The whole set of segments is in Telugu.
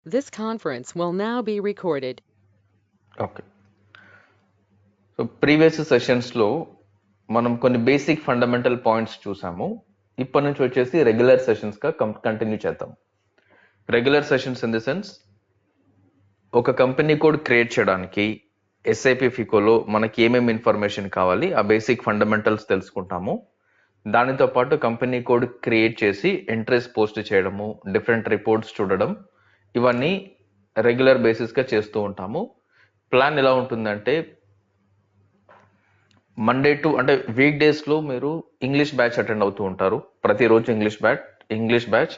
This conference will now be recorded. Okay. So previous సెషన్స్లో మనం కొన్ని బేసిక్ ఫండమెంటల్ పాయింట్స్ చూసాము. ఇప్పటి నుంచి వచ్చేసి రెగ్యులర్ సెషన్స్గా కంటిన్యూ చేద్దాం. Regular sessions in the sense, ఒక కంపెనీ కోడ్ క్రియేట్ చేయడానికి ఎస్ఐపి ఫికోలో మనకి ఏమేమి ఇన్ఫర్మేషన్ కావాలి, ఆ బేసిక్ ఫండమెంటల్స్ తెలుసుకుంటాము. దానితో పాటు కంపెనీ కోడ్ క్రియేట్ చేసి ఎంట్రీస్ పోస్ట్ చేయడము, డిఫరెంట్ రిపోర్ట్స్ చూడడం, ఇవన్నీ రెగ్యులర్ బేసిస్గా చేస్తూ ఉంటాము. ప్లాన్ ఎలా ఉంటుందంటే, మండే టు అంటే వీక్ డేస్లో మీరు ఇంగ్లీష్ బ్యాచ్ అటెండ్ అవుతూ ఉంటారు. ప్రతిరోజు ఇంగ్లీష్ బ్యాచ్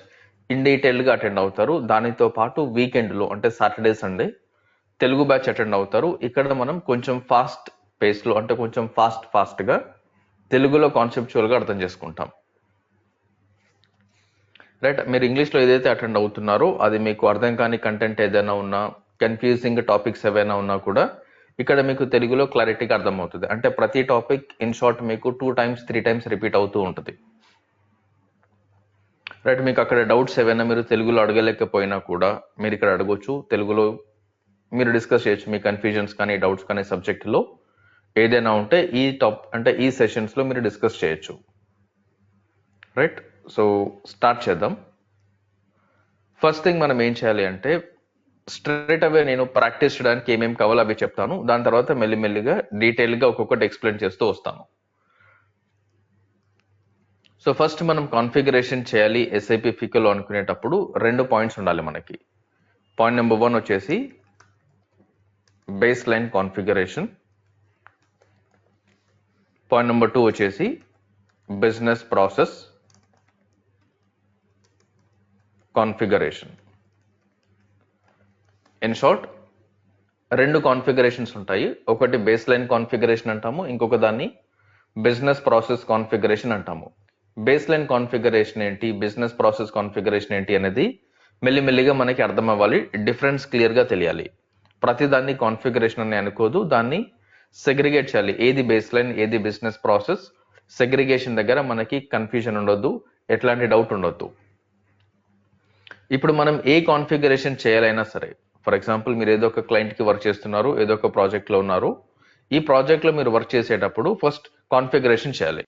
ఇన్ డీటెయిల్గా అటెండ్ అవుతారు. దానితో పాటు వీకెండ్లో అంటే Saturday Sunday Telugu batch attend అవుతారు. ఇక్కడ మనం కొంచెం ఫాస్ట్ పేస్లో అంటే కొంచెం ఫాస్ట్గా తెలుగులో కాన్సెప్చువల్గా అర్థం చేసుకుంటాం. రైట్, మీరు ఇంగ్లీష్లో ఏదైతే అటెండ్ అవుతున్నారో అది మీకు అర్థం కాని కంటెంట్ ఏదైనా ఉన్నా, కన్ఫ్యూజింగ్ టాపిక్స్ ఏవైనా ఉన్నా కూడా ఇక్కడ మీకు తెలుగులో క్లారిటీగా అర్థమవుతుంది. అంటే ప్రతి టాపిక్ ఇన్ షార్ట్ మీకు 2 times 3 times రిపీట్ అవుతూ ఉంటుంది. రైట్, మీకు అక్కడ డౌట్స్ ఏవైనా మీరు తెలుగులో అడగలేకపోయినా కూడా మీరు ఇక్కడ అడగొచ్చు. తెలుగులో మీరు డిస్కస్ చేయొచ్చు. మీ కన్ఫ్యూజన్స్ కానీ డౌట్స్ కానీ సబ్జెక్ట్లో ఏదైనా ఉంటే ఈ సెషన్స్లో మీరు డిస్కస్ చేయొచ్చు. రైట్, సో స్టార్ట్ చేద్దాం. ఫస్ట్ థింగ్ మనం ఏం చేయాలి అంటే, స్ట్రైట్ అవే నేను ప్రాక్టీస్ చేయడానికి ఏమేమి కావాలో అవి చెప్తాను. దాని తర్వాత మెల్లిమెల్లిగా డీటెయిల్గా ఒక్కొక్కటి ఎక్స్ప్లెయిన్ చేస్తూ వస్తాను. సో ఫస్ట్ మనం కాన్ఫిగరేషన్ చేయాలి ఎస్ఐపి ఫికోలో అనుకునేటప్పుడు 2 పాయింట్స్ ఉండాలి మనకి. పాయింట్ నెంబర్ 1 వచ్చేసి base line configuration. Point number 2 వచ్చేసి business process configuration. In short 2 configurations ఉంటాయి. ఒకటి బేస్ లైన్ కాన్ఫిగరేషన్ అంటాము, ఇంకొక దాన్ని బిజినెస్ ప్రాసెస్ కాన్ఫిగరేషన్ అంటాము. బేస్ లైన్ కాన్ఫిగరేషన్ ఏంటి, బిజినెస్ ప్రాసెస్ కాన్ఫిగరేషన్ ఏంటి అనేది మెల్లిమెల్లిగా మనకి అర్థం అవ్వాలి. డిఫరెన్స్ క్లియర్గా తెలియాలి. ప్రతి దాన్ని కాన్ఫిగరేషన్ అని అనుకోదు, దాన్ని సెగ్రిగేట్ చేయాలి. ఏది బేస్ లైన్, ఏది బిజినెస్ ప్రాసెస్, సెగ్రిగేషన్ దగ్గర మనకి కన్ఫ్యూజన్ ఉండొద్దు, ఎట్లాంటి డౌట్ ఉండొద్దు. ఇప్పుడు మనం ఏ కాన్ఫిగరేషన్ చేయాలైనా సరే, ఫర్ ఎగ్జాంపుల్ మీరు ఏదో ఒక క్లయింట్కి వర్క్ చేస్తున్నారు, ఏదో ఒక ప్రాజెక్ట్లో ఉన్నారు. ఈ ప్రాజెక్ట్లో మీరు వర్క్ చేసేటప్పుడు ఫస్ట్ కాన్ఫిగరేషన్ చేయాలి.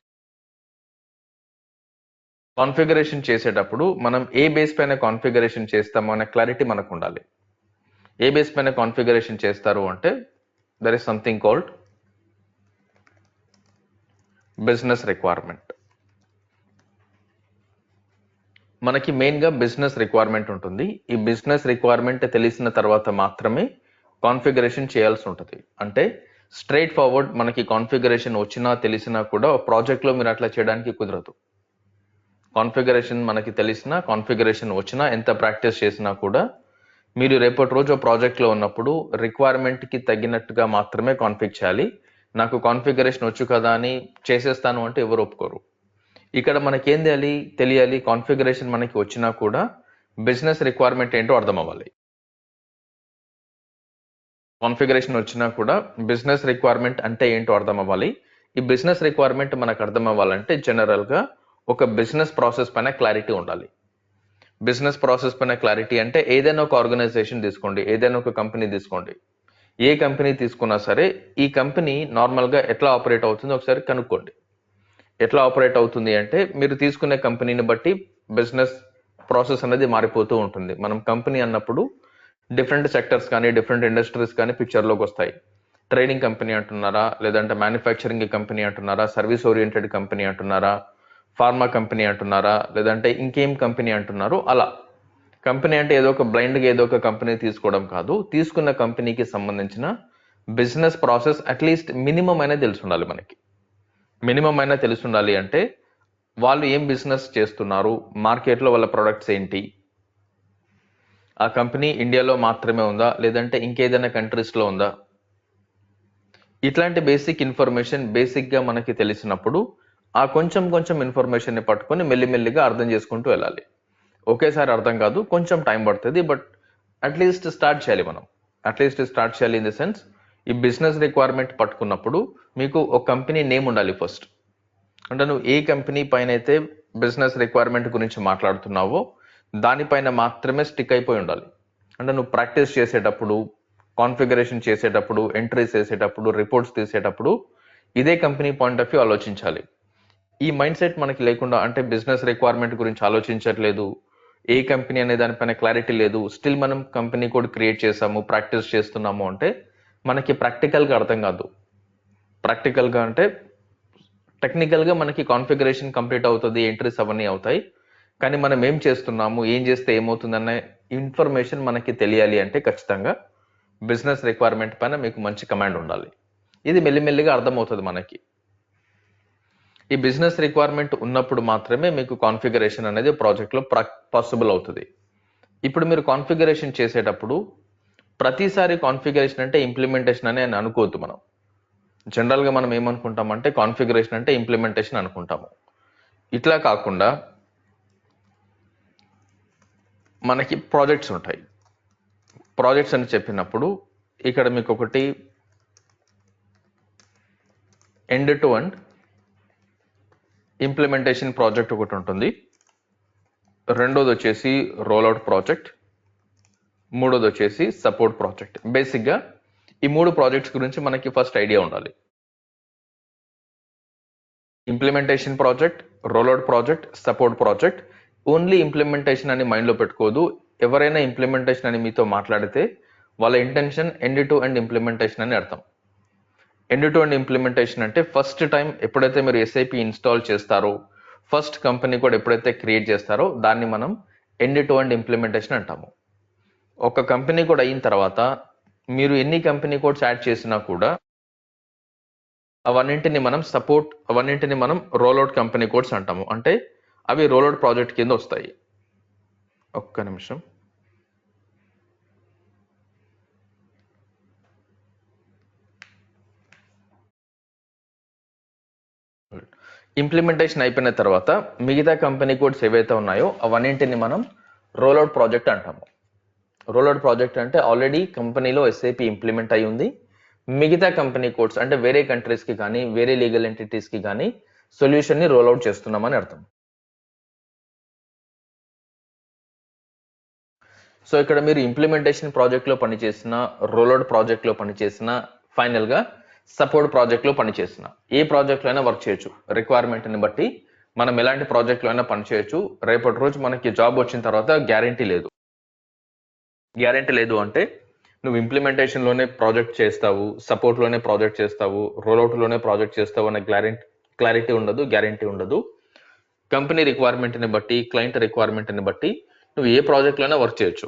కాన్ఫిగరేషన్ చేసేటప్పుడు మనం ఏ బేస్ పైన కాన్ఫిగరేషన్ చేస్తామో అనే క్లారిటీ మనకు ఉండాలి. ఏ బేస్ పైన కాన్ఫిగరేషన్ చేస్తారు అంటే, there is something called business requirement. మనకి మెయిన్గా బిజినెస్ రిక్వైర్మెంట్ ఉంటుంది. ఈ బిజినెస్ రిక్వైర్మెంట్ తెలిసిన తర్వాత మాత్రమే కాన్ఫిగరేషన్ చేయాల్సి ఉంటుంది. అంటే స్ట్రైట్ ఫార్వర్డ్ మనకి కాన్ఫిగరేషన్ వచ్చినా తెలిసినా కూడా ప్రాజెక్ట్లో మీరు అట్లా చేయడానికి కుదరదు. కాన్ఫిగరేషన్ మనకి తెలిసినా, కాన్ఫిగరేషన్ వచ్చినా, ఎంత ప్రాక్టీస్ చేసినా కూడా మీరు రేపటి రోజు ప్రాజెక్ట్లో ఉన్నప్పుడు రిక్వైర్మెంట్కి తగినట్టుగా మాత్రమే కాన్ఫిగ్ చేయాలి. నాకు కాన్ఫిగరేషన్ వచ్చు కదా అని చేసేస్తాను అంటే ఎవరు ఒప్పుకోరు. ఇక్కడ మనకేం తెలియాలి, కాన్ఫిగరేషన్ మనకి వచ్చినా కూడా బిజినెస్ రిక్వైర్మెంట్ ఏంటో అర్థం అవ్వాలి. కాన్ఫిగరేషన్ వచ్చినా కూడా బిజినెస్ రిక్వైర్మెంట్ అంటే ఏంటో అర్థం అవ్వాలి. ఈ బిజినెస్ రిక్వైర్మెంట్ మనకు అర్థం అవ్వాలంటే జనరల్గా ఒక బిజినెస్ ప్రాసెస్ పైన క్లారిటీ ఉండాలి. బిజినెస్ ప్రాసెస్ పైన క్లారిటీ అంటే ఏదైనా ఒక ఆర్గనైజేషన్ తీసుకోండి, ఏదైనా ఒక కంపెనీ తీసుకోండి. ఏ కంపెనీ తీసుకున్నా సరే ఈ కంపెనీ నార్మల్గా ఎట్లా ఆపరేట్ అవుతుందో ఒకసారి కనుక్కోండి. ఎట్లా ఆపరేట్ అవుతుంది అంటే, మీరు తీసుకునే కంపెనీని బట్టి బిజినెస్ ప్రాసెస్ అనేది మారిపోతూ ఉంటుంది. మనం కంపెనీ అన్నప్పుడు డిఫరెంట్ సెక్టర్స్ కానీ డిఫరెంట్ ఇండస్ట్రీస్ కానీ పిక్చర్లోకి వస్తాయి. ట్రేడింగ్ కంపెనీ అంటున్నారా, లేదంటే మ్యానుఫ్యాక్చరింగ్ కంపెనీ అంటున్నారా, సర్వీస్ ఓరియంటెడ్ కంపెనీ అంటున్నారా, ఫార్మా కంపెనీ అంటున్నారా, లేదంటే ఇంకేం కంపెనీ అంటున్నారు. అలా కంపెనీ అంటే ఏదో ఒక బ్లైండ్గా ఏదో ఒక కంపెనీ తీసుకోవడం కాదు. తీసుకున్న కంపెనీకి సంబంధించిన బిజినెస్ ప్రాసెస్ అట్లీస్ట్ మినిమం అయినా తెలిసి ఉండాలి మనకి. మినిమం అయినా తెలిసి ఉండాలి అంటే వాళ్ళు ఏం బిజినెస్ చేస్తున్నారు, మార్కెట్లో వాళ్ళ ప్రొడక్ట్స్ ఏంటి, ఆ కంపెనీ ఇండియాలో మాత్రమే ఉందా లేదంటే ఇంకేదైనా కంట్రీస్లో ఉందా, ఇట్లాంటి బేసిక్ ఇన్ఫర్మేషన్ బేసిక్గా మనకి తెలిసినప్పుడు ఆ కొంచెం ఇన్ఫర్మేషన్ని పట్టుకొని మెల్లిమెల్లిగా అర్థం చేసుకుంటూ వెళ్ళాలి. ఒకేసారి అర్థం కాదు, కొంచెం టైం పడుతుంది. బట్ అట్లీస్ట్ స్టార్ట్ చేయాలి మనం. అట్లీస్ట్ స్టార్ట్ చేయాలి ఇన్ ది సెన్స్, ఈ బిజినెస్ రిక్వైర్మెంట్ పట్టుకున్నప్పుడు మీకు ఒక కంపెనీ నేమ్ ఉండాలి ఫస్ట్. అంటే నువ్వు ఏ కంపెనీ పైన అయితే బిజినెస్ రిక్వైర్మెంట్ గురించి మాట్లాడుతున్నావో దానిపైన మాత్రమే స్టిక్ అయిపోయి ఉండాలి. అంటే నువ్వు ప్రాక్టీస్ చేసేటప్పుడు, కాన్ఫిగరేషన్ చేసేటప్పుడు, ఎంట్రీస్ చేసేటప్పుడు, రిపోర్ట్స్ తీసేటప్పుడు ఇదే కంపెనీ పాయింట్ ఆఫ్ వ్యూ ఆలోచించాలి. ఈ మైండ్ సెట్ మనకి లేకుండా, అంటే బిజినెస్ రిక్వైర్మెంట్ గురించి ఆలోచించట్లేదు, ఏ కంపెనీ అనే దానిపైన క్లారిటీ లేదు, స్టిల్ మనం కంపెనీ కోడ్ క్రియేట్ చేసాము, ప్రాక్టీస్ చేస్తున్నాము అంటే మనకి ప్రాక్టికల్గా అర్థం కాదు. ప్రాక్టికల్గా అంటే టెక్నికల్గా మనకి కాన్ఫిగరేషన్ కంప్లీట్ అవుతుంది, ఎంట్రీస్ అవన్నీ అవుతాయి. కానీ మనం ఏం చేస్తున్నాము, ఏం చేస్తే ఏమవుతుందన్న ఇన్ఫర్మేషన్ మనకి తెలియాలి అంటే ఖచ్చితంగా బిజినెస్ రిక్వైర్మెంట్ పైన మీకు మంచి కమాండ్ ఉండాలి. ఇది మెల్లిమెల్లిగా అర్థమవుతుంది మనకి. ఈ బిజినెస్ రిక్వైర్మెంట్ ఉన్నప్పుడు మాత్రమే మీకు కాన్ఫిగరేషన్ అనేది ప్రాజెక్ట్లో పాసిబుల్ అవుతుంది. ఇప్పుడు మీరు కాన్ఫిగరేషన్ చేసేటప్పుడు ప్రతిసారి కాన్ఫిగరేషన్ అంటే ఇంప్లిమెంటేషన్ అని అనుకోవద్దు. మనం జనరల్గా మనం ఏమనుకుంటామంటే కాన్ఫిగరేషన్ అంటే ఇంప్లిమెంటేషన్ అనుకుంటాము. ఇట్లా కాకుండా మనకి ప్రాజెక్ట్స్ ఉంటాయి. ప్రాజెక్ట్స్ అని చెప్పినప్పుడు ఇక్కడ మీకు ఒకటి end to end implementation project ఒకటి ఉంటుంది, రెండోది వచ్చేసి రోల్అవుట్ ప్రాజెక్ట్, మూడోది వచ్చేసి సపోర్ట్ ప్రాజెక్ట్. బేసిక్గా ఈ 3 ప్రాజెక్ట్స్ గురించి మనకి ఫస్ట్ ఐడియా ఉండాలి. Implementation project, rollout project, support project. Only implementation అని మైండ్లో పెట్టుకోదు. ఎవరైనా ఇంప్లిమెంటేషన్ అని మీతో మాట్లాడితే వాళ్ళ intention end to end implementation అని అర్థం. ఎండ్ టు ఎండ్ ఇంప్లిమెంటేషన్ అంటే ఫస్ట్ టైం ఎప్పుడైతే మీరు ఎస్ఐపి ఇన్స్టాల్ చేస్తారో, ఫస్ట్ కంపెనీ కోడ్ ఎప్పుడైతే క్రియేట్ చేస్తారో దాన్ని మనం ఎండ్ టు ఎండ్ ఇంప్లిమెంటేషన్ అంటాము. ఒక కంపెనీ కోడ్ అయిన తర్వాత మీరు ఎన్ని కంపెనీ కోడ్స్ యాడ్ చేసినా కూడా అవన్నింటిని మనం రోల్అవుట్ కంపెనీ కోడ్స్ అంటాము. అంటే అవి రోల్అవుట్ ప్రాజెక్ట్ కింద వస్తాయి. ఒక్క నిమిషం. ఇంప్లిమెంటేషన్ అయిపోయిన తర్వాత మిగతా కంపెనీ కోడ్స్ ఏవైతే ఉన్నాయో అవన్నింటిని మనం రోల్అవుట్ ప్రాజెక్ట్ అంటాము. రోల్అవుట్ ప్రాజెక్ట్ అంటే ఆల్రెడీ కంపెనీలో ఎస్ఐపి ఇంప్లిమెంట్ అయి ఉంది, మిగతా కంపెనీ కోడ్స్ అంటే వేరే కంట్రీస్కి కానీ వేరే లీగల్ ఎంటిటీస్కి కానీ సొల్యూషన్ని రోల్అవుట్ చేస్తున్నామని అర్థం. సో ఇక్కడ మీరు ఇంప్లిమెంటేషన్ ప్రాజెక్ట్లో పనిచేసిన, రోల్అవుట్ ప్రాజెక్ట్లో పనిచేసిన, ఫైనల్గా సపోర్ట్ ప్రాజెక్ట్లో పనిచేసిన, ఏ ప్రాజెక్ట్లో అయినా వర్క్ చేయొచ్చు. రిక్వైర్మెంట్ని బట్టి మనం ఎలాంటి ప్రాజెక్ట్లో అయినా పనిచేయచ్చు. రేపటి రోజు మనకి జాబ్ వచ్చిన తర్వాత గ్యారంటీ లేదు. గ్యారంటీ లేదు అంటే నువ్వు ఇంప్లిమెంటేషన్లోనే ప్రాజెక్ట్ చేస్తావు, సపోర్ట్లోనే ప్రాజెక్ట్ చేస్తావు, రోల్అవుట్లోనే ప్రాజెక్ట్ చేస్తావు అనే క్లారిటీ ఉండదు, గ్యారంటీ ఉండదు. కంపెనీ రిక్వైర్మెంట్ని బట్టి, క్లయింట్ రిక్వైర్మెంట్ని బట్టి నువ్వు ఏ ప్రాజెక్ట్లోనే వర్క్ చేయొచ్చు.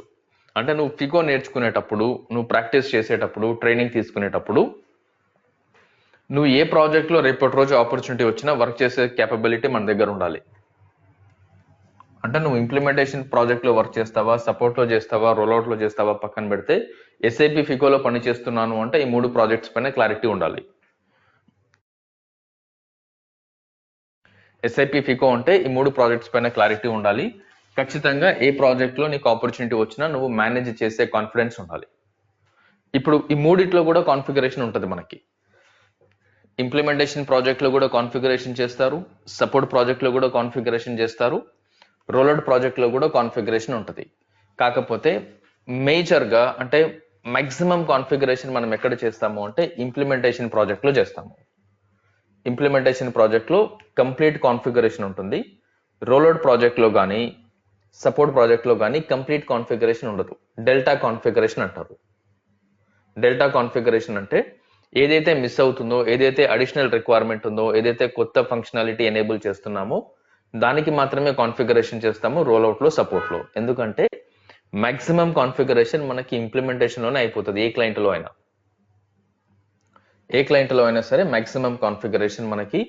అంటే నువ్వు ఫిగో నేర్చుకునేటప్పుడు, నువ్వు ప్రాక్టీస్ చేసేటప్పుడు, ట్రైనింగ్ తీసుకునేటప్పుడు నువ్వు ఏ ప్రాజెక్ట్లో రేపటి రోజు ఆపర్చునిటీ వచ్చినా వర్క్ చేసే క్యాపబిలిటీ మన దగ్గర ఉండాలి. అంటే నువ్వు ఇంప్లిమెంటేషన్ ప్రాజెక్ట్లో వర్క్ చేస్తావా, సపోర్ట్లో చేస్తావా, రోల్అవుట్లో చేస్తావా పక్కన పెడితే ఎస్ఐపి ఫిగోలో పని చేస్తున్నాను అంటే ఈ 3 ప్రాజెక్ట్స్ పైన క్లారిటీ ఉండాలి. ఎస్ఐపి ఫిగో అంటే ఈ 3 ప్రాజెక్ట్స్ పైన క్లారిటీ ఉండాలి. ఖచ్చితంగా ఏ ప్రాజెక్ట్లో నీకు ఆపర్చునిటీ వచ్చినా నువ్వు మేనేజ్ చేసే కాన్ఫిడెన్స్ ఉండాలి. ఇప్పుడు ఈ మూడిట్లో కూడా కాన్ఫిగరేషన్ ఉంటుంది మనకి. ఇంప్లిమెంటేషన్ ప్రాజెక్ట్లో కూడా కాన్ఫిగరేషన్ చేస్తారు, సపోర్ట్ ప్రాజెక్ట్లో కూడా కాన్ఫిగరేషన్ చేస్తారు, రోల్అవుట్ ప్రాజెక్ట్లో కూడా కాన్ఫిగరేషన్ ఉంటుంది. కాకపోతే మేజర్గా అంటే మ్యాక్సిమం కాన్ఫిగరేషన్ మనం ఎక్కడ చేస్తాము అంటే ఇంప్లిమెంటేషన్ ప్రాజెక్ట్లో చేస్తాము. ఇంప్లిమెంటేషన్ ప్రాజెక్ట్లో కంప్లీట్ కాన్ఫిగరేషన్ ఉంటుంది. రోల్అవుట్ ప్రాజెక్ట్లో కానీ సపోర్ట్ ప్రాజెక్ట్లో కానీ కంప్లీట్ కాన్ఫిగరేషన్ ఉండదు. డెల్టా కాన్ఫిగరేషన్ అంటారు. డెల్టా కాన్ఫిగరేషన్ అంటే ఏదైతే మిస్ అవుతుందో, ఏదైతే అడిషనల్ రిక్వైర్మెంట్ ఉందో, ఏదైతే కొత్త ఫంక్షనాలిటీ ఎనేబుల్ చేస్తున్నామో దానికి మాత్రమే కాన్ఫిగరేషన్ చేస్తాము రోల్అవుట్లో, సపోర్ట్లో. ఎందుకంటే మ్యాక్సిమం కాన్ఫిగరేషన్ మనకి ఇంప్లిమెంటేషన్లోనే అయిపోతుంది. ఏ క్లయింట్లో అయినా సరే మ్యాక్సిమం కాన్ఫిగరేషన్ మనకి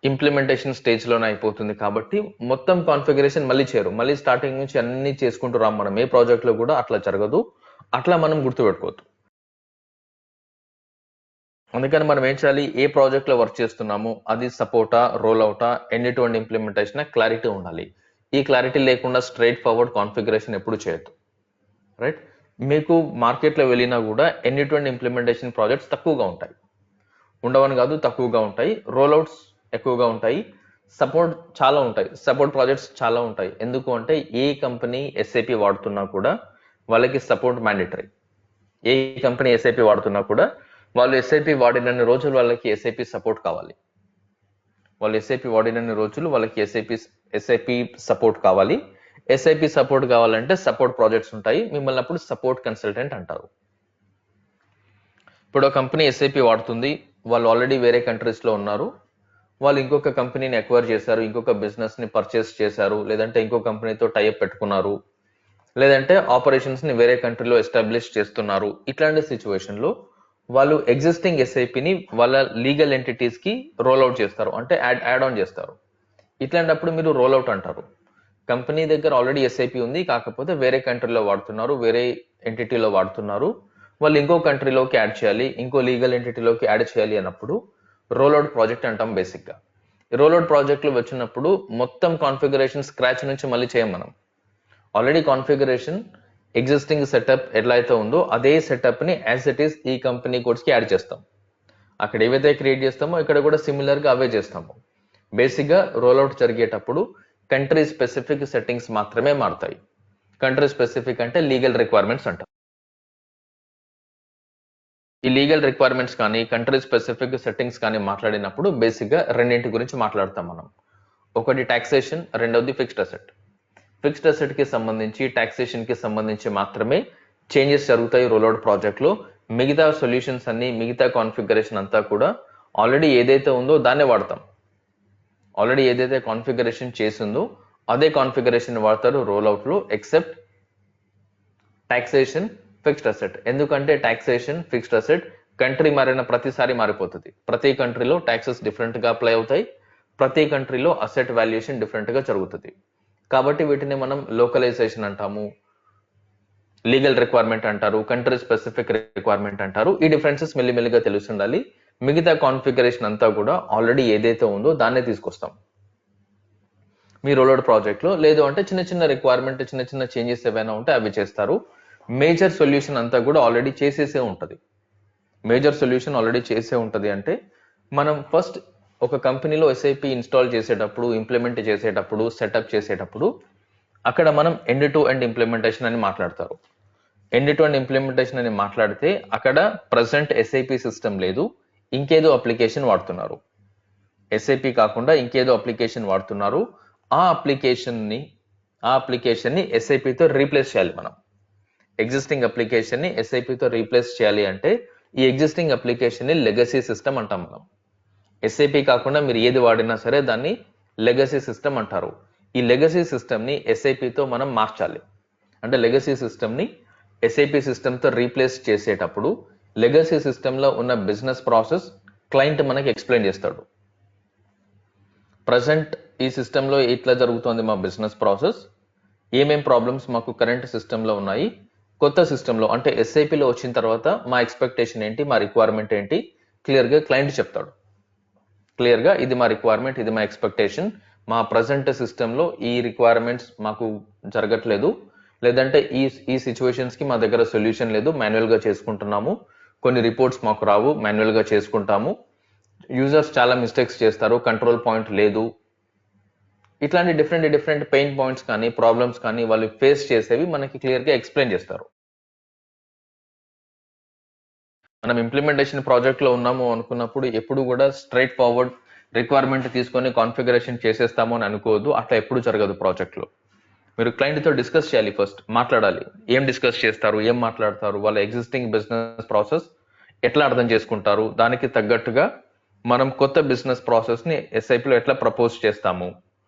ఇంప్లిమెంటేషన్ స్టేజ్లోనే అయిపోతుంది. కాబట్టి మొత్తం కాన్ఫిగరేషన్ మళ్ళీ చేయరు, మళ్ళీ స్టార్టింగ్ నుంచి అన్ని చేసుకుంటూ రాం. మనం ఏ ప్రాజెక్ట్లో కూడా అట్లా జరగదు, అట్లా మనం గుర్తుపెట్టుకోవద్దు. అందుకని మనం ఏం చేయాలి, ఏ ప్రాజెక్ట్లో వర్క్ చేస్తున్నాము, అది సపోర్టా, రోల్అవుటా, end to end implementation, clarity ఉండాలి. ఈ క్లారిటీ లేకుండా స్ట్రైట్ ఫార్వర్డ్ కాన్ఫిగరేషన్ ఎప్పుడు చేయొద్దు. రైట్? మీకు మార్కెట్లో వెళ్ళినా కూడా end to end implementation projects తక్కువగా ఉంటాయి. ఉండవని కాదు, తక్కువగా ఉంటాయి. రోల్అవుట్స్ ఎక్కువగా ఉంటాయి, సపోర్ట్ చాలా ఉంటాయి, సపోర్ట్ ప్రాజెక్ట్స్ చాలా ఉంటాయి. ఎందుకు అంటే ఏ కంపెనీ ఎస్ఐపి వాడుతున్నా కూడా వాళ్ళకి సపోర్ట్ మ్యాండేటరీ. ఏ కంపెనీ ఎస్ఐపి వాడుతున్నా కూడా వాళ్ళు ఎస్ఐపి వాడినన్ని రోజులు వాళ్ళకి ఎస్ఐపి సపోర్ట్ కావాలి. వాళ్ళు ఎస్ఐపి వాడినన్ని రోజులు వాళ్ళకి ఎస్ఐపి సపోర్ట్ కావాలి. ఎస్ఐపి సపోర్ట్ కావాలంటే సపోర్ట్ ప్రాజెక్ట్స్ ఉంటాయి. మిమ్మల్ని అప్పుడు సపోర్ట్ కన్సల్టెంట్ అంటారు. ఇప్పుడు ఒక కంపెనీ ఎస్ఐపి వాడుతుంది, వాళ్ళు ఆల్రెడీ వేరే కంట్రీస్ లో ఉన్నారు, వాళ్ళు ఇంకొక కంపెనీని ఎక్వైర్ చేశారు, ఇంకొక బిజినెస్ ని పర్చేస్ చేశారు, లేదంటే ఇంకో కంపెనీతో టైఅప్ పెట్టుకున్నారు, లేదంటే ఆపరేషన్స్ ని వేరే కంట్రీలో ఎస్టాబ్లిష్ చేస్తున్నారు. ఇట్లాంటి సిచ్యువేషన్ లో వాళ్ళు ఎగ్జిస్టింగ్ ఎస్ఐపిని వాళ్ళ లీగల్ ఎంటిటీస్ కి రోల్ అవుట్ చేస్తారు, అంటే యాడ్ ఆన్ చేస్తారు. ఇట్లాంటప్పుడు మీరు రోల్ అవుట్ అంటారు. కంపెనీ దగ్గర ఆల్రెడీ ఎస్ఐపి ఉంది, కాకపోతే వేరే కంట్రీలో వాడుతున్నారు, వేరే ఎంటిటీలో వాడుతున్నారు, వాళ్ళు ఇంకో కంట్రీలోకి యాడ్ చేయాలి, ఇంకో లీగల్ ఎంటిటీలోకి యాడ్ చేయాలి అన్నప్పుడు రోల్అవుట్ ప్రాజెక్ట్ అంటాం బేసిక్ గా. రోల్అవుట్ ప్రాజెక్ట్ లో వచ్చినప్పుడు మొత్తం కాన్ఫిగరేషన్ స్క్రాచ్ నుంచి మళ్ళీ చేయం మనం. ఆల్రెడీ కాన్ఫిగరేషన్ ఎగ్జిస్టింగ్ సెటప్ ఎలా అయితే ఉందో అదే సెటప్ ని యాజ్ ఇట్ ఈస్ ఈ కంపెనీ కోడ్స్ కి యాడ్ చేస్తాం. అక్కడ ఏవైతే క్రియేట్ చేస్తామో ఇక్కడ కూడా సిమిలర్ గా అవే చేస్తాము. బేసిక్ గా రోల్అవుట్ జరిగేటప్పుడు కంట్రీ స్పెసిఫిక్ సెట్టింగ్స్ మాత్రమే మారుతాయి. కంట్రీ స్పెసిఫిక్ అంటే లీగల్ రిక్వైర్మెంట్స్ అంటాం. ఈ లీగల్ రిక్వైర్మెంట్స్ కానీ కంట్రీ స్పెసిఫిక్ సెట్టింగ్స్ కానీ మాట్లాడినప్పుడు బేసిక్ గా రెండింటి గురించి మాట్లాడతాం మనం. ఒకటి టాక్సేషన్, రెండవది ఫిక్స్డ్ అసెట్. ఫిక్స్డ్ అసెట్ కి సంబంధించి, టాక్సేషన్ కి సంబంధించి మాత్రమే చేంజెస్ జరుగుతాయి రోల్అవుట్ ప్రాజెక్ట్ లో. మిగతా సొల్యూషన్స్ అన్ని, మిగతా కాన్ఫిగరేషన్ అంతా కూడా ఆల్రెడీ ఏదైతే ఉందో దాన్నే వాడతాం. ఆల్రెడీ ఏదైతే కాన్ఫిగరేషన్ చేసిందో అదే కాన్ఫిగరేషన్ వాడతారు రోల్అవుట్ లో, ఎక్సెప్ట్ టాక్సేషన్, ఫిక్స్డ్ అసెట్. ఎందుకంటే టాక్సేషన్, ఫిక్స్డ్ అసెట్ కంట్రీ మారిన ప్రతిసారి మారిపోతుంది. ప్రతి కంట్రీలో ట్యాక్సెస్ డిఫరెంట్ గా అప్లై అవుతాయి, ప్రతి కంట్రీలో అసెట్ వాల్యుయేషన్ డిఫరెంట్ గా జరుగుతుంది. కాబట్టి వీటిని మనం లోకలైజేషన్ అంటాము, లీగల్ రిక్వైర్మెంట్ అంటారు, కంట్రీ స్పెసిఫిక్ రిక్వైర్మెంట్ అంటారు. ఈ డిఫరెన్సెస్ మెల్లిమెల్లిగా తెలిసి ఉండాలి. మిగతా కాన్ఫిగరేషన్ అంతా కూడా ఆల్రెడీ ఏదైతే ఉందో దాన్నే తీసుకొస్తాం మీ రోల్అవుట్ ప్రాజెక్ట్ లో. లేదు అంటే చిన్న చిన్న రిక్వైర్మెంట్, చిన్న చిన్న చేంజెస్ ఏవైనా ఉంటే అవి చేస్తారు. మేజర్ సొల్యూషన్ అంతా కూడా ఆల్రెడీ చేసేసే ఉంటది. మేజర్ సొల్యూషన్ ఆల్రెడీ చేసే ఉంటది అంటే మనం ఫస్ట్ ఒక కంపెనీలో ఎస్ఐపి ఇన్స్టాల్ చేసేటప్పుడు, ఇంప్లిమెంట్ చేసేటప్పుడు, సెటప్ చేసేటప్పుడు అక్కడ మనం ఎండ్ టు ఎండ్ ఇంప్లిమెంటేషన్ అని మాట్లాడతారు. ఎండ్ టు ఎండ్ ఇంప్లిమెంటేషన్ అని మాట్లాడితే అక్కడ ప్రజెంట్ ఎస్ఐపి సిస్టమ్ లేదు, ఇంకేదో అప్లికేషన్ వాడుతున్నారు. ఎస్ఐపి కాకుండా ఇంకేదో అప్లికేషన్ వాడుతున్నారు. ఆ అప్లికేషన్ ని ఎస్ఐపితో రీప్లేస్ చేయాలి మనం. ఎగ్జిస్టింగ్ అప్లికేషన్ ని ఎస్ఐపితో రీప్లేస్ చేయాలి అంటే ఈ ఎగ్జిస్టింగ్ అప్లికేషన్ ని లెగసీ సిస్టమ్ అంటాం మనం. ఎస్ఐపి కాకుండా మీరు ఏది వాడినా సరే దాన్ని లెగసీ సిస్టమ్ అంటారు. ఈ లెగసీ సిస్టమ్ ని ఎస్ఐపితో మనం మార్చాలి. అంటే లెగసీ సిస్టమ్ ని ఎస్ఐపి సిస్టమ్ తో రీప్లేస్ చేసేటప్పుడు లెగసీ సిస్టమ్ లో ఉన్న బిజినెస్ ప్రాసెస్ క్లయింట్ మనకి ఎక్స్ప్లెయిన్ చేస్తాడు. ప్రజెంట్ ఈ సిస్టమ్ లో ఇట్లా జరుగుతోంది మా బిజినెస్ ప్రాసెస్, ఏమేం ప్రాబ్లమ్స్ మాకు కరెంట్ సిస్టమ్ లో ఉన్నాయి, కొత్త సిస్టమ్ లో అంటే ఎస్ఐపిలో వచ్చిన తర్వాత మా ఎక్స్పెక్టేషన్ ఏంటి, మా రిక్వైర్మెంట్ ఏంటి, క్లియర్ గా క్లయింట్ చెప్తాడు. క్లియర్ గా ఇది మా రిక్వైర్మెంట్, ఇది మా ఎక్స్పెక్టేషన్, మా ప్రజెంట్ సిస్టమ్ లో ఈ రిక్వైర్మెంట్స్ మాకు జరగట్లేదు, లేదంటే ఈ సిచ్యువేషన్స్ కి మా దగ్గర సొల్యూషన్ లేదు, మాన్యువల్ గా చేసుకుంటున్నాము, కొన్ని రిపోర్ట్స్ మాకు రావు, మాన్యువల్ గా చేసుకుంటాము, యూజర్స్ చాలా మిస్టేక్స్ చేస్తారు, కంట్రోల్ పాయింట్ లేదు. ఇట్లాంటి డిఫరెంట్ పెయిన్ పాయింట్స్ కానీ ప్రాబ్లమ్స్ కానీ వాళ్ళు ఫేస్ చేసేవి మనకి క్లియర్ గా ఎక్స్ప్లెయిన్ చేస్తారు. మనం ఇంప్లిమెంటేషన్ ప్రాజెక్ట్ లో ఉన్నాము అనుకున్నప్పుడు ఎప్పుడు కూడా స్ట్రైట్ ఫార్వర్డ్ రిక్వైర్మెంట్ తీసుకొని కాన్ఫిగరేషన్ చేసేస్తాము అని అనుకోవద్దు. అట్లా ఎప్పుడు జరగదు ప్రాజెక్ట్ లో. మీరు క్లయింట్ తో డిస్కస్ చేయాలి, ఫస్ట్ మాట్లాడాలి. ఏం డిస్కస్ చేస్తారు, ఏం మాట్లాడతారు, వాళ్ళ ఎగ్జిస్టింగ్ బిజినెస్ ప్రాసెస్ ఎట్లా అర్థం చేసుకుంటారు, దానికి తగ్గట్టుగా మనం కొత్త బిజినెస్ ప్రాసెస్ ని ఎస్ఐపిలో ఎట్లా ప్రపోజ్ చేస్తాము,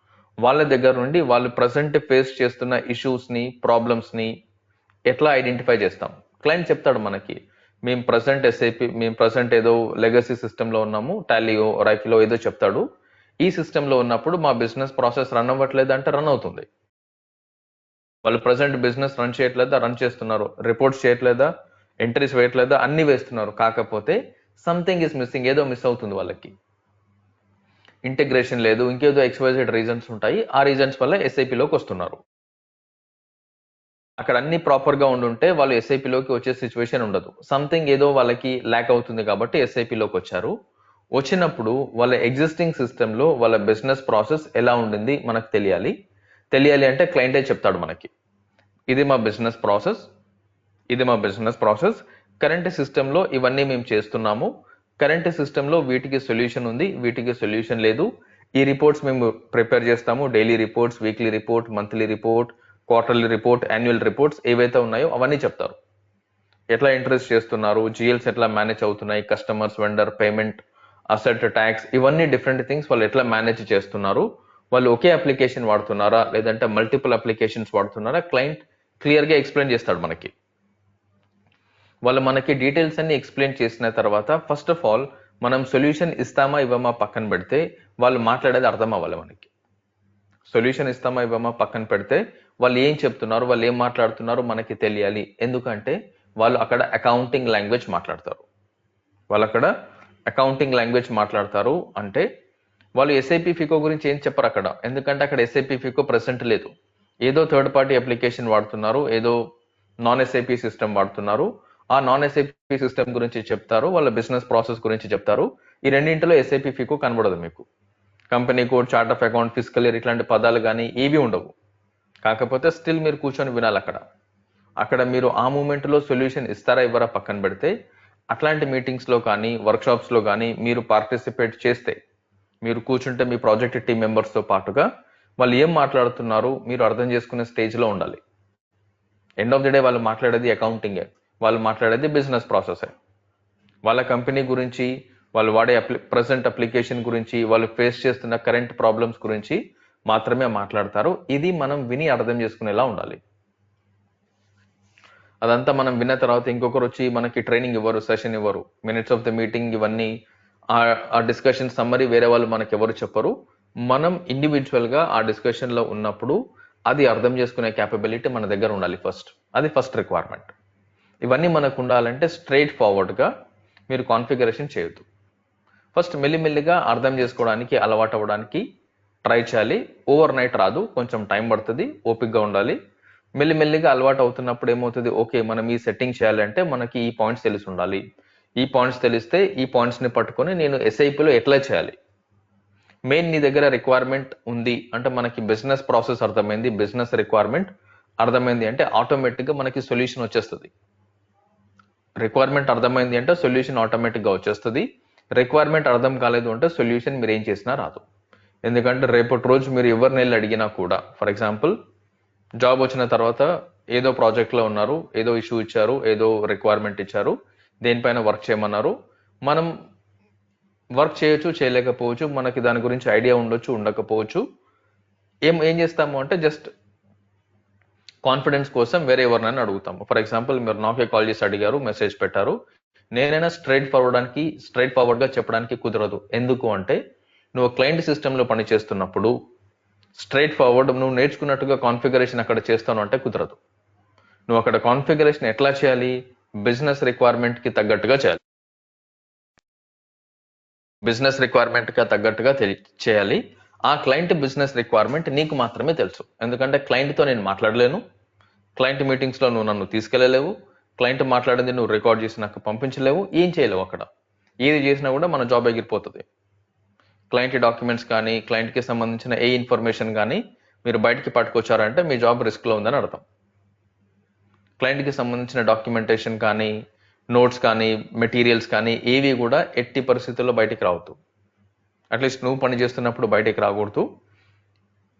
వాళ్ళ దగ్గర నుండి వాళ్ళు ప్రజెంట్ ఫేస్ చేస్తున్న ఇష్యూస్ ని, ప్రాబ్లమ్స్ ని ఎట్లా ఐడెంటిఫై చేస్తాం. క్లయింట్ చెప్తాడు మనకి, మేము ప్రజెంట్ ఏదో లెగసీ సిస్టమ్ లో ఉన్నాము, టాలీయో రైఫిలో ఏదో చెప్తాడు. ఈ సిస్టమ్ లో ఉన్నప్పుడు మా బిజినెస్ ప్రాసెస్ రన్ అవ్వట్లేదు అంటే రన్ అవుతుంది. వాళ్ళు ప్రజెంట్ బిజినెస్ రన్ చేయట్లేదా, రన్ చేస్తున్నారు, రిపోర్ట్స్ చేయట్లేదా, ఎంట్రీస్ వేయట్లేదా, అన్ని వేస్తున్నారు, కాకపోతే సంథింగ్ ఇస్ మిస్సింగ్, ఏదో మిస్ అవుతుంది వాళ్ళకి, ఇంటిగ్రేషన్ లేదు, ఇంకేదో ఎక్స్వైజెడ్ రీజన్స్ ఉంటాయి. ఆ రీజన్స్ వల్ల ఎస్ఐపిలోకి వస్తున్నారు. అక్కడ అన్ని ప్రాపర్ గా ఉండుంటే వాళ్ళు ఎస్ఐపిలోకి వచ్చే సిచ్యువేషన్ ఉండదు. సంథింగ్ ఏదో వాళ్ళకి ల్యాక్ అవుతుంది కాబట్టి ఎస్ఐపిలోకి వచ్చారు. వచ్చినప్పుడు వాళ్ళ ఎగ్జిస్టింగ్ సిస్టమ్ లో వాళ్ళ బిజినెస్ ప్రాసెస్ ఎలా ఉండింది మనకు తెలియాలి అంటే క్లయింటే చెప్తాడు మనకి, ఇది మా బిజినెస్ ప్రాసెస్, ఇది మా బిజినెస్ ప్రాసెస్. కరెంట్ సిస్టంలో ఇవన్నీ మేము చేస్తున్నాము. కరెంట్ సిస్టంలో వీటికి సొల్యూషన్ ఉంది, వీటికి సొల్యూషన్ లేదు. ఈ రిపోర్ట్స్ మేము ప్రిపేర్ చేస్తాము. Daily reports, weekly report, monthly report, quarterly report, annual reports ఏవైతే ఉన్నాయో అవన్నీ చెప్తారు. ఎట్లా ఇంట్రెస్ట్ చేస్తున్నారు, జిఎల్స్ ఎట్లా మేనేజ్ అవుతున్నాయి, customers, vendor, payment, asset, tax, ఇవన్నీ డిఫరెంట్ థింగ్స్ వాళ్ళు ఎట్లా మేనేజ్ చేస్తున్నారు, వాళ్ళు ఒకే అప్లికేషన్ వాడుతున్నారా లేదంటే మల్టిపుల్ అప్లికేషన్స్ వాడుతున్నారా, క్లయింట్ క్లియర్ గా ఎక్స్ప్లెయిన్ చేస్తాడు మనకి. వాళ్ళు మనకి డీటెయిల్స్ అన్ని ఎక్స్ప్లెయిన్ చేసిన తర్వాత ఫస్ట్ ఆఫ్ ఆల్ మనం సొల్యూషన్ ఇస్తామా ఇవ్వమా పక్కన పెడితే వాళ్ళు మాట్లాడేది అర్థం అవ్వాలి మనకి. సొల్యూషన్ ఇస్తామా ఇవ్వమా పక్కన పెడితే వాళ్ళు ఏం చెప్తున్నారు, వాళ్ళు ఏం మాట్లాడుతున్నారో మనకి తెలియాలి. ఎందుకంటే వాళ్ళు అక్కడ అకౌంటింగ్ లాంగ్వేజ్ మాట్లాడతారు. అంటే వాళ్ళు ఎస్ఐపి ఫికో గురించి ఏం చెప్పరు అక్కడ. ఎందుకంటే అక్కడ ఎస్ఐపి ఫికో ప్రెసెంట్ లేదు. ఏదో థర్డ్ పార్టీ అప్లికేషన్ వాడుతున్నారు, ఏదో నాన్ ఎస్ఐపి సిస్టమ్ వాడుతున్నారు. ఆ నాన్ ఎస్ఐపి సిస్టమ్ గురించి చెప్తారు, వాళ్ళ బిజినెస్ ప్రాసెస్ గురించి చెప్తారు. ఈ రెండింటిలో ఎస్ఐపి ఫికో కనబడదు మీకు. Company code, chart of account, physical year ఇట్లాంటి పదాలు కానీ ఏవి ఉండవు. కాకపోతే స్టిల్ మీరు కూర్చొని వినాలి అక్కడ మీరు ఆ మూమెంట్ లో సొల్యూషన్ ఇస్తారా ఇవ్వరా పక్కన పెడితే అట్లాంటి మీటింగ్స్ లో కానీ వర్క్షాప్స్ లో కానీ మీరు పార్టిసిపేట్ చేస్తే, మీరు కూర్చుంటే మీ ప్రాజెక్ట్ టీమ్ మెంబర్స్ తో పాటుగా వాళ్ళు ఏం మాట్లాడుతున్నారు మీరు అర్థం చేసుకునే స్టేజ్ లో ఉండాలి. ఎండ్ ఆఫ్ ది డే వాళ్ళు మాట్లాడేది అకౌంటింగే, వాళ్ళు మాట్లాడేది బిజినెస్ ప్రాసెస్. వాళ్ళ కంపెనీ గురించి, వాళ్ళు వాడే ప్రెసెంట్ అప్లికేషన్ గురించి, వాళ్ళు ఫేస్ చేస్తున్న కరెంట్ ప్రాబ్లమ్స్ గురించి మాత్రమే మాట్లాడతారు. ఇది మనం విని అర్థం చేసుకునేలా ఉండాలి. అదంతా మనం విన్న తర్వాత ఇంకొకరు వచ్చి మనకి ట్రైనింగ్ ఇవ్వరు, సెషన్ ఇవ్వరు, మినిట్స్ ఆఫ్ ద మీటింగ్ ఇవన్నీ ఆ డిస్కషన్ సమ్మరీ వేరే వాళ్ళు మనకి ఎవరు చెప్పరు. మనం ఇండివిజువల్ గా ఆ డిస్కషన్ లో ఉన్నప్పుడు అది అర్థం చేసుకునే క్యాపబిలిటీ మన దగ్గర ఉండాలి. అది ఫస్ట్ రిక్వైర్మెంట్. ఇవన్నీ మనకు ఉండాలంటే స్ట్రైట్ ఫార్వర్డ్ గా మీరు కాన్ఫిగరేషన్ చేయొద్దు. ఫస్ట్ మెల్లిమెల్లిగా అర్థం చేసుకోవడానికి, అలవాటు అవ్వడానికి ట్రై చేయాలి. ఓవర్ నైట్ రాదు, కొంచెం టైం పడుతుంది, ఓపిక్గా ఉండాలి. మెల్లిమెల్లిగా అలవాటు అవుతున్నప్పుడు ఏమవుతుంది, ఓకే మనం ఈ సెట్టింగ్ చేయాలంటే మనకి ఈ పాయింట్స్ తెలిసి ఉండాలి. ఈ పాయింట్స్ తెలిస్తే ఈ పాయింట్స్ ని పట్టుకొని నేను ఎస్ఐపిలో ఎట్లా చేయాలి. మెయిన్ నీ దగ్గర రిక్వైర్మెంట్ ఉంది అంటే మనకి బిజినెస్ ప్రాసెస్ అర్థమైంది, బిజినెస్ రిక్వైర్మెంట్ అర్థమైంది అంటే ఆటోమేటిక్ గా మనకి సొల్యూషన్ వచ్చేస్తుంది. రిక్వైర్మెంట్ అర్థమైంది అంటే సొల్యూషన్ ఆటోమేటిక్ గా వచ్చేస్తుంది. రిక్వైర్మెంట్ అర్థం కాలేదు అంటే సొల్యూషన్ మీరు ఏం చేసినా రాదు. ఎందుకంటే రేపటి రోజు మీరు ఎవరిని వెళ్ళి అడిగినా కూడా, ఫర్ ఎగ్జాంపుల్ జాబ్ వచ్చిన తర్వాత ఏదో ప్రాజెక్ట్ లో ఉన్నారు, ఏదో ఇష్యూ ఇచ్చారు, ఏదో రిక్వైర్మెంట్ ఇచ్చారు, దేనిపైన వర్క్ చేయమన్నారు. మనం వర్క్ చేయొచ్చు, చేయలేకపోవచ్చు, మనకి దాని గురించి ఐడియా ఉండొచ్చు, ఉండకపోవచ్చు. ఏం చేస్తాము అంటే జస్ట్ కాన్ఫిడెన్స్ కోసం వేరే ఎవరినైనా అడుగుతాము. ఫర్ ఎగ్జాంపుల్ మీరు నాకే కాల్ చేసి అడిగారు, మెసేజ్ పెట్టారు, నేనైనా స్ట్రైట్ ఫార్వర్డ్ గా చెప్పడానికి కుదరదు. ఎందుకు అంటే నువ్వు క్లయింట్ సిస్టమ్ లో పని చేస్తున్నప్పుడు స్ట్రైట్ ఫార్వర్డ్ నువ్వు నేర్చుకున్నట్టుగా కాన్ఫిగరేషన్ అక్కడ చేస్తాను అంటే కుదరదు. నువ్వు అక్కడ కాన్ఫిగరేషన్ ఎట్లా చేయాలి, బిజినెస్ రిక్వైర్మెంట్ కి తగ్గట్టుగా చేయాలి. చేయాలి. ఆ క్లయింట్ బిజినెస్ రిక్వైర్మెంట్ నీకు మాత్రమే తెలుసు. ఎందుకంటే క్లయింట్ తో నేను మాట్లాడలేను, క్లయింట్ మీటింగ్స్ లో నువ్వు నన్ను తీసుకెళ్లలేవు, క్లయింట్ మాట్లాడింది నువ్వు రికార్డ్ చేసి నాకు పంపించలేవు, ఏం చేయలేవు. అక్కడ ఏది చేసినా కూడా మన జాబ్ ఎగిరిపోతుంది. క్లయింట్ డాక్యుమెంట్స్ కానీ, క్లయింట్ కి సంబంధించిన ఏ ఇన్ఫర్మేషన్ కానీ మీరు బయటికి పట్టుకొచ్చారంటే మీ జాబ్ రిస్క్ లో ఉందని అర్థం. క్లయింట్ కి సంబంధించిన డాక్యుమెంటేషన్ కానీ, నోట్స్ కానీ, మెటీరియల్స్ కానీ ఏవి కూడా ఎట్టి పరిస్థితుల్లో బయటికి రావద్దు. అట్లీస్ట్ నువ్వు పని చేస్తున్నప్పుడు బయటికి రాకూడదు.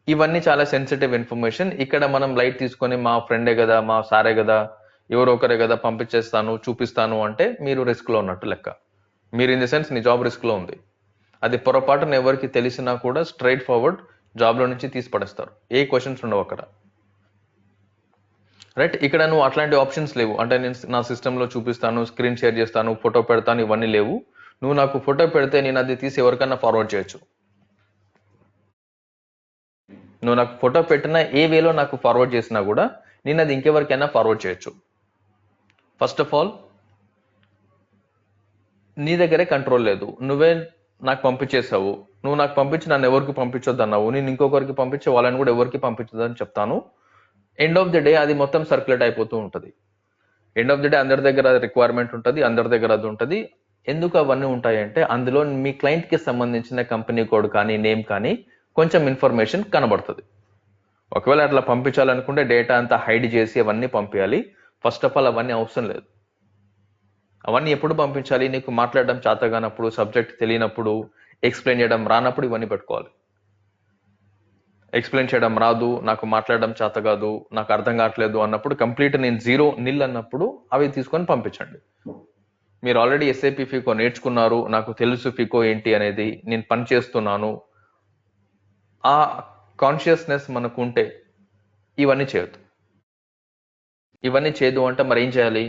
ఇవన్నీ చాలా సెన్సిటివ్ ఇన్ఫర్మేషన్. ఇక్కడ మనం లైట్ తీసుకొని మా ఫ్రెండే కదా, మా సారే కదా, ఎవరో ఒకరే కదా పంపించేస్తాను, చూపిస్తాను అంటే మీరు రిస్క్ లో ఉన్నట్టు లెక్క. మీరు ఇన్ ది సెన్స్ నీ జాబ్ రిస్క్ లో ఉంది. అది పొరపాటున ఎవరికి తెలిసినా కూడా స్ట్రైట్ ఫార్వర్డ్ జాబ్ లో నుంచి తీసి పడేస్తారు. ఏ క్వశ్చన్స్ ఉండవు అక్కడ. రైట్, ఇక్కడ నువ్వు అట్లాంటి ఆప్షన్స్ లేవు. అంటే నేను నా సిస్టంలో చూపిస్తాను, స్క్రీన్ షేర్ చేస్తాను, ఫోటో పెడతాను, ఇవన్నీ లేవు. నువ్వు నాకు ఫోటో పెడితే నేను అది తీసి ఎవరికైనా ఫార్వర్డ్ చేయొచ్చు. నువ్వు నాకు ఫోటో పెట్టినా ఏ వేలో నాకు ఫార్వర్డ్ చేసినా కూడా నేను అది ఇంకెవరికైనా ఫార్వర్డ్ చేయొచ్చు. ఫస్ట్ ఆఫ్ ఆల్ నీ దగ్గరే కంట్రోల్ లేదు. నువ్వే నాకు పంపించేసావు, నువ్వు నాకు పంపించి నన్ను ఎవరికి పంపించొద్దు అన్నావు, నేను ఇంకొకరికి పంపించి వాళ్ళని కూడా ఎవరికి పంపించొద్దు అని చెప్తాను. ఎండ్ ఆఫ్ ది డే అది మొత్తం సర్క్యులేట్ అయిపోతూ ఉంటుంది. ఎండ్ ఆఫ్ ది డే అందరి దగ్గర అది రిక్వైర్మెంట్ ఉంటుంది, అందరి దగ్గర అది ఉంటుంది. ఎందుకు అవన్నీ ఉంటాయంటే అందులో మీ క్లయింట్ కి సంబంధించిన కంపెనీ కోడ్ కానీ, నేమ్ కానీ కొంచెం ఇన్ఫర్మేషన్ కనబడుతుంది. ఒకవేళ అట్లా పంపించాలనుకుంటే డేటా అంతా హైడ్ చేసి అవన్నీ పంపించాలి. ఫస్ట్ ఆఫ్ ఆల్ అవన్నీ అవసరం లేదు. అవన్నీ ఎప్పుడు పంపించాలి? నీకు మాట్లాడడం చేతగానప్పుడు, సబ్జెక్ట్ తెలియనప్పుడు, ఎక్స్ప్లెయిన్ చేయడం రానప్పుడు ఇవన్నీ పెట్టుకోవాలి. ఎక్స్ప్లెయిన్ చేయడం రాదు, నాకు మాట్లాడడం చేత కాదు, నాకు అర్థం కావట్లేదు అన్నప్పుడు, కంప్లీట్ నేను జీరో నిల్ అన్నప్పుడు అవి తీసుకొని పంపించండి. మీరు ఆల్రెడీ ఎస్ఐపి ఫికో నేర్చుకున్నారు, నాకు తెలుసు ఫికో ఏంటి అనేది, నేను పని చేస్తున్నాను, ఆ కాన్షియస్నెస్ మనకు ఉంటే ఇవన్నీ చేయొద్దు. ఇవన్నీ చేయదు అంటే మరి ఏం చేయాలి?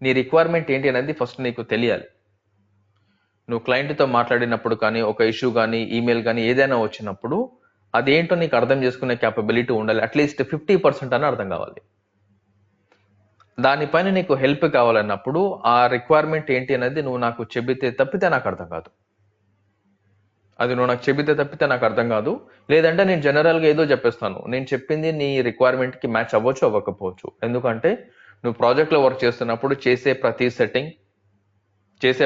నీ రిక్వైర్మెంట్ ఏంటి అనేది ఫస్ట్ నీకు తెలియాలి. నువ్వు క్లయింట్తో మాట్లాడినప్పుడు కానీ, ఒక ఇష్యూ కానీ, ఈమెయిల్ కానీ ఏదైనా వచ్చినప్పుడు అదేంటో నీకు అర్థం చేసుకునే క్యాపబిలిటీ ఉండాలి. అట్లీస్ట్ 50% అని అర్థం కావాలి. దానిపైన నీకు హెల్ప్ కావాలన్నప్పుడు ఆ రిక్వైర్మెంట్ ఏంటి అనేది నువ్వు నాకు చెబితే తప్పితే నాకు అర్థం కాదు. అది నువ్వు నాకు చెబితే తప్పితే నాకు అర్థం కాదు. లేదంటే నేను జనరల్గా ఏదో చెప్పేస్తాను. నేను చెప్పింది నీ రిక్వైర్మెంట్కి మ్యాచ్ అవ్వచ్చు, అవ్వకపోవచ్చు. ఎందుకంటే నువ్వు ప్రాజెక్ట్లో వర్క్ చేస్తున్నప్పుడు చేసే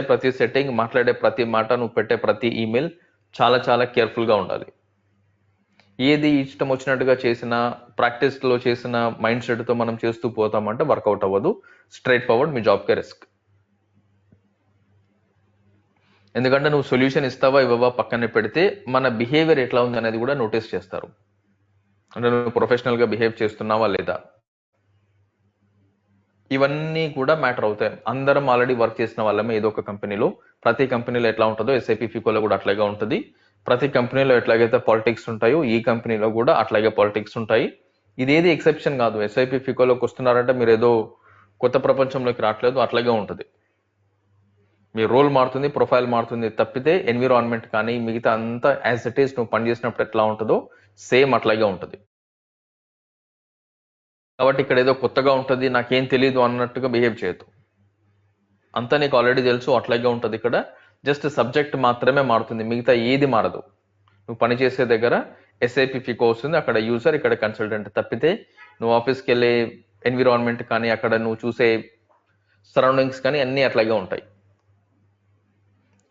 ప్రతి సెట్టింగ్, మాట్లాడే ప్రతి మాట, నువ్వు పెట్టే ప్రతి ఈమెయిల్ చాలా చాలా కేర్ఫుల్గా ఉండాలి. ఏది ఇష్టం వచ్చినట్టుగా చేసిన, ప్రాక్టీస్లో చేసిన మైండ్ సెట్తో మనం చేస్తూ పోతామంటే వర్కౌట్ అవ్వదు. స్ట్రైట్ ఫార్వర్డ్ మీ జాబ్కే రిస్క్. ఎందుకంటే నువ్వు సొల్యూషన్ ఇస్తావా ఇవ్వవా పక్కనే పెడితే మన బిహేవియర్ ఎట్లా ఉంది అనేది కూడా నోటీస్ చేస్తారు. అంటే నువ్వు ప్రొఫెషనల్గా బిహేవ్ చేస్తున్నావా లేదా, ఇవన్నీ కూడా మ్యాటర్ అవుతాయి. అందరం ఆల్రెడీ వర్క్ చేసిన వాళ్ళమే ఏదో ఒక కంపెనీలో. ప్రతి కంపెనీలో ఎట్లా ఉంటుందో ఎస్ఐపి ఫికోలో కూడా అట్లాగే ఉంటుంది. ప్రతి కంపెనీలో ఎట్లాగైతే పాలిటిక్స్ ఉంటాయో ఈ కంపెనీలో కూడా అట్లాగే పాలిటిక్స్ ఉంటాయి. ఇదేది ఎక్సెప్షన్ కాదు. ఎస్ఐపి ఫికోలోకి వస్తున్నారంటే మీరు ఏదో కొత్త ప్రపంచంలోకి రావట్లేదు, అట్లాగే ఉంటుంది. మీ రోల్ మారుతుంది, ప్రొఫైల్ మారుతుంది తప్పితే ఎన్విరాన్మెంట్ కానీ మిగతా అంతా యాజ్ ఇట్ ఈస్ నువ్వు పనిచేసినప్పుడు ఎట్లా ఉంటుందో సేమ్ అట్లాగే ఉంటుంది. కాబట్టి ఇక్కడ ఏదో కొత్తగా ఉంటుంది, నాకేం తెలియదు అన్నట్టుగా బిహేవ్ చేయొద్దు. అంతా నీకు ఆల్రెడీ తెలుసు, అట్లాగే ఉంటుంది. ఇక్కడ జస్ట్ సబ్జెక్ట్ మాత్రమే మారుతుంది, మిగతా ఏది మారదు. నువ్వు పనిచేసే దగ్గర ఎస్ఐపి ఫికో వస్తుంది, అక్కడ యూజర్, ఇక్కడ కన్సల్టెంట్ తప్పితే నువ్వు ఆఫీస్కి వెళ్ళే ఎన్విరాన్మెంట్ కానీ అక్కడ నువ్వు చూసే సరౌండింగ్స్ కానీ అన్నీ అట్లాగే ఉంటాయి.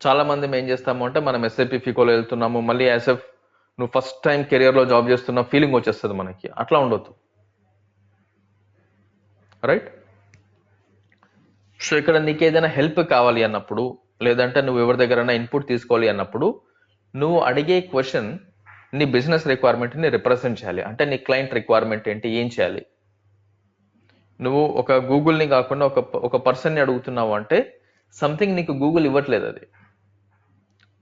చాలా మంది ఏం చేస్తాము అంటే మనం ఎస్ఐపి ఫికోలో వెళ్తున్నాము, మళ్ళీ యాజ్ఎఫ్ నువ్వు ఫస్ట్ టైం కెరియర్లో జాబ్ చేస్తున్న ఫీలింగ్ వచ్చేస్తుంది మనకి. అట్లా ఉండొద్దు, రైట్? సో ఇక్కడ నీకు ఏదైనా హెల్ప్ కావాలి అన్నప్పుడు, లేదంటే నువ్వు ఎవరి దగ్గరైనా ఇన్పుట్ తీసుకోవాలి అన్నప్పుడు, నువ్వు అడిగే క్వశ్చన్ నీ బిజినెస్ రిక్వైర్మెంట్ని రిప్రజెంట్ చేయాలి. అంటే నీ క్లయింట్ రిక్వైర్మెంట్ ఏంటి, ఏం చేయాలి. నువ్వు ఒక గూగుల్ని కాకుండా ఒక పర్సన్ని అడుగుతున్నావు అంటే సంథింగ్ నీకు గూగుల్ ఇవ్వట్లేదు. అది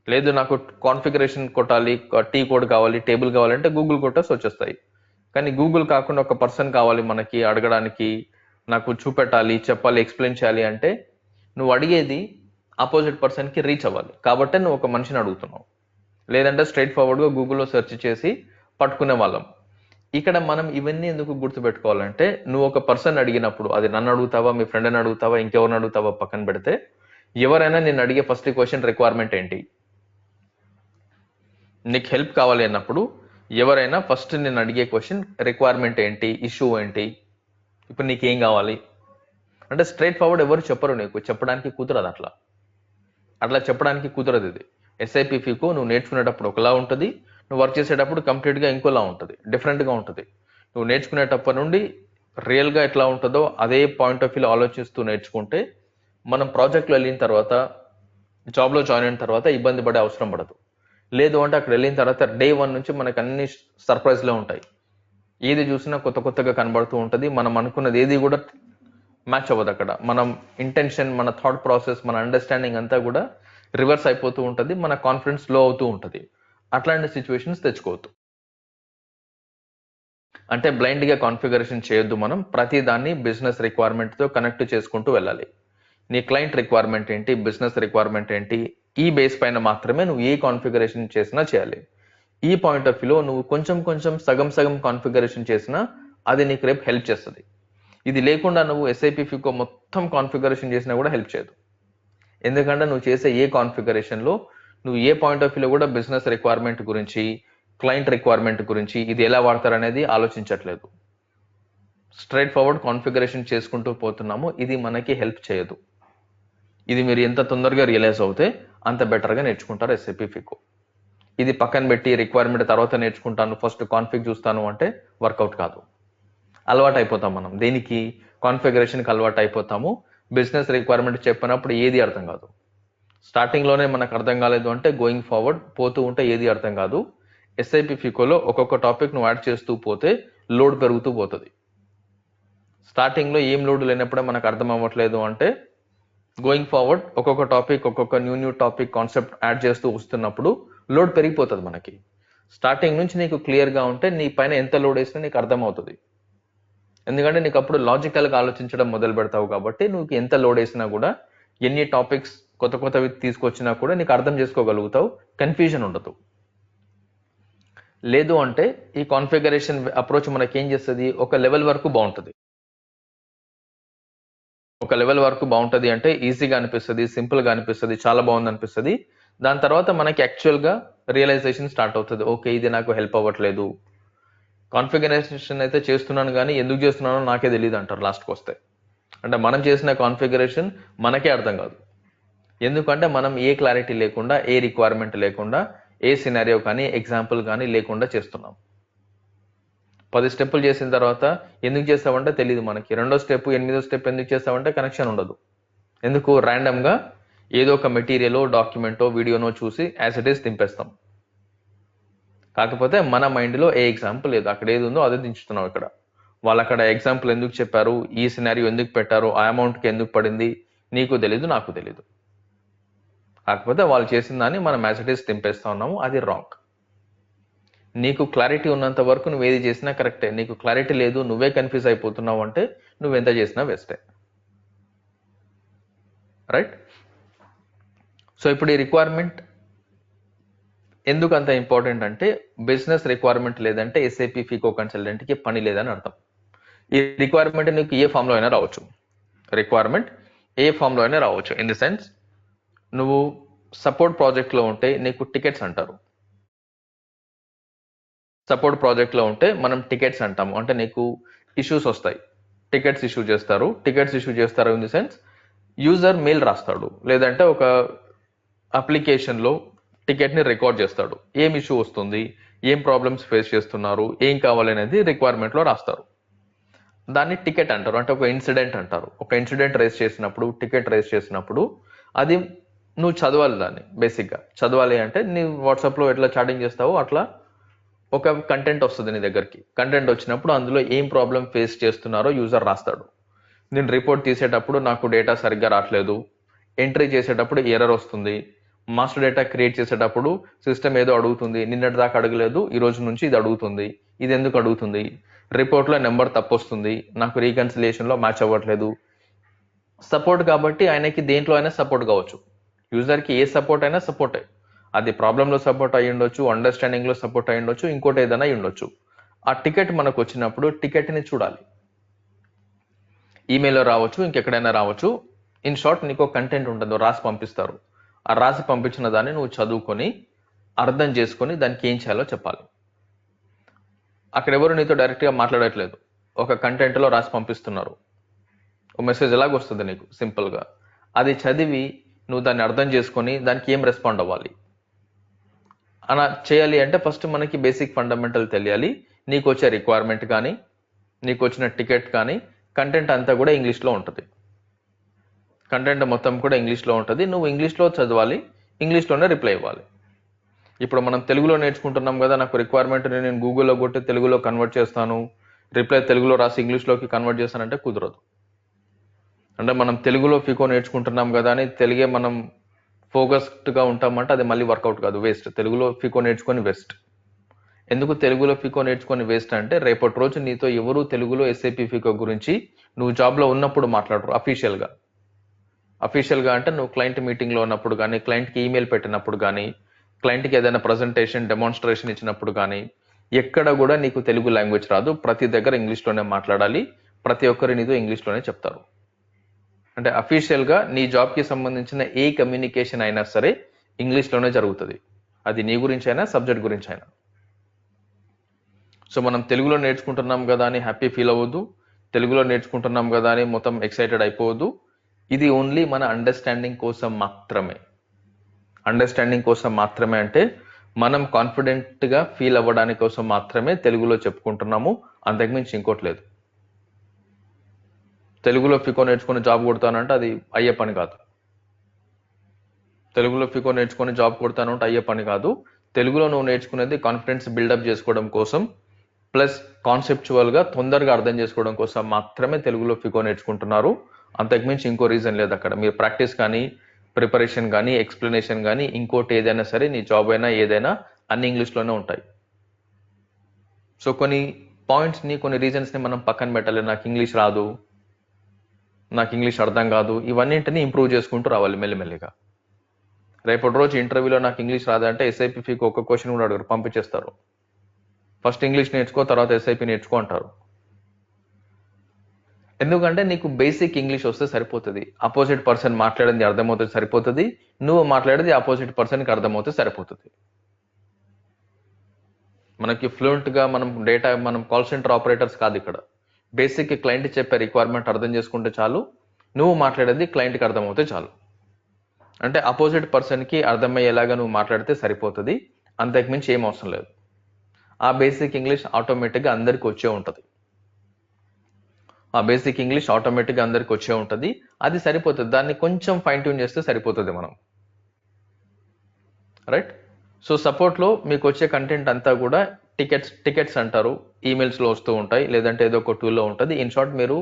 లేదు, నాకు కాన్ఫిగరేషన్ కొట్టాలి, టీ కోడ్ కావాలి, టేబుల్ కావాలంటే గూగుల్ కొట్టేసి వచ్చేస్తాయి. కానీ గూగుల్ కాకుండా ఒక పర్సన్ కావాలి మనకి అడగడానికి, నాకు చూపెట్టాలి, చెప్పాలి, ఎక్స్ప్లెయిన్ చేయాలి అంటే నువ్వు అడిగేది ఆపోజిట్ పర్సన్కి రీచ్ అవ్వాలి. కాబట్టి నువ్వు ఒక మనిషిని అడుగుతున్నావు. లేదంటే స్ట్రైట్ ఫార్వర్డ్గా గూగుల్లో సెర్చ్ చేసి పట్టుకునే వాళ్ళం. ఇక్కడ మనం ఇవన్నీ ఎందుకు గుర్తుపెట్టుకోవాలంటే, నువ్వు ఒక పర్సన్ అడిగినప్పుడు, అది నన్ను అడుగుతావా, మీ ఫ్రెండ్ని అడుగుతావా, ఇంకెవరిని అడుగుతావా పక్కన పెడితే, ఎవరైనా నేను అడిగే ఫస్ట్ క్వశ్చన్ రిక్వైర్మెంట్ ఏంటి. నీకు హెల్ప్ కావాలి అన్నప్పుడు ఎవరైనా ఫస్ట్ నేను అడిగే క్వశ్చన్ రిక్వైర్మెంట్ ఏంటి, ఇష్యూ ఏంటి, ఇప్పుడు నీకేం కావాలి అంటే స్ట్రైట్ ఫార్వర్డ్ ఎవరు చెప్పరు. నీకు చెప్పడానికి కుదరదు, అట్లా చెప్పడానికి కుదరదు. ఇది ఎస్ఐపి ఫికో నువ్వు నేర్చుకునేటప్పుడు ఒకలా ఉంటుంది, నువ్వు వర్క్ చేసేటప్పుడు కంప్లీట్గా ఇంకోలా ఉంటుంది, డిఫరెంట్గా ఉంటుంది. నువ్వు నేర్చుకునేటప్పటి నుండి రియల్గా ఎట్లా ఉంటుందో అదే పాయింట్ ఆఫ్ వ్యూలో ఆలోచిస్తూ నేర్చుకుంటే మనం ప్రాజెక్ట్లో వెళ్ళిన తర్వాత, జాబ్లో జాయిన్ అయిన తర్వాత ఇబ్బంది పడే అవసరం పడదు. లేదు అంటే అక్కడ వెళ్ళిన తర్వాత డే 1 నుంచి మనకు అన్ని సర్ప్రైజ్లో ఉంటాయి. ఏది చూసినా కొత్త కొత్తగా కనబడుతూ ఉంటుంది. మనం అనుకున్నది ఏది కూడా మ్యాచ్ అవ్వదు. అక్కడ మనం ఇంటెన్షన్, మన థాట్ ప్రాసెస్, మన అండర్స్టాండింగ్ అంతా కూడా రివర్స్ అయిపోతూ ఉంటుంది, మన కాన్ఫిడెన్స్ లో అవుతూ ఉంటుంది. అట్లాంటి సిచ్యువేషన్స్ తెచ్చుకోవద్దు. అంటే బ్లైండ్గా కాన్ఫిగరేషన్ చేయొద్దు. మనం ప్రతి దాన్ని బిజినెస్ రిక్వైర్మెంట్తో కనెక్ట్ చేసుకుంటూ వెళ్ళాలి. నీ క్లయింట్ రిక్వైర్మెంట్ ఏంటి, బిజినెస్ రిక్వైర్మెంట్ ఏంటి, ఈ బేస్ పైన మాత్రమే నువ్వు ఏ కాన్ఫిగరేషన్ చేసినా చేయాలి. ఈ పాయింట్ ఆఫ్ వ్యూలో నువ్వు కొంచెం సగం కాన్ఫిగరేషన్ చేసినా అది నీకు రేపు హెల్ప్ చేస్తుంది. ఇది లేకుండా నువ్వు ఎస్ఐపి ఫికో మొత్తం కాన్ఫిగరేషన్ చేసినా కూడా హెల్ప్ చేయదు. ఎందుకంటే నువ్వు చేసే ఏ కాన్ఫిగరేషన్లో నువ్వు ఏ పాయింట్ ఆఫ్ వ్యూలో కూడా బిజినెస్ రిక్వైర్మెంట్ గురించి, క్లయింట్ రిక్వైర్మెంట్ గురించి, ఇది ఎలా వాడతారనేది ఆలోచించట్లేదు. స్ట్రైట్ ఫార్వర్డ్ కాన్ఫిగరేషన్ చేసుకుంటూ పోతున్నాము. ఇది మనకి హెల్ప్ చేయదు. ఇది మీరు ఎంత తొందరగా రియలైజ్ అవుతే అంత బెటర్గా నేర్చుకుంటారు ఎస్ఐపి ఫికో. ఇది పక్కన పెట్టి రిక్వైర్మెంట్ తర్వాత నేర్చుకుంటాను, ఫస్ట్ కాన్ఫిగ్ చూస్తాను అంటే వర్కౌట్ కాదు. అలవాటు అయిపోతాం మనం. దేనికి? కాన్ఫిగరేషన్కి అలవాటు అయిపోతాము. బిజినెస్ రిక్వైర్మెంట్ చెప్పినప్పుడు ఏది అర్థం కాదు. స్టార్టింగ్లోనే మనకు అర్థం కాలేదు అంటే గోయింగ్ ఫార్వర్డ్ పోతూ ఉంటే ఏది అర్థం కాదు. ఎస్ఐపి ఫికోలో ఒక్కొక్క టాపిక్ నువ్వు యాడ్ చేస్తూ పోతే లోడ్ పెరుగుతూ పోతుంది. స్టార్టింగ్లో ఏం లోడ్ లేనప్పుడే మనకు అర్థం అవ్వట్లేదు అంటే గోయింగ్ ఫార్వర్డ్ ఒక్కొక్క టాపిక్ ఒక్కొక్క న్యూ టాపిక్ కాన్సెప్ట్ యాడ్ చేస్తూ వస్తున్నప్పుడు లోడ్ పెరిగిపోతుంది మనకి. స్టార్టింగ్ నుంచి నీకు క్లియర్గా ఉంటే నీ పైన ఎంత లోడ్ వేసినా నీకు అర్థమవుతుంది. ఎందుకంటే నీకు అప్పుడు లాజికల్గా ఆలోచించడం మొదలు పెడతావు కాబట్టి నువ్వు ఎంత లోడ్ వేసినా కూడా ఎన్ని టాపిక్స్ కొత్తవి తీసుకొచ్చినా కూడా నీకు అర్థం చేసుకోగలుగుతావు, కన్ఫ్యూజన్ ఉండదు. లేదు అంటే ఈ కాన్ఫిగరేషన్ అప్రోచ్ మనకి ఏం చేస్తుంది, ఒక లెవెల్ వరకు బాగుంటుంది. ఒక లెవెల్ వరకు బాగుంటుంది అంటే ఈజీగా అనిపిస్తుంది, సింపుల్గా అనిపిస్తుంది, చాలా బాగుంది అనిపిస్తుంది. దాని తర్వాత మనకి యాక్చువల్గా రియలైజేషన్ స్టార్ట్ అవుతుంది. ఓకే, ఇది నాకు హెల్ప్ అవ్వట్లేదు. కాన్ఫిగరేషన్ అయితే చేస్తున్నాను కానీ ఎందుకు చేస్తున్నానో నాకే తెలియదు అంటారు లాస్ట్కి వస్తే. అంటే మనం చేసిన కాన్ఫిగరేషన్ మనకే అర్థం కాదు. ఎందుకంటే మనం ఏ క్లారిటీ లేకుండా, ఏ రిక్వైర్మెంట్ లేకుండా, ఏ సినారియో కానీ ఎగ్జాంపుల్ కానీ లేకుండా చేస్తున్నాం. 10 స్టెప్పులు చేసిన తర్వాత ఎందుకు చేస్తామంటే తెలియదు మనకి. 2వ స్టెప్ 8వ స్టెప్ ఎందుకు చేస్తామంటే కనెక్షన్ ఉండదు. ఎందుకు? ర్యాండమ్గా ఏదో ఒక మెటీరియల్, డాక్యుమెంటో, వీడియోనో చూసి యాజ్ ఇట్ ఈస్ దింపేస్తాం. కాకపోతే మన మైండ్లో ఏ ఎగ్జాంపుల్ లేదు, అక్కడ ఏది ఉందో అదే దించుతున్నాం. ఇక్కడ వాళ్ళు అక్కడ ఎగ్జాంపుల్ ఎందుకు చెప్పారు, ఈ సినారియో ఎందుకు పెట్టారు, ఆ అమౌంట్కి ఎందుకు పడింది నీకు తెలీదు, నాకు తెలీదు. కాకపోతే వాళ్ళు చేసిన దాన్ని మనం యాజ్ ఇట్ ఈస్ దింపేస్తా ఉన్నాము. అది రాంగ్. నీకు క్లారిటీ ఉన్నంత వరకు నువ్వు ఏది చేసినా కరెక్టే. నీకు క్లారిటీ లేదు, నువ్వే కన్ఫ్యూజ్ అయిపోతున్నావు అంటే నువ్వెంత చేసినా వేస్టే. రైట్? సో ఇప్పుడు ఈ రిక్వైర్మెంట్ ఎందుకు అంత ఇంపార్టెంట్ అంటే బిజినెస్ రిక్వైర్మెంట్ లేదంటే ఎస్ఐపి ఫికో కన్సల్టెంట్కి పని లేదని అర్థం. ఈ రిక్వైర్మెంట్ నీకు ఏ ఫామ్లో అయినా రావచ్చు. రిక్వైర్మెంట్ ఏ ఫామ్లో అయినా రావచ్చు. ఇన్ ది సెన్స్ నువ్వు సపోర్ట్ ప్రాజెక్ట్లో ఉంటే నీకు టికెట్స్ అంటారు. సపోర్ట్ ప్రాజెక్ట్లో ఉంటే మనం టికెట్స్ అంటాము. అంటే నీకు ఇష్యూస్ వస్తాయి, టికెట్స్ ఇష్యూ చేస్తారు. In the sense user mail రాస్తాడు, లేదంటే ఒక అప్లికేషన్లో టికెట్ని రికార్డ్ చేస్తాడు. ఏం ఇష్యూ వస్తుంది, ఏం ప్రాబ్లమ్స్ ఫేస్ చేస్తున్నారు, ఏం కావాలనేది రిక్వైర్మెంట్లో రాస్తారు. దాన్ని టికెట్ అంటారు. అంటే ఒక ఇన్సిడెంట్ అంటారు. ఒక ఇన్సిడెంట్ రేస్ చేసినప్పుడు, టికెట్ రేస్ చేసినప్పుడు అది నువ్వు చదవాలి. దాన్ని బేసిక్గా చదవాలి అంటే నీ వాట్సాప్లో ఎట్లా చాటింగ్ చేస్తావో అట్లా ఒక కంటెంట్ వస్తుంది నీ దగ్గరికి. కంటెంట్ వచ్చినప్పుడు అందులో ఏం ప్రాబ్లం ఫేస్ చేస్తున్నారో యూజర్ రాస్తాడు. నేను రిపోర్ట్ తీసేటప్పుడు నాకు డేటా సరిగ్గా రావట్లేదు, ఎంట్రీ చేసేటప్పుడు ఎర్రర్ వస్తుంది, మాస్టర్ డేటా క్రియేట్ చేసేటప్పుడు సిస్టమ్ ఏదో అడుగుతుంది, నిన్నటి దాకా అడగలేదు, ఈ రోజు నుంచి ఇది అడుగుతుంది, ఇది ఎందుకు అడుగుతుంది, రిపోర్ట్లో నెంబర్ తప్పు వస్తుంది, నాకు రీకన్సిలియేషన్లో మ్యాచ్ అవ్వట్లేదు. సపోర్ట్ కాబట్టి ఆయనకి దేంట్లో అయినా సపోర్ట్ కావచ్చు. యూజర్కి ఏ సపోర్ట్ అయినా సపోర్టే. అది ప్రాబ్లంలో సపోర్ట్ అయ్యి ఉండొచ్చు, అండర్స్టాండింగ్లో సపోర్ట్ అయ్యి ఉండొచ్చు, ఇంకోటి ఏదైనా అయ్యి ఉండొచ్చు. ఆ టికెట్ మనకు వచ్చినప్పుడు టికెట్ని చూడాలి. ఈమెయిల్లో రావచ్చు, ఇంకెక్కడైనా రావచ్చు. ఇన్ షార్ట్ నీకు కంటెంట్ ఉంటుందో రాసి పంపిస్తారు. ఆ రాసి పంపించిన దాన్ని నువ్వు చదువుకొని అర్థం చేసుకొని దానికి ఏం చేయాలో చెప్పాలి. అక్కడ ఎవరు నీతో డైరెక్ట్గా మాట్లాడట్లేదు, ఒక కంటెంట్లో రాసి పంపిస్తున్నారు. ఒక మెసేజ్ ఎలాగ వస్తుంది నీకు సింపుల్గా. అది చదివి నువ్వు దాన్ని అర్థం చేసుకొని దానికి ఏం రెస్పాండ్ అవ్వాలి అలా చేయాలి అంటే ఫస్ట్ మనకి బేసిక్ ఫండమెంటల్ తెలియాలి. నీకు వచ్చే రిక్వైర్మెంట్ కానీ, నీకు వచ్చిన టికెట్ కానీ, కంటెంట్ అంతా కూడా ఇంగ్లీష్లో ఉంటుంది. కంటెంట్ మొత్తం కూడా ఇంగ్లీష్లో ఉంటుంది. నువ్వు ఇంగ్లీష్లో చదవాలి, ఇంగ్లీష్లోనే రిప్లై ఇవ్వాలి. ఇప్పుడు మనం తెలుగులో నేర్చుకుంటున్నాం కదా, నాకు రిక్వైర్మెంట్ని నేను గూగుల్లో కొట్టి తెలుగులో కన్వర్ట్ చేస్తాను, రిప్లై తెలుగులో రాసి ఇంగ్లీష్లోకి కన్వర్ట్ చేస్తానంటే కుదరదు. అంటే మనం తెలుగులో ఫికో నేర్చుకుంటున్నాం కదా అని తెలుగే మనం ఫోకస్డ్గా ఉంటామంటే అది మళ్ళీ వర్కౌట్ కాదు, వేస్ట్. తెలుగులో ఫికో నేర్చుకొని వేస్ట్. ఎందుకు తెలుగులో ఫికో నేర్చుకొని వేస్ట్ అంటే రేపటి రోజు నీతో ఎవరు తెలుగులో ఎస్ఐపి ఫికో గురించి నువ్వు జాబ్లో ఉన్నప్పుడు మాట్లాడరు. అఫీషియల్గా అంటే నువ్వు క్లయింట్ మీటింగ్లో ఉన్నప్పుడు కానీ, క్లయింట్కి ఈమెయిల్ పెట్టినప్పుడు కానీ, క్లయింట్కి ఏదైనా ప్రజెంటేషన్ డెమాన్స్ట్రేషన్ ఇచ్చినప్పుడు కానీ ఎక్కడ కూడా నీకు తెలుగు లాంగ్వేజ్ రాదు. ప్రతి దగ్గర ఇంగ్లీష్లోనే మాట్లాడాలి. ప్రతి ఒక్కరు నీతో ఇంగ్లీష్లోనే చెప్తారు. అంటే అఫీషియల్గా నీ జాబ్కి సంబంధించిన ఏ కమ్యూనికేషన్ అయినా సరే ఇంగ్లీష్లోనే జరుగుతుంది. అది నీ గురించి అయినా, సబ్జెక్ట్ గురించి అయినా. సో మనం తెలుగులో నేర్చుకుంటున్నాం కదా అని హ్యాపీ ఫీల్ అవ్వద్దు, తెలుగులో నేర్చుకుంటున్నాం కదా అని మొత్తం ఎక్సైటెడ్ అయిపోవద్దు. ఇది ఓన్లీ మన అండర్స్టాండింగ్ కోసం మాత్రమే. అండర్స్టాండింగ్ కోసం మాత్రమే అంటే మనం కాన్ఫిడెంట్గా ఫీల్ అవ్వడానికి కోసం మాత్రమే తెలుగులో చెప్పుకుంటున్నాము, అంతకుమించి ఇంకోటి లేదు. తెలుగులో ఫికో నేర్చుకుని జాబ్ కొడతానంటే అది అయ్యే పని కాదు. తెలుగులో ఫికో నేర్చుకుని జాబ్ కొడతాను అంటే అయ్యే పని కాదు. తెలుగులో నువ్వు నేర్చుకునేది కాన్ఫిడెన్స్ బిల్డప్ చేసుకోవడం కోసం, ప్లస్ కాన్సెప్చువల్గా తొందరగా అర్థం చేసుకోవడం కోసం మాత్రమే తెలుగులో ఫికో నేర్చుకుంటున్నారు. అంతకుమించి ఇంకో రీజన్ లేదు అక్కడ. మీరు ప్రాక్టీస్ కానీ, ప్రిపరేషన్ కానీ, ఎక్స్ప్లెనేషన్ కానీ, ఇంకోటి ఏదైనా సరే, నీ జాబ్ అయినా ఏదైనా అన్ని ఇంగ్లీష్లోనే ఉంటాయి. సో కొన్ని పాయింట్స్ని, కొన్ని రీజన్స్ని మనం పక్కన పెట్టాలి. నాకు ఇంగ్లీష్ రాదు, నాకు ఇంగ్లీష్ అర్థం కాదు, ఇవన్నింటినీ ఇంప్రూవ్ చేసుకుంటూ రావాలి మెల్లిమెల్లిగా. రేపటి రోజు ఇంటర్వ్యూలో నాకు ఇంగ్లీష్ రాదంటే ఎస్ఐపి ఫీకి ఒక క్వశ్చన్ కూడా అడుగురు, పంపించేస్తారు. ఫస్ట్ ఇంగ్లీష్ నేర్చుకో, తర్వాత ఎస్ఐపి నేర్చుకో అంటారు. ఎందుకంటే నీకు బేసిక్ ఇంగ్లీష్ వస్తే సరిపోతుంది. అపోజిట్ పర్సన్ మాట్లాడేది అర్థమవుతుంది సరిపోతుంది, నువ్వు మాట్లాడేది అపోజిట్ పర్సన్కి అర్థమవుతే సరిపోతుంది. మనకి ఫ్లూయెంట్గా మనం కాల్ సెంటర్ ఆపరేటర్స్ కాదు ఇక్కడ. బేసిక్ క్లయింట్ చెప్పే రిక్వైర్మెంట్ అర్థం చేసుకుంటే చాలు, నువ్వు మాట్లాడేది క్లయింట్కి అర్థమవుతే చాలు. అంటే అపోజిట్ పర్సన్కి అర్థమయ్యేలాగా నువ్వు మాట్లాడితే సరిపోతుంది, అంతకుమించి ఏం అవసరం లేదు. ఆ బేసిక్ ఇంగ్లీష్ ఆటోమేటిక్గా అందరికి వచ్చే ఉంటుంది. అది సరిపోతుంది. దాన్ని కొంచెం ఫైన్ ట్యూన్ చేస్తే సరిపోతుంది మనం. రైట్. సో సపోర్ట్లో మీకు వచ్చే కంటెంట్ అంతా కూడా టికెట్స్ అంటారు, ఈమెయిల్స్లో వస్తూ ఉంటాయి, లేదంటే ఏదో ఒక టూల్లో ఉంటుంది. ఇన్ షార్ట్ మీరు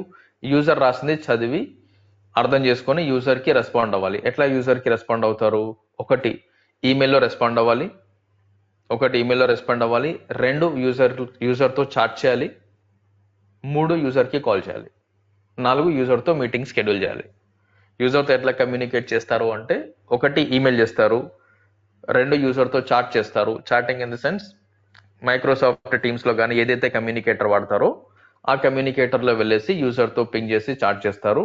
యూజర్ రాసింది చదివి అర్థం చేసుకొని యూజర్కి రెస్పాండ్ అవ్వాలి. ఎట్లా యూజర్కి రెస్పాండ్ అవుతారు? ఒకటి ఈమెయిల్లో రెస్పాండ్ అవ్వాలి, 2 యూజర్తో చాట్ చేయాలి, 3 యూజర్కి కాల్ చేయాలి, 4 యూజర్తో మీటింగ్ షెడ్యూల్ చేయాలి. యూజర్తో ఎట్లా కమ్యూనికేట్ చేస్తారు అంటే, 1 ఈమెయిల్ చేస్తారు, 2 యూజర్తో చాట్ చేస్తారు. Chatting in the sense Microsoft టీమ్స్లో కానీ ఏదైతే కమ్యూనికేటర్ వాడతారో ఆ కమ్యూనికేటర్లో వెళ్ళేసి యూజర్తో పింగ్ చేసి చాట్ చేస్తారు.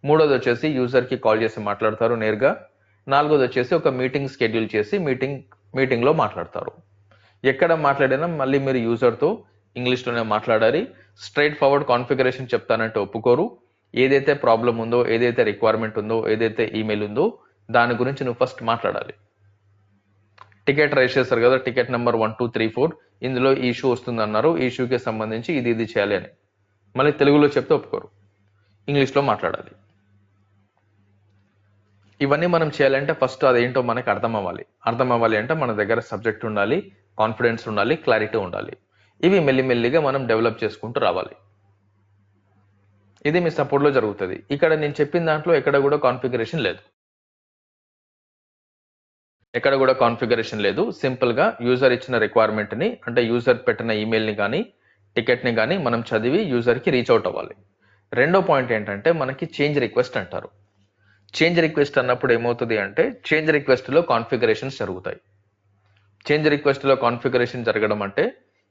3వది వచ్చేసి యూజర్కి కాల్ చేసి మాట్లాడతారు నేరుగా. 4వది వచ్చేసి ఒక మీటింగ్ షెడ్యూల్ చేసి మీటింగ్లో మాట్లాడతారు. ఎక్కడ మాట్లాడినా మళ్ళీ మీరు యూజర్తో ఇంగ్లీష్లోనే మాట్లాడాలి. స్ట్రైట్ ఫార్వర్డ్ కాన్ఫిగరేషన్ చెప్తానంటే ఒప్పుకోరు. ఏదైతే ప్రాబ్లం ఉందో, ఏదైతే రిక్వైర్మెంట్ ఉందో, ఏదైతే ఈమెయిల్ ఉందో దాని గురించి నువ్వు ఫస్ట్ మాట్లాడాలి. టికెట్ రైజ్ చేస్తారు కదా, టికెట్ నెంబర్ 1, 2, 3, 4, ఇందులో ఈ ఇష్యూ వస్తుంది అన్నారు, ఈ ఇష్యూకి సంబంధించి ఇది చేయాలి అని మళ్ళీ తెలుగులో చెప్తే ఒప్పుకోరు, ఇంగ్లీష్లో మాట్లాడాలి. ఇవన్నీ మనం చేయాలంటే ఫస్ట్ అదేంటో మనకి అర్థం అవ్వాలి అంటే మన దగ్గర సబ్జెక్ట్ ఉండాలి, కాన్ఫిడెన్స్ ఉండాలి, క్లారిటీ ఉండాలి. ఇవి మెల్లిమెల్లిగా మనం డెవలప్ చేసుకుంటూ రావాలి. ఇది మీ సపోర్ట్లో జరుగుతుంది. ఇక్కడ నేను చెప్పిన దాంట్లో ఎక్కడ కూడా కాన్ఫిగరేషన్ లేదు. సింపుల్గా యూజర్ ఇచ్చిన రిక్వైర్మెంట్ని, అంటే యూజర్ పెట్టిన ఈమెయిల్ని కానీ టికెట్ని కానీ మనం చదివి యూజర్కి రీచ్ అవుట్ అవ్వాలి. రెండో పాయింట్ ఏంటంటే మనకి చేంజ్ రిక్వెస్ట్ అంటారు. చేంజ్ రిక్వెస్ట్ అన్నప్పుడు ఏమవుతుంది అంటే, చేంజ్ రిక్వెస్ట్లో కాన్ఫిగరేషన్స్ జరుగుతాయి. చేంజ్ రిక్వెస్ట్లో కాన్ఫిగరేషన్ జరగడం అంటే,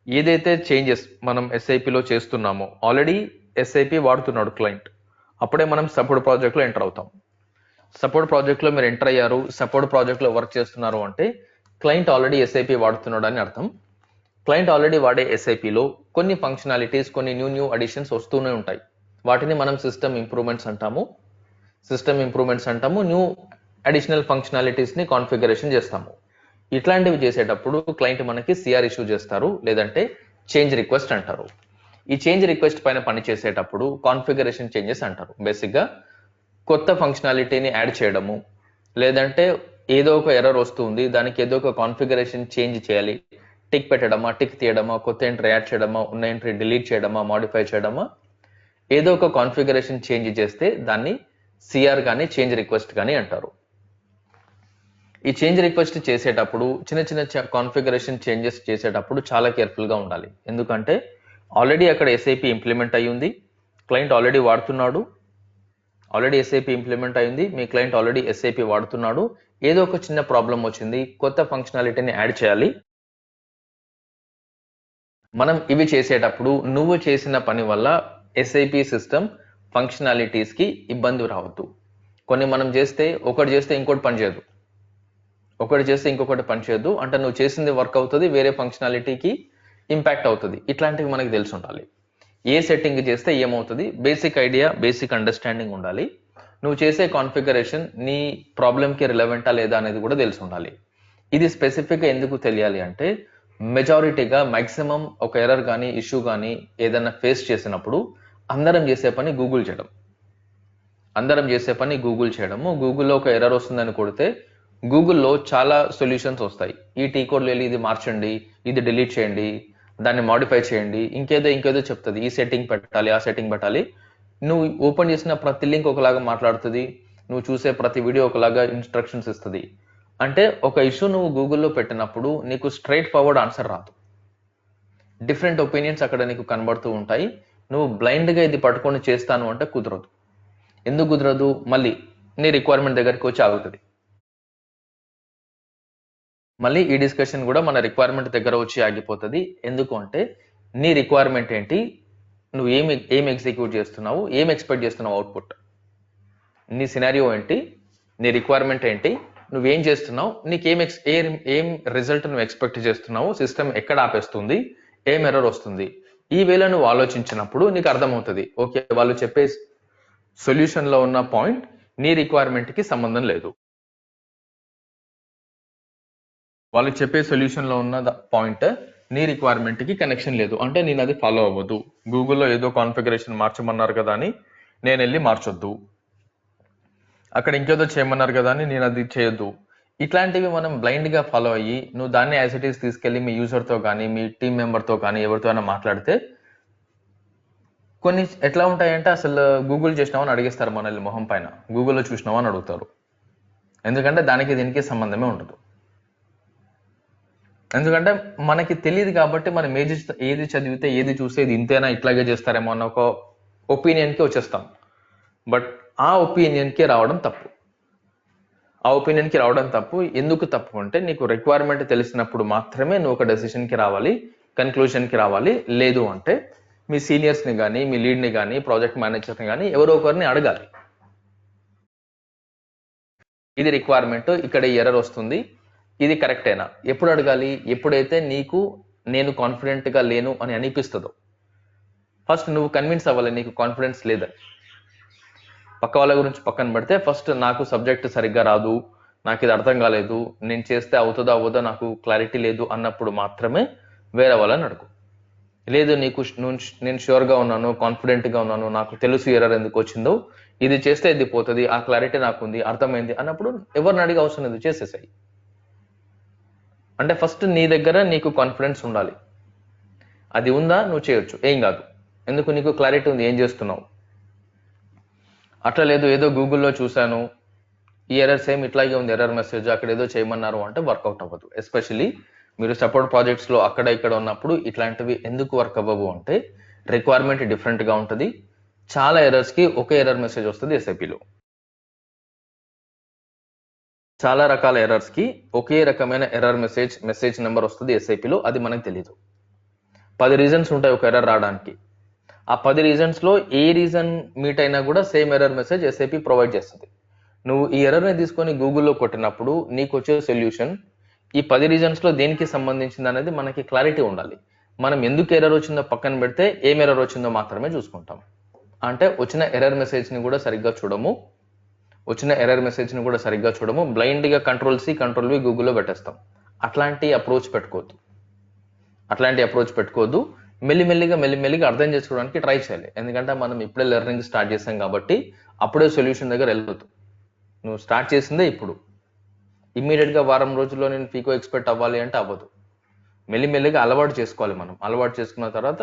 ఏదైతే చేంజెస్ మనం ఎస్ఐపిలో చేస్తున్నామో, ఆల్రెడీ ఎస్ఐపి వాడుతున్నాడు క్లయింట్, అప్పుడే మనం సపోర్ట్ ప్రాజెక్ట్లో ఎంటర్ అవుతాం. సపోర్ట్ ప్రాజెక్ట్లో మీరు ఎంటర్ అయ్యారు, సపోర్ట్ ప్రాజెక్ట్లో వర్క్ చేస్తున్నారు అంటే క్లయింట్ ఆల్రెడీ ఎస్ఐపి వాడుతున్నాడు అని అర్థం. క్లయింట్ ఆల్రెడీ వాడే ఎస్ఐపిలో కొన్ని ఫంక్షనాలిటీస్, కొన్ని న్యూ అడిషన్స్ వస్తూనే ఉంటాయి. వాటిని మనం సిస్టమ్ ఇంప్రూవ్మెంట్స్ అంటాము. న్యూ అడిషనల్ ఫంక్షనాలిటీస్ని కాన్ఫిగరేషన్ చేస్తాము. ఇట్లాంటివి చేసేటప్పుడు క్లయింట్ మనకి సిఆర్ ఇష్యూ చేస్తారు, లేదంటే చేంజ్ రిక్వెస్ట్ అంటారు. ఈ చేంజ్ రిక్వెస్ట్ పైన పని చేసేటప్పుడు కాన్ఫిగరేషన్ చేంజెస్ అంటారు. బేసిక్గా కొత్త ఫంక్షనాలిటీని యాడ్ చేయడము, లేదంటే ఏదో ఒక ఎర్రర్ వస్తుంది, దానికి ఏదో ఒక కాన్ఫిగరేషన్ చేంజ్ చేయాలి, టిక్ పెట్టడమా, టిక్ తీయడమా, కొత్త ఎంట్రీ యాడ్ చేయడమా, ఉన్న ఎంట్రీ డిలీట్ చేయడమా, మాడిఫై చేయడమా, ఏదో ఒక కాన్ఫిగరేషన్ చేంజ్ చేస్తే దాన్ని సిఆర్ కానీ చేంజ్ రిక్వెస్ట్ కానీ అంటారు. ఈ చేంజ్ రిక్వెస్ట్ చేసేటప్పుడు, చిన్న కాన్ఫిగరేషన్ చేంజెస్ చేసేటప్పుడు చాలా కేర్ఫుల్గా ఉండాలి. ఎందుకంటే ఆల్రెడీ అక్కడ ఎస్ఐపి ఇంప్లిమెంట్ అయ్యింది, క్లయింట్ ఆల్రెడీ వాడుతున్నాడు, మీ క్లయింట్ ఆల్రెడీ ఎస్ఐపి వాడుతున్నాడు, ఏదో ఒక చిన్న ప్రాబ్లం వచ్చింది, కొత్త ఫంక్షనాలిటీని యాడ్ చేయాలి. మనం ఇవి చేసేటప్పుడు నువ్వు చేసిన పని వల్ల ఎస్ఐపి సిస్టమ్ ఫంక్షనాలిటీస్కి ఇబ్బంది రావద్దు. కొన్ని మనం ఒకటి చేస్తే ఇంకొకటి పని చేయదు, అంటే నువ్వు చేసింది వర్క్ అవుతుంది, వేరే ఫంక్షనాలిటీకి ఇంపాక్ట్ అవుతుంది. ఇట్లాంటివి మనకి తెలిసి ఉండాలి. ఏ సెట్టింగ్ చేస్తే ఏమవుతుంది, బేసిక్ ఐడియా, బేసిక్ అండర్స్టాండింగ్ ఉండాలి. నువ్వు చేసే కాన్ఫిగరేషన్ నీ ప్రాబ్లంకి రిలవెంటా లేదా అనేది కూడా తెలిసి ఉండాలి. ఇది స్పెసిఫిక్గా ఎందుకు తెలియాలి అంటే, మెజారిటీగా మ్యాక్సిమం ఒక ఎర్రర్ కానీ ఇష్యూ కానీ ఏదైనా ఫేస్ చేసినప్పుడు అందరం చేసే పని గూగుల్ చేయడం. అందరం చేసే పని గూగుల్ చేయడము. గూగుల్లో ఒక ఎర్రర్ వస్తుందని కొడితే గూగుల్లో చాలా సొల్యూషన్స్ వస్తాయి. ఈ టీ కోడ్ వెళ్ళి ఇది మార్చండి, ఇది డిలీట్ చేయండి, దాన్ని మాడిఫై చేయండి, ఇంకేదో చెప్తుంది. ఈ సెట్టింగ్ పెట్టాలి, ఆ సెట్టింగ్ పెట్టాలి. నువ్వు ఓపెన్ చేసిన ప్రతి లింక్ ఒకలాగా మాట్లాడుతుంది, నువ్వు చూసే ప్రతి వీడియో ఒకలాగా ఇన్స్ట్రక్షన్స్ ఇస్తుంది. అంటే ఒక ఇష్యూ నువ్వు గూగుల్లో పెట్టినప్పుడు నీకు స్ట్రైట్ ఫార్వర్డ్ ఆన్సర్ రాదు. డిఫరెంట్ ఒపీనియన్స్ అక్కడ నీకు కనబడుతూ ఉంటాయి. నువ్వు బ్లైండ్గా ఇది పట్టుకొని చేస్తాను అంటే కుదరదు. ఎందుకు కుదరదు? మళ్ళీ నీ రిక్వైర్మెంట్ దగ్గరికి వచ్చి ఆగుతుంది. మళ్ళీ ఈ డిస్కషన్ కూడా మన రిక్వైర్మెంట్ దగ్గర వచ్చి ఆగిపోతుంది. ఎందుకు అంటే నీ రిక్వైర్మెంట్ ఏంటి, నువ్వు ఏం ఎగ్జిక్యూట్ చేస్తున్నావు, ఏం ఎక్స్పెక్ట్ చేస్తున్నావు అవుట్పుట్, నీ సినారియో ఏంటి, నీ రిక్వైర్మెంట్ ఏంటి, నువ్వేం చేస్తున్నావు, నీకు ఏం రిజల్ట్ నువ్వు ఎక్స్పెక్ట్ చేస్తున్నావు, సిస్టమ్ ఎక్కడ ఆపేస్తుంది, ఏం ఎర్రర్ వస్తుంది. ఈ వేళ నువ్వు ఆలోచించినప్పుడు నీకు అర్థమవుతుంది, ఓకే వాళ్ళు చెప్పే సొల్యూషన్లో ఉన్న పాయింట్ నీ రిక్వైర్మెంట్కి సంబంధం లేదు. వాళ్ళు చెప్పే సొల్యూషన్లో ఉన్న పాయింట్ నీ రిక్వైర్మెంట్కి కనెక్షన్ లేదు. అంటే నేను అది ఫాలో అవ్వదు. గూగుల్లో ఏదో కాన్ఫిగరేషన్ మార్చమన్నారు కదా అని నేను వెళ్ళి మార్చొద్దు, అక్కడ ఇంకేదో చేయమన్నారు కదా అని నేను అది చేయొద్దు. ఇట్లాంటివి మనం బ్లైండ్గా ఫాలో అయ్యి నువ్వు దాన్ని యాజ్ ఇట్ ఈస్ తీసుకెళ్ళి మీ యూజర్తో కానీ మీ టీం మెంబర్తో కానీ ఎవరితో అయినా మాట్లాడితే కొన్ని ఎట్లా ఉంటాయంటే అసలు గూగుల్ చేసినావు అని అడిగేస్తారు మనల్ని మొహం పైన, గూగుల్లో చూసినావు అని అడుగుతారు. ఎందుకంటే దానికి దీనికి సంబంధమే ఉండదు. ఎందుకంటే మనకి తెలియదు కాబట్టి మనం ఏది చదివితే ఏది చూస్తే ఇది ఇంతేనా ఇట్లాగే చేస్తారేమో అన్న ఒక ఒపీనియన్కి వచ్చేస్తాం. బట్ ఆ ఒపీనియన్కి రావడం తప్పు. ఎందుకు తప్పు అంటే నీకు రిక్వైర్మెంట్ తెలిసినప్పుడు మాత్రమే నువ్వు ఒక డెసిషన్కి రావాలి, కన్క్లూషన్కి రావాలి. లేదు అంటే మీ సీనియర్స్ని కానీ మీ లీడ్ని కానీ ప్రాజెక్ట్ మేనేజర్ని కానీ ఎవరో ఒకరిని అడగాలి. ఇది రిక్వైర్మెంట్, ఇక్కడ ఎర్రర్ వస్తుంది, ఇది కరెక్టేనా. ఎప్పుడు అడగాలి? ఎప్పుడైతే నీకు నేను కాన్ఫిడెంట్గా లేను అని అనిపిస్తుందో. ఫస్ట్ నువ్వు కన్విన్స్ అవ్వాలి నీకు కాన్ఫిడెన్స్ లేదని. పక్క వాళ్ళ గురించి పక్కన పెడితే ఫస్ట్ నాకు సబ్జెక్ట్ సరిగ్గా రాదు, నాకు ఇది అర్థం కాలేదు, నేను చేస్తే అవుతుందో అవ్వదో నాకు క్లారిటీ లేదు అన్నప్పుడు మాత్రమే వేరే వాళ్ళని అడుగు. లేదు నేను ష్యూర్గా ఉన్నాను, కాన్ఫిడెంట్గా ఉన్నాను, నాకు తెలుసు ఎర్రర్ ఎందుకు వచ్చిందో, ఇది చేస్తే ఇది పోతుంది, ఆ క్లారిటీ నాకుంది, అర్థమైంది అన్నప్పుడు ఎవరిని అడిగి అవసరం లేదు, చేసేసాయి. అంటే ఫస్ట్ నీ దగ్గర నీకు కాన్ఫిడెన్స్ ఉండాలి. అది ఉందా నువ్వు చేయొచ్చు, ఏం కాదు. ఎందుకు? నీకు క్లారిటీ ఉంది ఏం చేస్తున్నావు. అట్లా లేదు ఏదో గూగుల్లో చూశాను ఈ ఎర్రర్ సేమ్ ఇట్లాగే ఉంది, ఎర్రర్ మెసేజ్ అక్కడ ఏదో చేయమన్నారు అంటే వర్కౌట్ అవ్వదు. ఎస్పెషలీ మీరు సపోర్ట్ ప్రాజెక్ట్స్లో అక్కడ ఇక్కడ ఉన్నప్పుడు ఇట్లాంటివి ఎందుకు వర్క్ అవ్వవు అంటే రిక్వైర్మెంట్ డిఫరెంట్గా ఉంటుంది. చాలా ఎర్రర్స్కి ఒకే ఎర్రర్ మెసేజ్ వస్తుంది ఎస్ఐపిలో. చాలా రకాల ఎర్రర్స్కి ఒకే రకమైన ఎర్రర్ మెసేజ్ నెంబర్ వస్తుంది ఎస్ఐపిలో. అది మనకు తెలియదు. 10 రీజన్స్ ఉంటాయి ఒక ఎర్రర్ రావడానికి. ఆ 10 రీజన్స్లో ఏ రీజన్ మీట్ అయినా కూడా same error message SIP provide చేస్తుంది. నువ్వు ఈ ఎర్రర్ని తీసుకొని గూగుల్లో కొట్టినప్పుడు నీకు వచ్చే సొల్యూషన్ ఈ 10 రీజన్స్లో దేనికి సంబంధించింది అనేది మనకి క్లారిటీ ఉండాలి. మనం ఎందుకు ఎర్రర్ వచ్చిందో పక్కన పెడితే ఏం ఎర్రర్ వచ్చిందో మాత్రమే చూసుకుంటాం. అంటే వచ్చిన ఎర్రర్ మెసేజ్ని కూడా సరిగ్గా చూడము, బ్లైండ్గా కంట్రోల్-C కంట్రోల్-V గూగుల్లో పెట్టేస్తాం. అట్లాంటి అప్రోచ్ పెట్టుకోవద్దు. మెల్లిమెల్లిగా అర్థం చేసుకోవడానికి ట్రై చేయాలి. ఎందుకంటే మనం ఇప్పుడే లెర్నింగ్ స్టార్ట్ చేసాం కాబట్టి అప్పుడే సొల్యూషన్ దగ్గర వెళ్ళొద్దు. నువ్వు స్టార్ట్ చేసిందే ఇప్పుడు. ఇమ్మీడియట్గా వారం రోజుల్లో నేను ఫీకో ఎక్స్పర్ట్ అవ్వాలి అంటే అవ్వదు. మెల్లిమెల్లిగా అలవాటు చేసుకోవాలి. మనం అలవాటు చేసుకున్న తర్వాత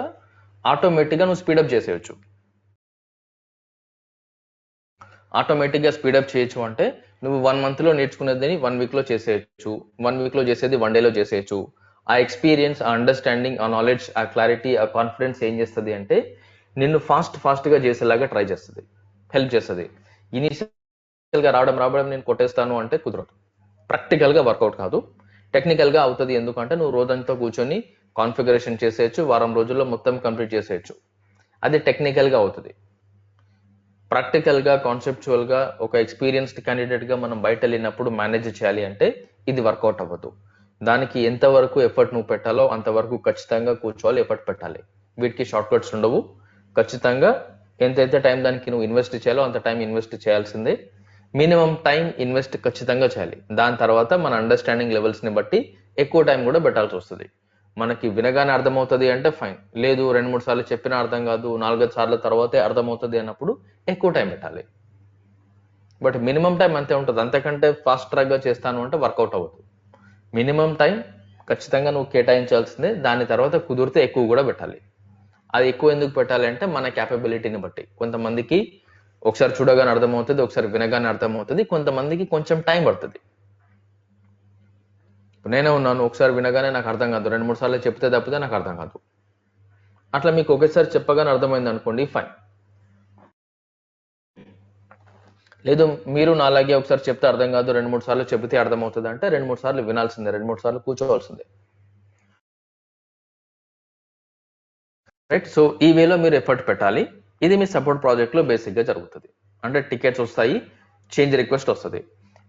ఆటోమేటిక్గా నువ్వు స్పీడప్ చేసేయచ్చు. ఆటోమేటిక్గా స్పీడప్ చేయొచ్చు అంటే నువ్వు 1 monthలో నేర్చుకునేదని 1 weekలో చేసేయచ్చు, 1 weekలో చేసేది 1 dayలో చేసేయచ్చు. ఆ ఎక్స్పీరియన్స్, ఆ అండర్స్టాండింగ్, ఆ నాలెడ్జ్, ఆ క్లారిటీ, ఆ కాన్ఫిడెన్స్ ఏం చేస్తుంది అంటే నిన్ను ఫాస్ట్గా చేసేలాగా ట్రై చేస్తుంది, హెల్ప్ చేస్తుంది. ఇనీషియల్గా రావడం నేను కొట్టేస్తాను అంటే కుదరదు. ప్రాక్టికల్గా వర్కౌట్ కాదు, టెక్నికల్గా అవుతుంది. ఎందుకంటే నువ్వు రోజంతా కూర్చొని కాన్ఫిగరేషన్ చేసేయచ్చు, వారం రోజుల్లో మొత్తం కంప్లీట్ చేసేయచ్చు. అది టెక్నికల్గా అవుతుంది. ప్రాక్టికల్గా, కాన్సెప్చువల్గా ఒక ఎక్స్పీరియన్స్డ్ క్యాండిడేట్గా మనం బయట వెళ్ళినప్పుడు మేనేజ్ చేయాలి అంటే ఇది వర్కౌట్ అవ్వదు. దానికి ఎంతవరకు ఎఫర్ట్ నువ్వు పెట్టాలో అంతవరకు ఖచ్చితంగా కూర్చోవాలి, ఎఫర్ట్ పెట్టాలి. వీటికి షార్ట్ కట్స్ ఉండవు. ఖచ్చితంగా ఎంతైతే టైం దానికి నువ్వు ఇన్వెస్ట్ చేయాలో అంత టైం ఇన్వెస్ట్ చేయాల్సిందే. మినిమం టైం ఇన్వెస్ట్ ఖచ్చితంగా చేయాలి. దాని తర్వాత మన అండర్స్టాండింగ్ లెవెల్స్ని బట్టి ఎక్కువ టైం కూడా పెట్టాల్సి వస్తుంది. మనకి వినగానే అర్థమవుతుంది అంటే ఫైన్, లేదు 2-3 సార్లు చెప్పినా అర్థం కాదు, 4-5 సార్ల తర్వాతే అర్థమవుతుంది అన్నప్పుడు ఎక్కువ టైం పెట్టాలి. బట్ మినిమం టైం అంతే ఉంటుంది. అంతకంటే ఫాస్ట్ ట్రాక్గా చేస్తాను అంటే వర్కౌట్ అవ్వదు. మినిమం టైం ఖచ్చితంగా నువ్వు కేటాయించాల్సిందే. దాని తర్వాత కుదిరితే ఎక్కువ కూడా పెట్టాలి. అది ఎక్కువ ఎందుకు పెట్టాలి అంటే మన క్యాపబిలిటీని బట్టి. కొంతమందికి ఒకసారి చూడగానే అర్థమవుతుంది, ఒకసారి వినగానే అర్థమవుతుంది, కొంతమందికి కొంచెం టైం పడుతుంది. నేనే ఉన్నాను, ఒకసారి వినగానే నాకు అర్థం కాదు, 2-3 సార్లు చెప్తే తప్పితే నాకు అర్థం కాదు. అట్లా మీకు ఒకేసారి చెప్పగానే అర్థమైంది అనుకోండి, ఫైన్. లేదు మీరు నాలాగే ఒకసారి చెప్తే అర్థం కాదు, 2-3 సార్లు చెబితే అర్థమవుతుంది అంటే 2-3 సార్లు వినాల్సిందే, 2-3 సార్లు కూర్చోవాల్సిందే. రైట్. సో ఈ వేలో మీరు ఎఫర్ట్ పెట్టాలి. ఇది మీ సపోర్ట్ ప్రాజెక్ట్లో బేసిక్గా జరుగుతుంది. అంటే టికెట్స్ వస్తాయి, చేంజ్ రిక్వెస్ట్ వస్తుంది.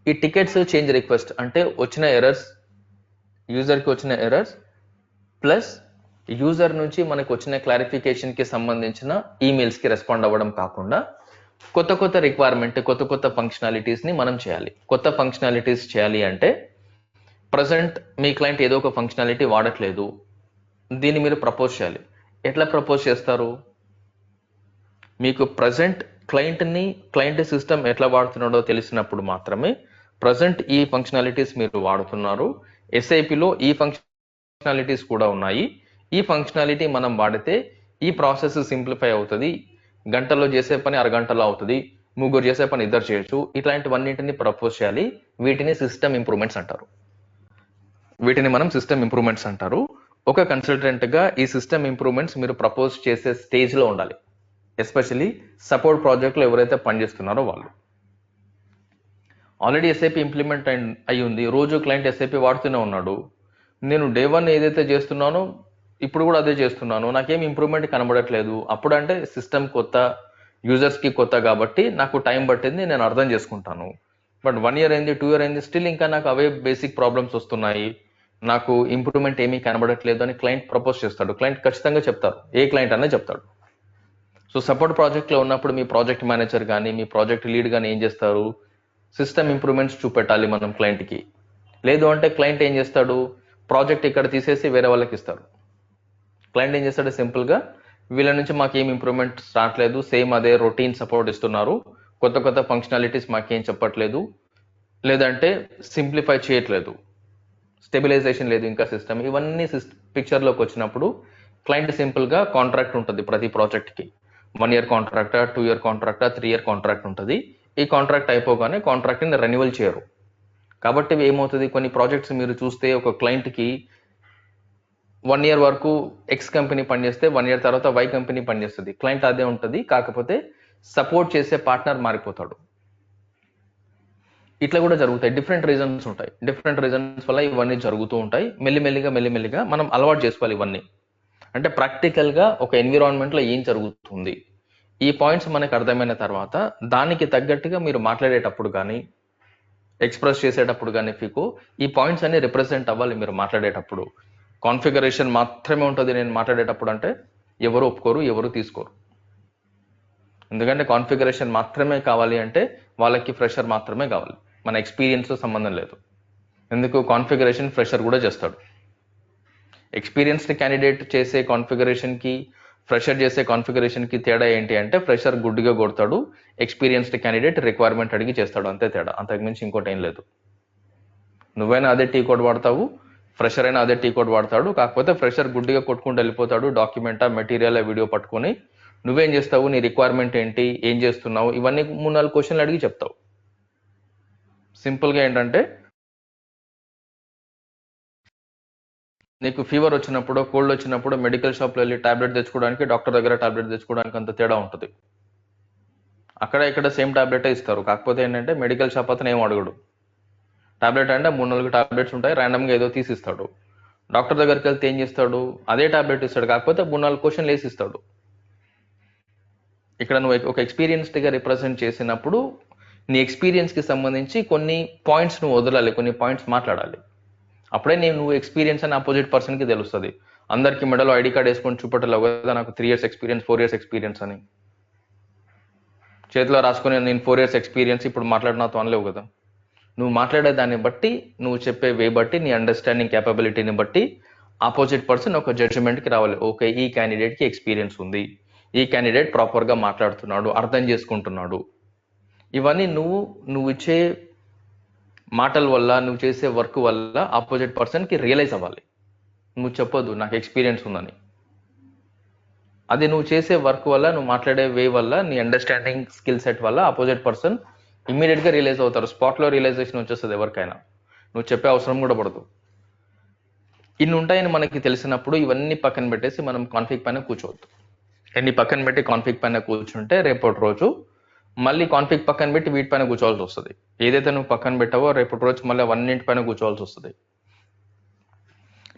ఈ టికెట్స్ చేంజ్ రిక్వెస్ట్ అంటే వచ్చిన ఎర్రర్స్, యూజర్కి వచ్చిన ఎర్రర్స్ ప్లస్ యూజర్ నుంచి మనకు వచ్చిన క్లారిఫికేషన్కి సంబంధించిన ఈమెయిల్స్కి రెస్పాండ్ అవ్వడం కాకుండా కొత్త కొత్త రిక్వైర్మెంట్, కొత్త కొత్త ఫంక్షనాలిటీస్ని మనం చేయాలి. కొత్త ఫంక్షనాలిటీస్ చేయాలి అంటే ప్రజెంట్ మీ క్లయింట్ ఏదో ఒక ఫంక్షనాలిటీ వాడట్లేదు, దీన్ని మీరు ప్రపోజ్ చేయాలి. ఎట్లా ప్రపోజ్ చేస్తారు? మీకు ప్రజెంట్ క్లయింట్ సిస్టమ్ ఎట్లా వాడుతున్నాడో తెలిసినప్పుడు మాత్రమే ప్రజెంట్ ఈ ఫంక్షనాలిటీస్ మీరు వాడుతున్నారు, ఎస్ఐపిలో ఈ ఫంక్షనాలిటీస్ కూడా ఉన్నాయి, ఈ ఫంక్షనాలిటీ మనం వాడితే ఈ ప్రాసెస్ సింప్లిఫై అవుతుంది, గంటలో చేసే పని అరగంటలో అవుతుంది, ముగ్గురు చేసే పని ఇద్దరు చేయొచ్చు, ఇట్లాంటివన్నింటిని ప్రపోజ్ చేయాలి. వీటిని సిస్టమ్ ఇంప్రూవ్మెంట్స్ అంటారు. వీటిని మనం సిస్టమ్ ఇంప్రూవ్మెంట్స్ అంటారు. ఒక కన్సల్టెంట్గా ఈ సిస్టమ్ ఇంప్రూవ్మెంట్స్ మీరు ప్రపోజ్ చేసే స్టేజ్లో ఉండాలి. ఎస్పెషలీ సపోర్ట్ ప్రాజెక్ట్లో ఎవరైతే పనిచేస్తున్నారో వాళ్ళు. ఆల్రెడీ ఎస్ఐపి ఇంప్లిమెంట్ అయి ఉంది, రోజు క్లయింట్ ఎస్ఐపి వాడుతూనే ఉన్నాడు, నేను డే 1 ఏదైతే చేస్తున్నానో ఇప్పుడు కూడా అదే చేస్తున్నాను, నాకేం ఇంప్రూవ్మెంట్ కనబడట్లేదు. అప్పుడంటే సిస్టమ్ కొత్త, యూజర్స్కి కొత్త కాబట్టి నాకు టైం పట్టింది, నేను అర్థం చేసుకుంటాను. బట్ 1 year అయింది, 2 year అయింది, స్టిల్ ఇంకా నాకు అవే బేసిక్ ప్రాబ్లమ్స్ వస్తున్నాయి, నాకు ఇంప్రూవ్మెంట్ ఏమీ కనబడట్లేదు అని క్లయింట్ ప్రపోజ్ చేస్తాడు. క్లయింట్ ఖచ్చితంగా చెప్తారు, ఏ క్లయింట్ అనే చెప్తాడు. సో సపోర్ట్ ప్రాజెక్ట్లో ఉన్నప్పుడు మీ ప్రాజెక్ట్ మేనేజర్ కానీ మీ ప్రాజెక్ట్ లీడ్ కానీ ఏం చేస్తారు? సిస్టమ్ ఇంప్రూవ్మెంట్స్ చూపెట్టాలి మనం క్లయింట్కి. లేదు అంటే క్లయింట్ ఏం చేస్తాడు? ప్రాజెక్ట్ ఇక్కడ తీసేసి వేరే వాళ్ళకి ఇస్తారు. క్లయింట్ ఏం చేస్తాడు? సింపుల్గా వీళ్ళ నుంచి మాకేం ఇంప్రూవ్మెంట్స్ రావట్లేదు, సేమ్ అదే రొటీన్ సపోర్ట్ ఇస్తున్నారు, కొత్త కొత్త ఫంక్షనాలిటీస్ మాకేం చెప్పట్లేదు, లేదంటే సింప్లిఫై చేయట్లేదు, స్టెబిలైజేషన్ లేదు ఇంకా సిస్టమ్. ఇవన్నీ పిక్చర్లోకి వచ్చినప్పుడు క్లయింట్ సింపుల్గా కాంట్రాక్ట్ ఉంటుంది ప్రతి ప్రాజెక్ట్కి. 1 year కాంట్రాక్టా, 2 year కాంట్రాక్టా, 3 year కాంట్రాక్ట్ ఉంటుంది. ఈ కాంట్రాక్ట్ అయిపోగానే కాంట్రాక్ట్ని రెన్యువల్ చేయరు. కాబట్టి ఏమవుతుంది, కొన్ని ప్రాజెక్ట్స్ మీరు చూస్తే ఒక క్లయింట్కి 1 year వరకు ఎక్స్ కంపెనీ పనిచేస్తే 1 year తర్వాత వై కంపెనీ పనిచేస్తుంది. క్లయింట్ అదే ఉంటుంది, కాకపోతే సపోర్ట్ చేసే పార్ట్నర్ మారిపోతాడు. ఇట్లా కూడా జరుగుతాయి. డిఫరెంట్ రీజన్స్ ఉంటాయి. డిఫరెంట్ రీజన్స్ వల్ల ఇవన్నీ జరుగుతూ ఉంటాయి. మెల్లిమెల్లిగా మనం అలవాటు చేసుకోవాలి ఇవన్నీ. అంటే ప్రాక్టికల్గా ఒక ఎన్విరాన్మెంట్లో ఏం జరుగుతుంది, ఈ పాయింట్స్ మనకు అర్థమైన తర్వాత దానికి తగ్గట్టుగా మీరు మాట్లాడేటప్పుడు కానీ ఎక్స్ప్రెస్ చేసేటప్పుడు కానీ మీకు ఈ పాయింట్స్ అన్ని రిప్రజెంట్ అవ్వాలి. మీరు మాట్లాడేటప్పుడు కాన్ఫిగరేషన్ మాత్రమే ఉంటుంది నేను మాట్లాడేటప్పుడు అంటే ఎవరు ఒప్పుకోరు, ఎవరు తీసుకోరు. ఎందుకంటే కాన్ఫిగరేషన్ మాత్రమే కావాలి అంటే వాళ్ళకి ఫ్రెషర్ మాత్రమే కావాలి, మన ఎక్స్పీరియన్స్తో సంబంధం లేదు. ఎందుకు? కాన్ఫిగరేషన్ ఫ్రెషర్ కూడా చేస్తాడు. ఎక్స్పీరియన్స్డ్ క్యాండిడేట్ చేసే కాన్ఫిగరేషన్కి ఫ్రెషర్ చేసే కాన్ఫిగరేషన్కి తేడా ఏంటి అంటే ఫ్రెషర్ గుడ్డిగా కొడతాడు, ఎక్స్పీరియన్స్డ్ క్యాండిడేట్ రిక్వైర్మెంట్ అడిగి చేస్తాడు, అంతే తేడా, అంతకుమించి ఇంకోటి ఏం లేదు. నువ్వైనా అదే టీ కోడ్ వాడతావు, ఫ్రెషర్ అయినా అదే టీ కోడ్ వాడతాడు. కాకపోతే ఫ్రెషర్ గుడ్డిగా కొట్టుకుంటూ వెళ్ళిపోతాడు, డాక్యుమెంటా మెటీరియల్ వీడియో పట్టుకొని. నువ్వేం చేస్తావు? నీ రిక్వైర్మెంట్ ఏంటి, ఏం చేస్తున్నావు, ఇవన్నీ 3-4 క్వశ్చన్లు అడిగి చెప్తావు. సింపుల్గా ఏంటంటే నీకు ఫీవర్ వచ్చినప్పుడు, కోల్డ్ వచ్చినప్పుడు మెడికల్ షాప్లో వెళ్ళి టాబ్లెట్ తెచ్చుకోవడానికి, డాక్టర్ దగ్గర టాబ్లెట్ తెచ్చుకోవడానికి అంత తేడా ఉంటుంది. అక్కడ ఇక్కడ సేమ్ టాబ్లెటే ఇస్తారు. కాకపోతే ఏంటంటే మెడికల్ షాప్ అతను ఏం అడగడు. టాబ్లెట్ అంటే 3-4 టాబ్లెట్స్ ఉంటాయి, ర్యాండమ్గా ఏదో తీసిస్తాడు. డాక్టర్ దగ్గరికి వెళ్తే ఏం చేస్తాడు? అదే టాబ్లెట్ ఇస్తాడు, కాకపోతే 3-4 క్వశ్చన్లు వేసి ఇస్తాడు. ఇక్కడ నువ్వు ఒక ఎక్స్పీరియన్స్డ్గా రిప్రజెంట్ చేసినప్పుడు నీ ఎక్స్పీరియన్స్కి సంబంధించి కొన్ని పాయింట్స్ నువ్వు వదలాలి, కొన్ని పాయింట్స్ మాట్లాడాలి. అప్పుడే నువ్వు ఎక్స్పీరియన్స్ అని ఆపోజిట్ పర్సన్కి తెలుస్తుంది. అందరికీ మెడలో ఐడి కార్డ్ వేసుకొని చూపెట్టలేవు కదా, నాకు 3 years ఎక్స్పీరియన్స్, 4 years ఎక్స్పీరియన్స్ అని. చేతిలో రాసుకొని నేను 4 years ఎక్స్పీరియన్స్ ఇప్పుడు మాట్లాడినాతో అనలేవు కదా. నువ్వు మాట్లాడే దాన్ని బట్టి, నువ్వు చెప్పే వే బట్టి, నీ అండర్స్టాండింగ్ క్యాపబిలిటీని బట్టి ఆపోజిట్ పర్సన్ ఒక జడ్జిమెంట్కి రావాలి. ఓకే, ఈ క్యాండిడేట్కి ఎక్స్పీరియన్స్ ఉంది, ఈ క్యాండిడేట్ ప్రాపర్గా మాట్లాడుతున్నాడు, అర్థం చేసుకుంటున్నాడు, ఇవన్నీ నువ్వు ఇచ్చే మాటల వల్ల, నువ్వు చేసే వర్క్ వల్ల ఆపోజిట్ పర్సన్కి రియలైజ్ అవ్వాలి. నువ్వు చెప్పొద్దు నాకు ఎక్స్పీరియన్స్ ఉందని. అది నువ్వు చేసే వర్క్ వల్ల, నువ్వు మాట్లాడే వే వల్ల, నీ అండర్స్టాండింగ్ స్కిల్ సెట్ వల్ల ఆపోజిట్ పర్సన్ ఇమ్మీడియట్గా రియలైజ్ అవుతారు. స్పాట్లో రియలైజేషన్ వచ్చేస్తుంది ఎవరికైనా. నువ్వు చెప్పే అవసరం కూడా పడదు. ఇన్ని ఉంటాయని మనకి తెలిసినప్పుడు ఇవన్నీ పక్కన పెట్టేసి మనం కాన్ఫ్లిక్ట్ పైన కూర్చోవద్దు. ఎన్ని పక్కన పెట్టి కాన్ఫ్లిక్ట్ పైన కూర్చుంటే రేపటి రోజు మళ్ళీ కాన్ఫ్లిక్ట్ పక్కన పెట్టి వీటిపైన కూర్చోవాల్సి వస్తుంది. ఏదైతే నువ్వు పక్కన పెట్టావో రేపటి రోజు మళ్ళీ అవన్నింటిపైన కూర్చోవాల్సి వస్తుంది.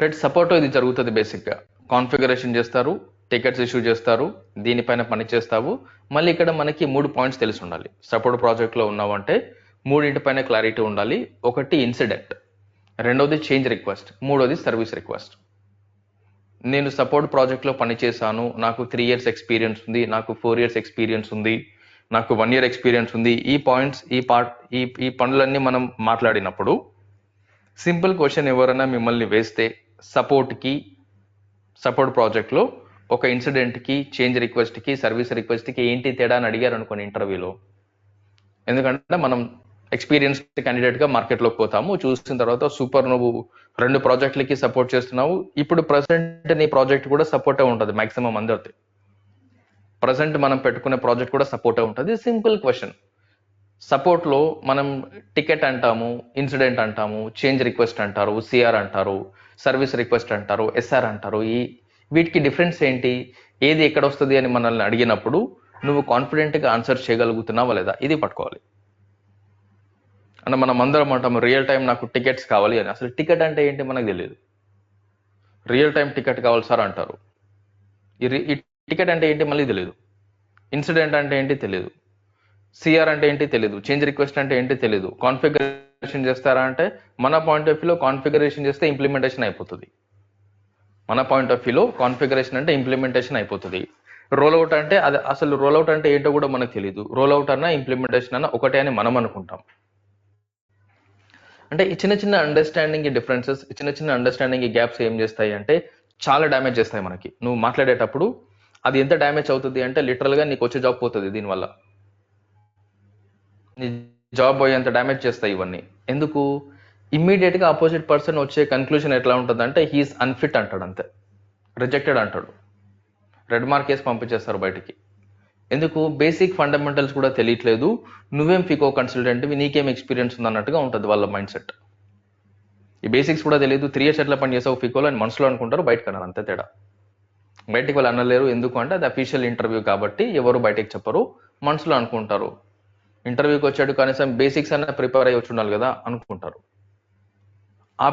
రైట్, సపోర్ట్ ఇది జరుగుతుంది. బేసిక్గా కాన్ఫిగరేషన్ చేస్తారు, టికెట్స్ ఇష్యూ చేస్తారు, దీనిపైన పని చేస్తావు. మళ్ళీ ఇక్కడ మనకి 3 పాయింట్స్ తెలిసి ఉండాలి. సపోర్ట్ ప్రాజెక్ట్లో ఉన్నావంటే 3 క్లారిటీ ఉండాలి. ఒకటి ఇన్సిడెంట్, రెండోది చేంజ్ రిక్వెస్ట్, మూడోది సర్వీస్ రిక్వెస్ట్. నేను సపోర్ట్ ప్రాజెక్ట్లో పనిచేశాను, నాకు 3 years ఎక్స్పీరియన్స్ ఉంది, నాకు 4 years ఎక్స్పీరియన్స్ ఉంది, నాకు 1 year ఎక్స్పీరియన్స్ ఉంది. ఈ పాయింట్స్, ఈ పనులన్నీ మనం మాట్లాడినప్పుడు సింపుల్ క్వశ్చన్ ఎవరైనా మిమ్మల్ని వేస్తే సపోర్ట్ ప్రాజెక్ట్లో ఒక ఇన్సిడెంట్కి, చేంజ్ రిక్వెస్ట్కి, సర్వీస్ రిక్వెస్ట్కి ఏంటి తేడా అని అడిగారు అనుకోండి ఇంటర్వ్యూలో. ఎందుకంటే మనం ఎక్స్పీరియన్స్ క్యాండిడేట్గా మార్కెట్లోకి పోతాము. చూసిన తర్వాత సూపర్, నువ్వు 2 ప్రాజెక్టులకి సపోర్ట్ చేస్తున్నావు, ఇప్పుడు ప్రజెంట్ నీ ప్రాజెక్ట్ కూడా సపోర్టే ఉంటుంది. మ్యాక్సిమం అందరిది ప్రజెంట్ మనం పెట్టుకునే ప్రాజెక్ట్ కూడా సపోర్టే ఉంటుంది. Simple question. సపోర్ట్లో మనం టికెట్ అంటాము, ఇన్సిడెంట్ అంటాము, చేంజ్ రిక్వెస్ట్ అంటారు, సిఆర్ అంటారు, సర్వీస్ రిక్వెస్ట్ అంటారు, ఎస్ఆర్ అంటారు. వీటికి డిఫరెన్స్ ఏంటి, ఏది ఎక్కడ వస్తుంది అని మనల్ని అడిగినప్పుడు నువ్వు కాన్ఫిడెంట్గా ఆన్సర్ చేయగలుగుతున్నావా లేదా, ఇది పట్టుకోవాలి. అంటే మనం అందరం అంటాము రియల్ టైం నాకు టికెట్స్ కావాలి అని. అసలు టికెట్ అంటే ఏంటి మనకు తెలియదు. రియల్ టైం టికెట్ కావాలి సార్ అంటారు. ఈ టికెట్ అంటే ఏంటి మళ్ళీ తెలియదు. ఇన్సిడెంట్ అంటే ఏంటి తెలియదు. సిఆర్ అంటే ఏంటి తెలియదు. చేంజ్ రిక్వెస్ట్ అంటే ఏంటి తెలియదు. కాన్ఫిగరేషన్ చేస్తారా అంటే మన పాయింట్ ఆఫ్ వ్యూలో కాన్ఫిగరేషన్ చేస్తే ఇంప్లిమెంటేషన్ అయిపోతుంది. మన పాయింట్ ఆఫ్ వ్యూలో కాన్ఫిగరేషన్ అంటే ఇంప్లిమెంటేషన్ అయిపోతుంది. రోల్అవుట్ అంటే అది అసలు రోల్అవుట్ అంటే ఏంటో కూడా మనకు తెలియదు. రోల్అవుట్ అన్నా ఇంప్లిమెంటేషన్ అన్నా ఒకటే అని మనం అనుకుంటాం. అంటే ఈ చిన్న అండర్స్టాండింగ్ డిఫరెన్సెస్, చిన్న అండర్స్టాండింగ్ గ్యాప్స్ ఏం చేస్తాయి అంటే చాలా డ్యామేజ్ చేస్తాయి మనకి. నువ్వు మాట్లాడేటప్పుడు అది ఎంత డ్యామేజ్ అవుతుంది అంటే లిటరల్గా నీకు వచ్చే జాబ్ పోతుంది. దీనివల్ల నీ జాబ్ పోయేంత డ్యామేజ్ చేస్తాయి ఇవన్నీ. ఎందుకు? ఇమ్మీడియట్గా ఆపోజిట్ పర్సన్ వచ్చే కన్క్లూజన్ ఎట్లా ఉంటుంది అంటే హీఈస్ అన్ఫిట్ అంటాడు, అంతే, రిజెక్టెడ్ అంటాడు, రెడ్ మార్క్ వేసి పంపించేస్తారు బయటికి. ఎందుకు? బేసిక్ ఫండమెంటల్స్ కూడా తెలియట్లేదు, నువ్వేం ఫికో కన్సల్టెంట్వి, నీకేం ఎక్స్పీరియన్స్ ఉంది అన్నట్టుగా ఉంటుంది వాళ్ళ మైండ్ సెట్. ఈ బేసిక్స్ కూడా తెలియదు. 3 years ఎట్లా పని చేసావు ఫికోలో అని మనసులో అనుకుంటారు, బయటకు అన్నారు, అంతే తేడా. బయటికి వాళ్ళు అనలేరు. ఎందుకు అంటే అది అఫీషియల్ ఇంటర్వ్యూ కాబట్టి ఎవరు బయటకు చెప్పరు, మనసులో అనుకుంటారు. ఇంటర్వ్యూకి వచ్చాడు కనీసం బేసిక్స్ అన్న ప్రిపేర్ అయ్యి వచ్చి ఉండాలి కదా అనుకుంటారు. ఆ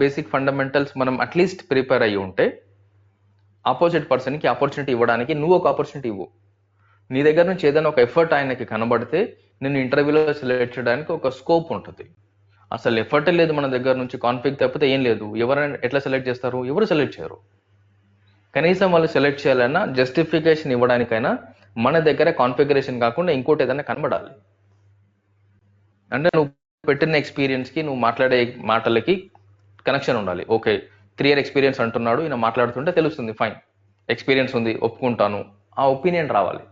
బేసిక్ ఫండమెంటల్స్ మనం అట్లీస్ట్ ప్రిపేర్ అయ్యి ఉంటే ఆపోజిట్ పర్సన్కి ఆపర్చునిటీ ఇవ్వడానికి నువ్వు ఒక ఆపర్చునిటీ ఇవ్వు. నీ దగ్గర నుంచి ఏదైనా ఒక ఎఫర్ట్ ఆయనకి కనబడితే నేను ఇంటర్వ్యూలో సెలెక్ట్ చేయడానికి ఒక స్కోప్ ఉంటుంది. అసలు ఎఫర్ట్ లేదు మన దగ్గర నుంచి, కాన్ఫ్లిక్ట్ తప్పితే ఏం లేదు. ఎవరైనా ఎట్లా సెలెక్ట్ చేస్తారు? ఎవరు సెలెక్ట్ చేయరు. కనీసం వాళ్ళు సెలెక్ట్ చేయాలన్నా జస్టిఫికేషన్ ఇవ్వడానికైనా మన దగ్గర కాన్ఫిగరేషన్ కాకుండా ఇంకోటి ఏదైనా కనబడాలి. అంటే నువ్వు పెట్టిన ఎక్స్పీరియన్స్కి, నువ్వు మాట్లాడే మాటలకి కనెక్షన్ ఉండాలి. ఓకే, 3 year ఎక్స్పీరియన్స్ అంటున్నాడు, ఈయన మాట్లాడుతుంటే తెలుస్తుంది, ఫైన్, ఎక్స్పీరియన్స్ ఉంది, ఒప్పుకుంటాను. ఆ ఒపీనియన్ రావాలి.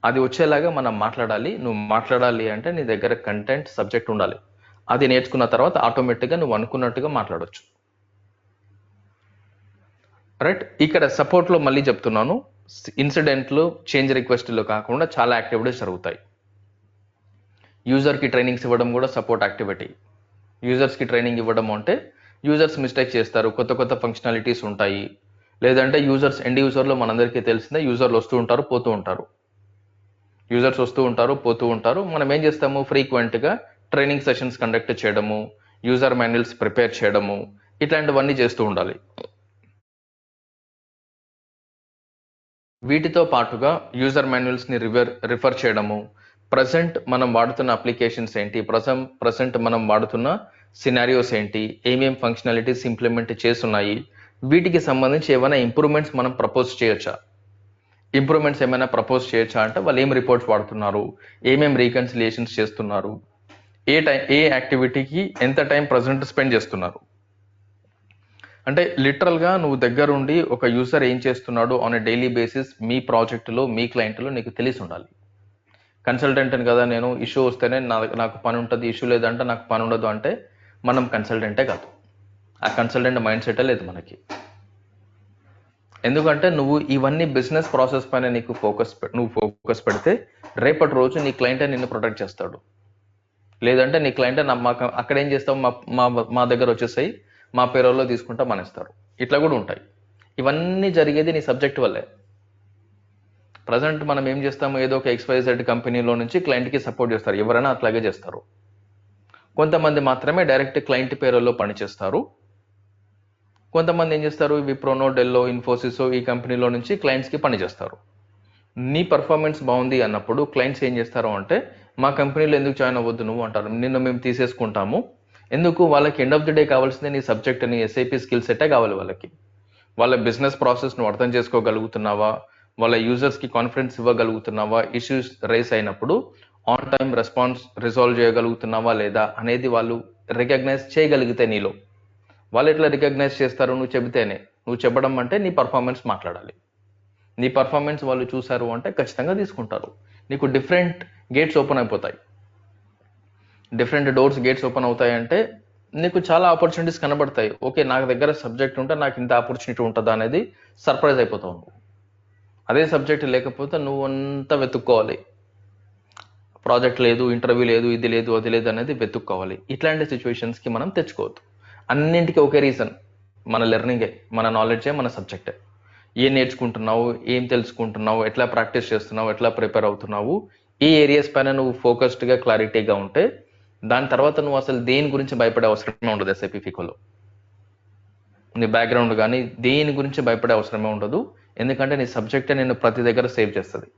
అది వచ్చేలాగా మనం మాట్లాడాలి. నువ్వు మాట్లాడాలి అంటే నీ దగ్గర కంటెంట్, సబ్జెక్ట్ ఉండాలి. అది నేర్చుకున్న తర్వాత ఆటోమేటిక్గా నువ్వు అనుకున్నట్టుగా మాట్లాడవచ్చు. రైట్, ఇక్కడ సపోర్ట్లో మళ్ళీ చెప్తున్నాను, ఇన్సిడెంట్లు, చేంజ్ రిక్వెస్ట్లో కాకుండా చాలా యాక్టివిటీస్ జరుగుతాయి. యూజర్కి ట్రైనింగ్స్ ఇవ్వడం కూడా సపోర్ట్ యాక్టివిటీ. యూజర్స్కి ట్రైనింగ్ ఇవ్వడం అంటే యూజర్స్ మిస్టేక్ చేస్తారు, కొత్త ఫంక్షనాలిటీస్ ఉంటాయి. లేదంటే యూజర్స్, ఎండ్ యూజర్లో మనందరికీ తెలిసిందే, యూజర్లు వస్తూ ఉంటారు, పోతూ ఉంటారు. యూజర్స్ వస్తూ ఉంటారు, పోతూ ఉంటారు. మనం ఏం చేస్తాము? ఫ్రీక్వెంట్గా ట్రైనింగ్ సెషన్స్ కండక్ట్ చేయడము, యూజర్ మాన్యువల్స్ ప్రిపేర్ చేయడము, ఇట్లాంటివన్నీ చేస్తూ ఉండాలి. వీటితో పాటుగా యూజర్ మాన్యువల్స్ని రిఫర్ చేయడము, ప్రజెంట్ మనం వాడుతున్న అప్లికేషన్స్ ఏంటి, ప్రజెంట్ మనం వాడుతున్న సినారియోస్ ఏంటి, ఏమేం ఫంక్షనాలిటీస్ ఇంప్లిమెంట్ చేస్తున్నాయి, వీటికి సంబంధించి ఏమైనా ఇంప్రూవ్మెంట్స్ మనం ప్రపోజ్ చేయొచ్చా? ఇంప్రూవ్మెంట్స్ ఏమైనా ప్రపోజ్ చేయొచ్చా అంటే వాళ్ళు ఏం రిపోర్ట్స్ వాడుతున్నారు, ఏమేం రీకన్సిలియేషన్స్ చేస్తున్నారు, ఏ యాక్టివిటీకి ఎంత టైం ప్రజెంట్ స్పెండ్ చేస్తున్నారు. అంటే లిటరల్గా నువ్వు దగ్గరుండి ఒక యూజర్ ఏం చేస్తున్నాడు ఆన్ ఎ డైలీ బేసిస్ మీ ప్రాజెక్టులో, మీ క్లయింట్లో నీకు తెలిసి ఉండాలి. కన్సల్టెంట్ అని కదా నేను, ఇష్యూ వస్తేనే నాకు పని ఉంటుంది, ఇష్యూ లేదంటే నాకు పని ఉండదు అంటే మనం కన్సల్టెంటే కాదు. ఆ కన్సల్టెంట్ మైండ్ సెటే లేదు మనకి. ఎందుకంటే నువ్వు ఇవన్నీ బిజినెస్ ప్రాసెస్ పైన నువ్వు ఫోకస్ పెడితే రేపటి రోజు నీ క్లయింటే నిన్ను ప్రొటెక్ట్ చేస్తాడు. లేదంటే నీ క్లయింట్ అక్కడ ఏం చేస్తావు, మా దగ్గర వచ్చేసాయి, మా పేరోల్లో తీసుకుంటా మానేస్తారు. ఇట్లా కూడా ఉంటాయి. ఇవన్నీ జరిగేది నీ సబ్జెక్ట్ వల్లే. ప్రజెంట్ మనం ఏం చేస్తాము, ఏదో ఒక XYZ కంపెనీలో నుంచి క్లయింట్కి సపోర్ట్ చేస్తారు. ఎవరైనా అట్లాగే చేస్తారు. కొంతమంది మాత్రమే డైరెక్ట్ క్లయింట్ పేరోల్లో పనిచేస్తారు. కొంతమంది ఏం చేస్తారు, విప్రోనో, డెల్లో, ఇన్ఫోసిస్ ఈ కంపెనీలో నుంచి క్లయింట్స్కి పని చేస్తారు. నీ పర్ఫార్మెన్స్ బాగుంది అన్నప్పుడు క్లయింట్స్ ఏం చేస్తారు అంటే, మా కంపెనీలో ఎందుకు జాయిన్ అవ్వద్దు నువ్వు అంటారు. నిన్ను మేము తీసేసుకుంటాము. ఎందుకు, వాళ్ళకి ఎండ్ ఆఫ్ ది డే కావాల్సింది నీ సబ్జెక్ట్ అని SAP స్కిల్ సెట్టే కావాలి వాళ్ళకి. వాళ్ళ బిజినెస్ ప్రాసెస్ నువ్వు అర్థం చేసుకోగలుగుతున్నావా, వాళ్ళ యూజర్స్కి కాన్ఫిడెన్స్ ఇవ్వగలుగుతున్నావా, ఇష్యూస్ రైస్ అయినప్పుడు ఆన్ టైం రెస్పాన్స్ రిజాల్వ్ చేయగలుగుతున్నావా లేదా అనేది వాళ్ళు రికగ్నైజ్ చేయగలిగితే నీలో. వాళ్ళు ఎట్లా రికగ్నైజ్ చేస్తారు, నువ్వు చెబితేనే. నువ్వు చెప్పడం అంటే నీ పర్ఫార్మెన్స్ మాట్లాడాలి. నీ పర్ఫార్మెన్స్ వాళ్ళు చూసారు అంటే ఖచ్చితంగా తీసుకుంటారు. నీకు డిఫరెంట్ గేట్స్ ఓపెన్ అయిపోతాయి, డిఫరెంట్ డోర్స్ గేట్స్ ఓపెన్ అవుతాయి. అంటే నీకు చాలా ఆపర్చునిటీస్ కనబడతాయి. ఓకే, నాకు దగ్గర సబ్జెక్ట్ ఉంటే నాకు ఇంత ఆపర్చునిటీ ఉంటుందా అనేది సర్ప్రైజ్ అయిపోతావు నువ్వు. అదే సబ్జెక్ట్ లేకపోతే నువ్వు అంతా వెతుక్కోవాలి. ప్రాజెక్ట్ లేదు, ఇంటర్వ్యూ లేదు, ఇది లేదు, అది లేదు అనేది వెతుక్కోవాలి. ఇట్లాంటి సిచ్యువేషన్స్కి మనం తెచ్చుకోవద్దు. అన్నింటికి ఒకే రీజన్, మన లెర్నింగే, మన నాలెడ్జే, మన సబ్జెక్టే. ఏం నేర్చుకుంటున్నావు, ఏం తెలుసుకుంటున్నావు, ఎట్లా ప్రాక్టీస్ చేస్తున్నావు, ఎట్లా ప్రిపేర్ అవుతున్నావు, ఈ ఏరియాస్ పైన నువ్వు ఫోకస్డ్గా క్లారిటీగా ఉంటే దాని తర్వాత నువ్వు అసలు దేని గురించి భయపడే అవసరమే ఉండదు. SAP FICOలో నీ బ్యాక్గ్రౌండ్ కానీ దేని గురించి భయపడే అవసరమే ఉండదు. ఎందుకంటే నీ సబ్జెక్టే నేను ప్రతి దగ్గర సేవ్ చేస్తుంది.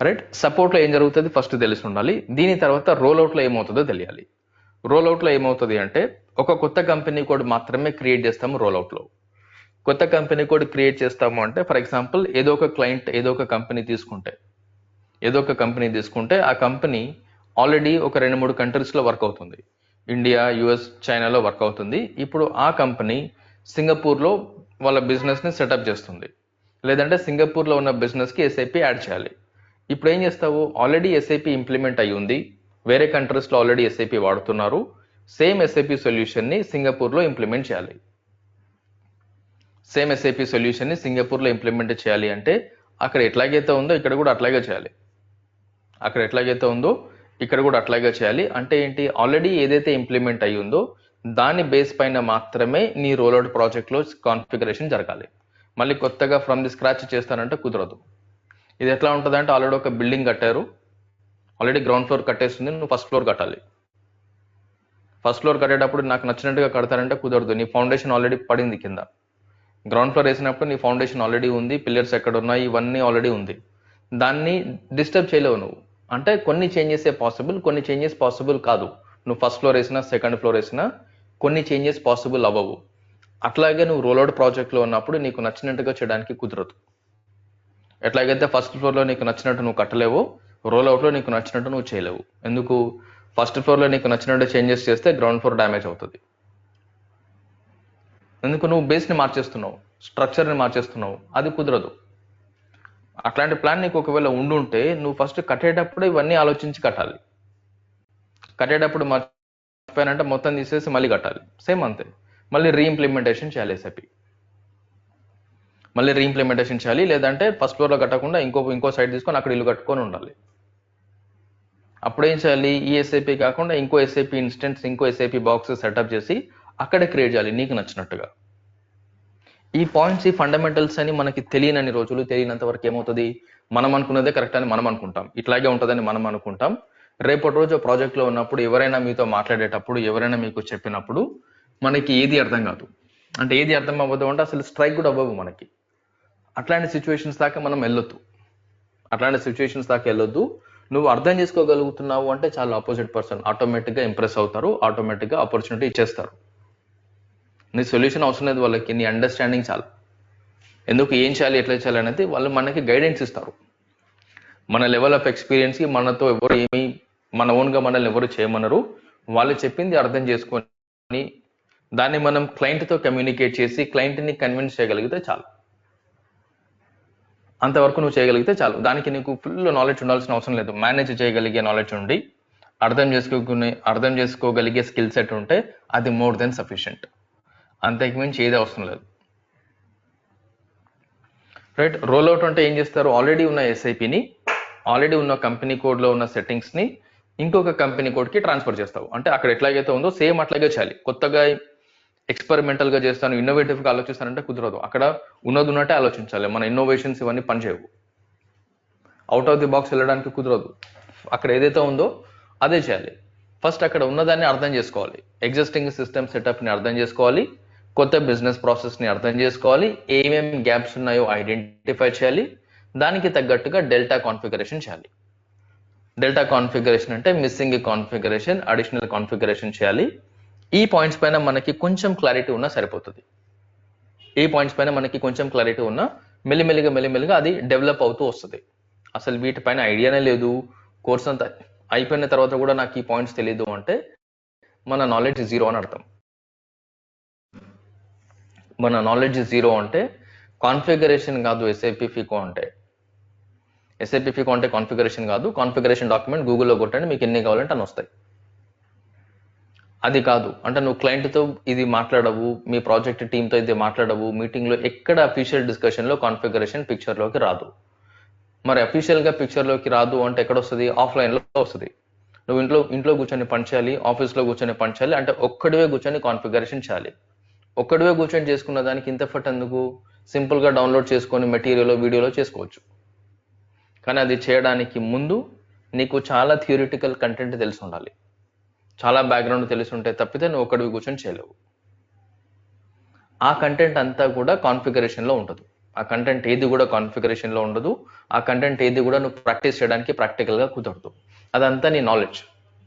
రైట్. సపోర్ట్లో ఏం జరుగుతుంది ఫస్ట్ తెలిసి ఉండాలి. దీని తర్వాత రోల్అవుట్లో ఏమవుతుందో తెలియాలి. రోల్అవుట్లో ఏమవుతుంది అంటే, ఒక కొత్త కంపెనీ కోడ్ మాత్రమే క్రియేట్ చేస్తాము రోల్అవుట్లో. కొత్త కంపెనీ కోడ్ క్రియేట్ చేస్తాము అంటే, ఫర్ ఎగ్జాంపుల్ ఏదో ఒక క్లయింట్ ఏదో ఒక కంపెనీ తీసుకుంటే ఆ కంపెనీ ఆల్రెడీ ఒక 2-3 కంట్రీస్లో వర్క్ అవుతుంది. ఇండియా, US, చైనాలో వర్క్ అవుతుంది. ఇప్పుడు ఆ కంపెనీ సింగపూర్లో వాళ్ళ బిజినెస్ని సెటప్ చేస్తుంది. లేదంటే సింగపూర్లో ఉన్న బిజినెస్కి SAP యాడ్ చేయాలి. ఇప్పుడు ఏం చేస్తావు, ఆల్రెడీ SAP ఇంప్లిమెంట్ అయ్యి ఉంది, వేరే కంట్రీస్లో ఆల్రెడీ SAP వాడుతున్నారు. సేమ్ SAP సొల్యూషన్ని సింగపూర్లో ఇంప్లిమెంట్ చేయాలి. సేమ్ SAP సొల్యూషన్ని సింగపూర్లో ఇంప్లిమెంట్ చేయాలి అంటే అక్కడ ఎట్లాగైతే ఉందో ఇక్కడ కూడా అట్లాగే చేయాలి. అక్కడ ఎట్లాగైతే ఉందో ఇక్కడ కూడా అట్లాగే చేయాలి. అంటే ఏంటి, ఆల్రెడీ ఏదైతే ఇంప్లిమెంట్ అయ్యి ఉందో దాని బేస్ పైన మాత్రమే నీ రోల్అవుట్ ప్రాజెక్ట్లో కాన్ఫిగరేషన్ జరగాలి. మళ్ళీ కొత్తగా ఫ్రమ్ ది స్క్రాచ్ చేస్తానంటే కుదరదు. ఇది ఎట్లా ఉంటుంది అంటే, ఆల్రెడీ ఒక బిల్డింగ్ కట్టారు, ఆల్రెడీ గ్రౌండ్ ఫ్లోర్ కట్టేస్తుంది, నువ్వు ఫస్ట్ ఫ్లోర్ కట్టాలి. ఫస్ట్ ఫ్లోర్ కట్టేటప్పుడు నాకు నచ్చినట్టుగా కడతానంటే కుదరదు. నీ ఫౌండేషన్ ఆల్రెడీ పడింది కింద. గ్రౌండ్ ఫ్లోర్ వేసినప్పుడు నీ ఫౌండేషన్ ఆల్రెడీ ఉంది, పిల్లర్స్ ఎక్కడ ఉన్నాయి ఇవన్నీ ఆల్రెడీ ఉంది. దాన్ని డిస్టర్బ్ చేయలేవు నువ్వు. అంటే కొన్ని చేంజెస్ పాసిబుల్, కొన్ని చేంజెస్ పాసిబుల్ కాదు. నువ్వు ఫస్ట్ ఫ్లోర్ వేసినా, సెకండ్ ఫ్లోర్ వేసినా కొన్ని చేంజెస్ పాసిబుల్ అవ్వవు. అట్లాగే నువ్వు రోల్అవుట్ ప్రాజెక్ట్లో ఉన్నప్పుడు నీకు నచ్చినట్టుగా చేయడానికి కుదరదు. ఎట్లాగైతే ఫస్ట్ ఫ్లోర్లో నీకు నచ్చినట్టు నువ్వు కట్టలేవు, రోల్అవుట్లో నీకు నచ్చినట్టు నువ్వు చేయలేవు. ఎందుకు, ఫస్ట్ ఫ్లోర్లో నీకు నచ్చినట్టు చేంజెస్ చేస్తే గ్రౌండ్ ఫ్లోర్ డ్యామేజ్ అవుతుంది. ఎందుకు, నువ్వు బేస్ని మార్చేస్తున్నావు, స్ట్రక్చర్ని మార్చేస్తున్నావు, అది కుదరదు. అట్లాంటి ప్లాన్ నీకు ఒకవేళ ఉండుంటే నువ్వు ఫస్ట్ కట్టేటప్పుడు ఇవన్నీ ఆలోచించి కట్టాలి. కట్టేటప్పుడు మర్చిపోయానంటే మొత్తం తీసేసి మళ్ళీ కట్టాలి. సేమ్ అంతే. మళ్ళీ రీఇంప్లిమెంటేషన్ చేయాలి SAP. మళ్ళీ రీఇంప్లిమెంటేషన్ చేయాలి. లేదంటే ఫస్ట్ ఫ్లోర్లో కట్టకుండా ఇంకో సైడ్ తీసుకొని అక్కడ ఇల్లు కట్టుకొని ఉండాలి. అప్పుడేం చేయాలి, ఈ SAP కాకుండా ఇంకో SAP ఇన్స్టెన్స్, ఇంకో SAP బాక్స్ సెటప్ చేసి అక్కడే క్రియేట్ చేయాలి నీకు నచ్చినట్టుగా. ఈ పాయింట్స్, ఈ ఫండమెంటల్స్ అని మనకి తెలియనన్ని రోజులు, తెలియనంత వరకు ఏమవుతుంది, మనం అనుకున్నదే కరెక్ట్ అని మనం అనుకుంటాం, ఇట్లాగే ఉంటుందని మనం అనుకుంటాం. రేపటి రోజు ప్రాజెక్ట్లో ఉన్నప్పుడు ఎవరైనా మీతో మాట్లాడేటప్పుడు, ఎవరైనా మీకు చెప్పినప్పుడు మనకి ఏది అర్థం కాదు. అంటే ఏది అర్థం అవ్వదు అంటే అసలు స్ట్రైక్ కూడా అవ్వవు మనకి. అట్లాంటి సిచ్యువేషన్స్ దాకా మనం వెళ్ళొద్దు. నువ్వు అర్థం చేసుకోగలుగుతున్నావు అంటే చాలా ఆపోజిట్ పర్సన్ ఆటోమేటిక్గా ఇంప్రెస్ అవుతారు, ఆటోమేటిక్గా ఆపర్చునిటీ ఇచ్చేస్తారు. నీ సొల్యూషన్ అవసరం లేదు వాళ్ళకి, నీ అండర్స్టాండింగ్ చాలు. ఎందుకు, ఏం చేయాలి, ఎట్లా చేయాలి అనేది వాళ్ళు మనకి గైడెన్స్ ఇస్తారు. మన లెవెల్ ఆఫ్ ఎక్స్పీరియన్స్కి మనతో ఎవరు మన ఓన్గా మనల్ని ఎవరు చేయమనరు. వాళ్ళు చెప్పింది అర్థం చేసుకొని దాన్ని మనం క్లయింట్తో కమ్యూనికేట్ చేసి క్లయింట్ని కన్విన్స్ చేయగలిగితే చాలు. అంతవరకు నువ్వు చేయగలిగితే చాలు. దానికి నీకు ఫుల్ నాలెడ్జ్ ఉండాల్సిన అవసరం లేదు. మేనేజ్ చేయగలిగే నాలెడ్జ్ ఉండి అర్థం చేసుకోగలిగే స్కిల్ సెట్ ఉంటే అది మోర్ దెన్ సఫిషియంట్. అంతకు మించి ఏది అవసరం లేదు. రైట్. రోల్ అవుట్ అంటే ఏం చేస్తారు? ఆల్రెడీ ఉన్న ఎస్ఐపిని, ఆల్రెడీ ఉన్న కంపెనీ కోడ్లో ఉన్న సెట్టింగ్స్ని ఇంకొక కంపెనీ కోడ్కి ట్రాన్స్ఫర్ చేస్తావు. అంటే అక్కడ ఎట్లాగైతే ఉందో సేమ్ అట్లాగే చేయాలి. కొత్తగా ఎక్స్పెరిమెంటల్గా చేస్తాను, ఇన్నోవేటివ్గా ఆలోచిస్తానంటే కుదరదు. అక్కడ ఉన్నది ఉన్నట్టే ఆలోచించాలి. మన ఇన్నోవేషన్స్ ఇవన్నీ పనిచేయవు. అవుట్ ఆఫ్ ది బాక్స్ వెళ్ళడానికి కుదరదు. అక్కడ ఏదైతే ఉందో అదే చేయాలి. ఫస్ట్ అక్కడ ఉన్నదాన్ని అర్థం చేసుకోవాలి. ఎగ్జిస్టింగ్ సిస్టమ్ సెటప్ని అర్థం చేసుకోవాలి, కొత్త బిజినెస్ ప్రాసెస్ని అర్థం చేసుకోవాలి, ఏమేమి గ్యాప్స్ ఉన్నాయో ఐడెంటిఫై చేయాలి, దానికి తగ్గట్టుగా డెల్టా కాన్ఫిగరేషన్ చేయాలి. డెల్టా కాన్ఫిగరేషన్ అంటే మిస్సింగ్ కాన్ఫిగరేషన్, అడిషనల్ కాన్ఫిగరేషన్ చేయాలి. ఈ పాయింట్స్ పైన మనకి కొంచెం క్లారిటీ ఉన్నా సరిపోతుంది. ఈ పాయింట్స్ పైన మనకి కొంచెం క్లారిటీ ఉన్నా మెల్లిమెల్లిగా అది డెవలప్ అవుతూ వస్తుంది. అసలు వీటిపైన ఐడియానే లేదు, కోర్స్ అంతా అయిపోయిన తర్వాత కూడా నాకు ఈ పాయింట్స్ తెలియదు అంటే మన నాలెడ్జ్ జీరో అని అర్థం. మన నాలెడ్జ్ జీరో అంటే కాన్ఫిగరేషన్ కాదు. ఎస్ఐపి ఫికో అంటే కాన్ఫిగరేషన్ కాదు. కాన్ఫిగరేషన్ డాక్యుమెంట్ గూగుల్లో కొట్టండి, మీకు ఎన్ని కావాలంటే అని వస్తాయి. అది కాదు అంటే నువ్వు క్లయింట్తో ఇది మాట్లాడవు, మీ ప్రాజెక్ట్ టీంతో ఇది మాట్లాడవు, మీటింగ్లో ఎక్కడ అఫీషియల్ డిస్కషన్లో కాన్ఫిగరేషన్ పిక్చర్లోకి రాదు. మరి అఫీషియల్గా పిక్చర్లోకి రాదు అంటే ఎక్కడ వస్తుంది? ఆఫ్లైన్లో వస్తుంది. నువ్వు ఇంట్లో కూర్చొని పనిచేయాలి, ఆఫీస్లో కూర్చొని పనిచేయాలి అంటే ఒక్కడివే కూర్చొని కాన్ఫిగరేషన్ చేయాలి. ఒక్కడివే కూర్చొని చేసుకున్న దానికి ఇంత ఎఫర్ట్ ఎందుకు? సింపుల్గా డౌన్లోడ్ చేసుకొని మెటీరియల్ వీడియోలో చేసుకోవచ్చు. కానీ అది చేయడానికి ముందు నీకు చాలా థియరిటికల్ కంటెంట్ తెలిసి ఉండాలి, చాలా బ్యాక్గ్రౌండ్ తెలిసి ఉంటే తప్పితే నువ్వు ఒక్కడివి కూర్చొని చేయలేవు. ఆ కంటెంట్ అంతా కూడా కాన్ఫిగరేషన్లో ఉండదు. ఆ కంటెంట్ ఏది కూడా కాన్ఫిగరేషన్లో ఉండదు. ఆ కంటెంట్ ఏది కూడా నువ్వు ప్రాక్టీస్ చేయడానికి ప్రాక్టికల్గా కుదరదు. అదంతా నీ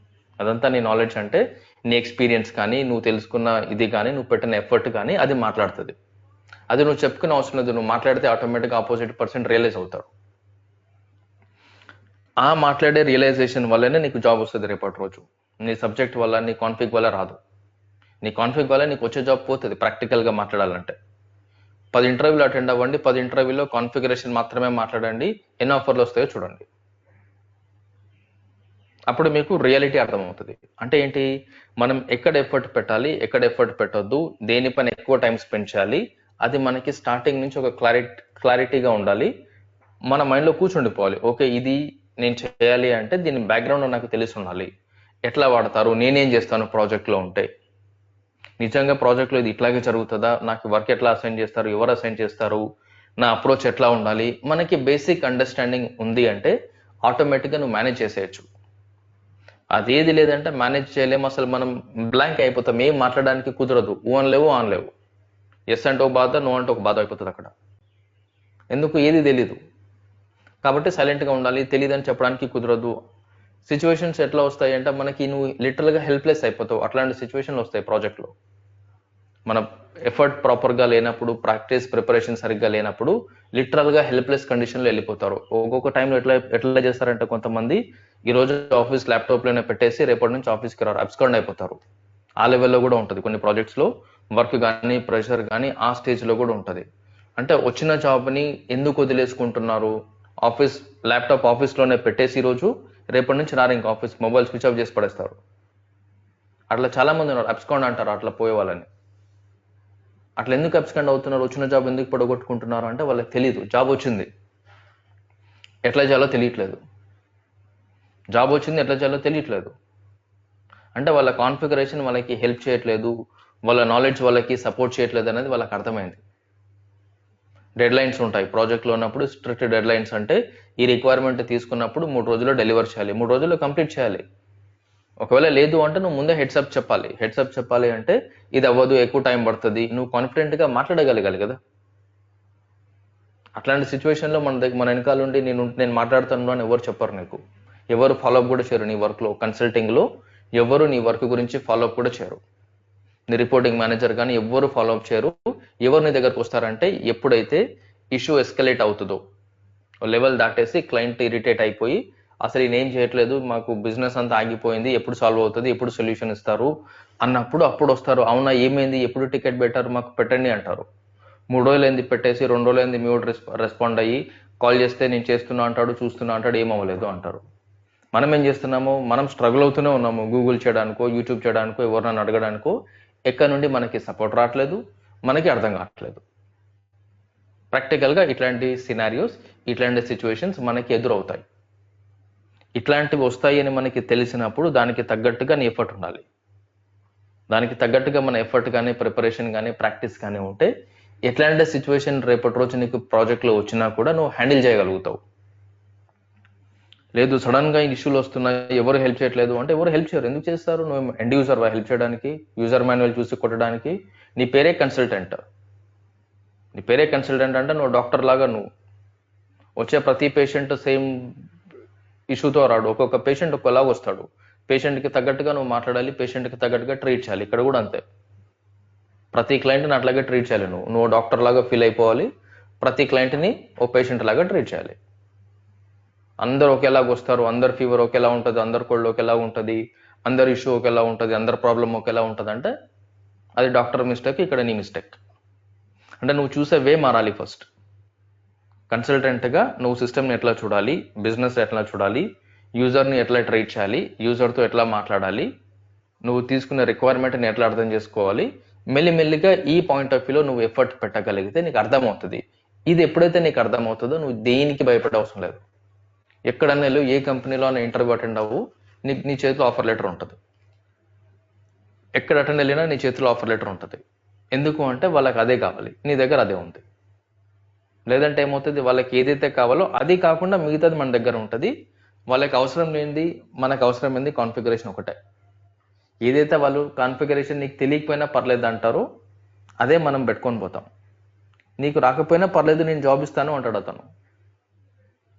నాలెడ్జ్ అంటే నీ ఎక్స్పీరియన్స్ కానీ, నువ్వు తెలుసుకున్న ఇది కానీ, నువ్వు పెట్టిన ఎఫర్ట్ కానీ అది మాట్లాడుతుంది. అది నువ్వు చెప్పుకునే అవసరం లేదు. నువ్వు మాట్లాడితే ఆటోమేటిక్గా ఆపోజిట్ పర్సన్ రియలైజ్ అవుతారు. ఆ మాట్లాడే రియలైజేషన్ వల్లనే నీకు జాబ్ వస్తుంది రేపటి రోజు. నీ సబ్జెక్ట్ వల్ల, నీ కాన్ఫిగ్ వల్ల రాదు. నీ కాన్ఫిగ్ వల్ల నీకు వచ్చే జాబ్ పోతుంది. ప్రాక్టికల్గా మాట్లాడాలంటే 10 ఇంటర్వ్యూలు అటెండ్ అవ్వండి, 10 ఇంటర్వ్యూలో కాన్ఫిగరేషన్ మాత్రమే మాట్లాడండి, ఎన్ని ఆఫర్లు వస్తాయో చూడండి. అప్పుడు మీకు రియాలిటీ అర్థమవుతుంది. అంటే ఏంటి? మనం ఎక్కడ ఎఫర్ట్ పెట్టాలి, ఎక్కడ ఎఫర్ట్ పెట్టొద్దు, దేనిపైన ఎక్కువ టైం స్పెండ్ చేయాలి, అది మనకి స్టార్టింగ్ నుంచి ఒక క్లారిటీగా ఉండాలి. మన మైండ్లో కూర్చుండిపోవాలి. ఓకే, ఇది నేను చేయాలి అంటే దీని బ్యాక్గ్రౌండ్ నాకు తెలిసి ఉండాలి. ఎట్లా వాడతారు, నేనేం చేస్తాను ప్రాజెక్ట్లో ఉంటే, నిజంగా ప్రాజెక్ట్లో ఇది ఇట్లాగే జరుగుతుందా, నాకు వర్క్ ఎట్లా అసైన్ చేస్తారు, ఎవరు అసైన్ చేస్తారు, నా అప్రోచ్ ఎట్లా ఉండాలి, మనకి బేసిక్ అండర్స్టాండింగ్ ఉంది అంటే ఆటోమేటిక్గా నువ్వు మేనేజ్ చేసేయచ్చు. అదేది లేదంటే మేనేజ్ చేయలేము. అసలు మనం బ్లాంక్ అయిపోతాం, ఏం మాట్లాడడానికి కుదరదు. ఊ అనలేవు. ఎస్ అంటే ఒక బాధ, నో అంటే ఒక బాధ అయిపోతుంది అక్కడ. ఎందుకు? ఏది తెలీదు కాబట్టి సైలెంట్గా ఉండాలి. తెలియదని చెప్పడానికి కుదరదు. సిచ్యువేషన్స్ ఎట్లా వస్తాయి అంటే మనకి నువ్వు లిటరల్గా హెల్ప్లెస్ అయిపోతావు. అట్లాంటి సిచ్యువేషన్లు వస్తాయి ప్రాజెక్ట్లో. మన ఎఫర్ట్ ప్రాపర్గా లేనప్పుడు, ప్రాక్టీస్ ప్రిపరేషన్ సరిగ్గా లేనప్పుడు లిటరల్గా హెల్ప్లెస్ కండిషన్లో వెళ్ళిపోతారు. ఒక్కొక్క టైంలో ఎట్లా చేస్తారంటే కొంతమంది ఈరోజు ఆఫీస్ ల్యాప్టాప్లోనే పెట్టేసి రేపటి నుంచి ఆఫీస్కి రారు, అబ్స్కాండ్ అయిపోతారు. ఆ లెవెల్లో కూడా ఉంటుంది కొన్ని ప్రాజెక్ట్స్లో. వర్క్ కానీ, ప్రెషర్ కానీ ఆ స్టేజ్లో కూడా ఉంటుంది. అంటే వచ్చిన జాబ్ని ఎందుకు వదిలేసుకుంటున్నారు? ల్యాప్టాప్ ఆఫీస్లోనే పెట్టేసి ఈరోజు రేపటి నుంచి రారు, ఇంకా ఆఫీస్ మొబైల్ స్విచ్ ఆఫ్ చేసి పడేస్తారు. అట్లా చాలా మంది ఉన్నారు. అబ్స్కాండ్ అంటారు అట్లా పోయే వాళ్ళని. అట్లా ఎందుకు అబ్స్కాండ్ అవుతున్నారు? వచ్చిన జాబ్ ఎందుకు పడగొట్టుకుంటున్నారు అంటే వాళ్ళకి తెలియదు. జాబ్ వచ్చింది, ఎట్లా చేయాలో తెలియట్లేదు. ఎట్లా చేయాలో తెలియట్లేదు అంటే వాళ్ళ కాన్ఫిగరేషన్ వాళ్ళకి హెల్ప్ చేయట్లేదు, వాళ్ళ నాలెడ్జ్ వాళ్ళకి సపోర్ట్ చేయట్లేదు అనేది వాళ్ళకి అర్థమైంది. డెడ్ లైన్స్ ఉంటాయి ప్రాజెక్ట్లో ఉన్నప్పుడు. స్ట్రిక్ట్ డెడ్ లైన్స్ అంటే ఈ రిక్వైర్మెంట్ తీసుకున్నప్పుడు 3 రోజుల్లో డెలివర్ చేయాలి, 3 రోజుల్లో కంప్లీట్ చేయాలి. ఒకవేళ లేదు అంటే నువ్వు ముందే హెడ్సప్ చెప్పాలి. హెడ్సప్ చెప్పాలి అంటే ఇది అవ్వదు, ఎక్కువ టైం పడుతుంది, నువ్వు కాన్ఫిడెంట్గా మాట్లాడగలగాలి కదా. అట్లాంటి సిచ్యువేషన్లో మన వెనకాల ఉండి నేను మాట్లాడుతాను అని ఎవరు చెప్పరు నీకు. ఎవరు ఫాలోఅప్ కూడా చేయరు నీ వర్క్లో. కన్సల్టింగ్లో ఎవరు నీ వర్క్ గురించి ఫాలోఅప్ కూడా చేయరు. నీ రిపోర్టింగ్ మేనేజర్ కానీ ఎవ్వరు ఫాలోఅప్ చేయరు. ఎవరు నీ దగ్గరకు వస్తారంటే ఎప్పుడైతే ఇష్యూ ఎస్కలేట్ అవుతుందో, లెవెల్ దాటేసి క్లయింట్ ఇరిటేట్ అయిపోయి అసలు ఈయన ఏం చేయట్లేదు, మాకు బిజినెస్ అంతా ఆగిపోయింది, ఎప్పుడు సాల్వ్ అవుతుంది, ఎప్పుడు సొల్యూషన్ ఇస్తారు అన్నప్పుడు అప్పుడు వస్తారు. అవునా, ఏమైంది, ఎప్పుడు టికెట్ పెట్టారు, మాకు పెట్టండి అంటారు. 3 రోజులు ఏంది పెట్టేసి 2 రోజులు ఏంది మీ రెస్పాండ్ అయ్యి కాల్ చేస్తే నేను చేస్తున్నా అంటాడు, చూస్తున్నా అంటాడు, ఏమవ్వలేదు అంటారు. మనం ఏం చేస్తున్నాము, మనం స్ట్రగుల్ అవుతూనే ఉన్నాము. గూగుల్ చేయడానికో, యూట్యూబ్ చేయడానికో, ఎవరినైనా అడగడానికో ఎక్కడ నుండి మనకి సపోర్ట్ రావట్లేదు, మనకి అర్థం కావట్లేదు. ప్రాక్టికల్గా ఇట్లాంటి సినారియోస్, ఇట్లాంటి సిచ్యువేషన్స్ మనకి ఎదురవుతాయి. ఇట్లాంటివి వస్తాయి అని మనకి తెలిసినప్పుడు దానికి తగ్గట్టుగా నీ ఎఫర్ట్ ఉండాలి. దానికి తగ్గట్టుగా మన ఎఫర్ట్ కానీ, ప్రిపరేషన్ కానీ, ప్రాక్టీస్ కానీ ఉంటే ఎట్లాంటి సిచ్యువేషన్ రేపటి రోజు నీకు ప్రాజెక్ట్లో వచ్చినా కూడా నువ్వు హ్యాండిల్ చేయగలుగుతావు. లేదు సడన్గా ఇష్యూలు వస్తున్నాయి, ఎవరు హెల్ప్ చేయట్లేదు అంటే ఎవరు హెల్ప్ చేయరు. ఎందుకు చేస్తారు? నువ్వు ఎండ్ యూజర్ హెల్ప్ చేయడానికి, యూజర్ మాన్యువల్ చూసి కొట్టడానికి. నీ పేరే కన్సల్టెంట్. నీ పేరే కన్సల్టెంట్ అంటే నువ్వు డాక్టర్ లాగా నువ్వు వచ్చే ప్రతి పేషెంట్ సేమ్ ఇష్యూతో రాడు. ఒక్కొక్క పేషెంట్ ఒక్కలాగా వస్తాడు. పేషెంట్కి తగ్గట్టుగా నువ్వు మాట్లాడాలి, పేషెంట్కి తగ్గట్టుగా ట్రీట్ చేయాలి. ఇక్కడ కూడా అంతే. ప్రతి క్లయింట్ని అట్లాగే ట్రీట్ చేయాలి. నువ్వు డాక్టర్ లాగా ఫీల్ అయిపోవాలి, ప్రతి క్లయింట్ని ఓ పేషెంట్ లాగా ట్రీట్ చేయాలి. అందరు ఒకేలాగా వస్తారు, అందరు ఫీవర్ ఒకేలా ఉంటుంది, అందరు కోల్డ్ ఒకేలా ఉంటుంది, అందరు ఇష్యూ ఒకేలా ఉంటుంది, అందరు ప్రాబ్లం ఒకేలా ఉంటుంది అంటే అది డాక్టర్ మిస్టేక్, ఇక్కడ నీ మిస్టేక్. అంటే నువ్వు చూసే వే మారాలి. ఫస్ట్ కన్సల్టెంట్గా నువ్వు సిస్టమ్ని ఎట్లా చూడాలి, బిజినెస్ ఎట్లా చూడాలి, యూజర్ని ఎట్లా ట్రీట్ చేయాలి, యూజర్తో ఎట్లా మాట్లాడాలి, నువ్వు తీసుకునే రిక్వైర్మెంట్ని ఎట్లా అర్థం చేసుకోవాలి, మెల్లిమెల్లిగా ఈ పాయింట్ ఆఫ్ వ్యూలో నువ్వు ఎఫర్ట్ పెట్టగలిగితే నీకు అర్థమవుతుంది. ఇది ఎప్పుడైతే నీకు అర్థమవుతుందో నువ్వు దేనికి భయపడే అవసరం లేదు. ఎక్కడన్నా వెళ్ళు, ఏ కంపెనీలో ఇంటర్వ్యూ అటెండ్ అవ్వు, నీ చేతిలో ఆఫర్ లెటర్ ఉంటుంది. ఎక్కడ అటెండ్ వెళ్ళినా నీ చేతిలో ఆఫర్ లెటర్ ఉంటుంది. ఎందుకు అంటే వాళ్ళకి అదే కావాలి, నీ దగ్గర అదే ఉంది. లేదంటే ఏమవుతుంది, వాళ్ళకి ఏదైతే కావాలో అది కాకుండా మిగతాది మన దగ్గర ఉంటుంది. వాళ్ళకి అవసరం ఏంది, మనకు అవసరం ఏంది, కాన్ఫిగరేషన్ ఒకటే. ఏదైతే వాళ్ళు కాన్ఫిగరేషన్ నీకు తెలియకపోయినా పర్లేదు అంటారో అదే మనం పెట్టుకొని పోతాం. నీకు రాకపోయినా పర్లేదు, నేను జాబ్ ఇస్తాను అంటాడు అతను.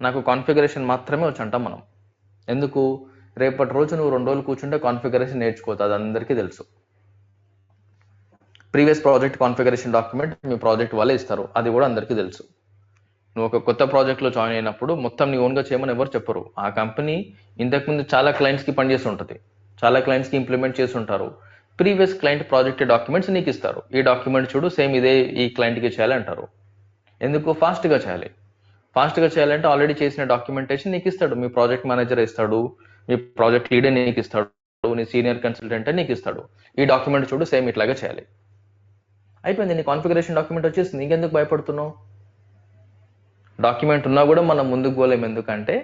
నాకు కాన్ఫిగరేషన్ మాత్రమే వచ్చి అంటాం మనం. ఎందుకు? రేపటి రోజు నువ్వు 2 రోజులు కూర్చుంటే కాన్ఫిగరేషన్ నేర్చుకోవచ్చు, అది అందరికీ తెలుసు. ప్రీవియస్ ప్రాజెక్ట్ కాన్ఫిగరేషన్ డాక్యుమెంట్ మీ ప్రాజెక్ట్ వాళ్ళే ఇస్తారు, అది కూడా అందరికీ తెలుసు. నువ్వు ఒక కొత్త ప్రాజెక్ట్లో జాయిన్ అయినప్పుడు మొత్తం నీ ఓన్గా చేయమని ఎవరు చెప్పరు. ఆ కంపెనీ ఇంతకుముందు చాలా క్లయింట్స్కి పనిచేసి ఉంటుంది, చాలా క్లయింట్స్కి ఇంప్లిమెంట్ చేసి ఉంటారు. ప్రీవియస్ క్లయింట్ ప్రాజెక్ట్ డాక్యుమెంట్స్ నీకు ఇస్తారు. ఈ డాక్యుమెంట్ చూడు, సేమ్ ఇదే ఈ క్లయింట్కి చేయాలి అంటారు. ఎందుకు? ఫాస్ట్గా చేయాలి. ఫాస్ట్గా చేయాలంటే ఆల్రెడీ చేసిన డాక్యుమెంటేషన్ నీకు ఇస్తాడు, మీ ప్రాజెక్ట్ మేనేజర్ ఇస్తాడు, మీ ప్రాజెక్ట్ లీడర్ నీకు ఇస్తాడు, నీ సీనియర్ కన్సల్టెంట్ నీకు ఇస్తాడు. ఈ డాక్యుమెంట్ చూడు, సేమ్ ఇట్లాగే చేయాలి. అయిపోయింది, నీ కాన్ఫిగరేషన్ డాక్యుమెంట్ వచ్చేసింది. ఇంకెందుకు భయపడుతున్నావు? డాక్యుమెంట్ ఉన్నా కూడా మనం ముందుకు పోలేము. ఎందుకంటే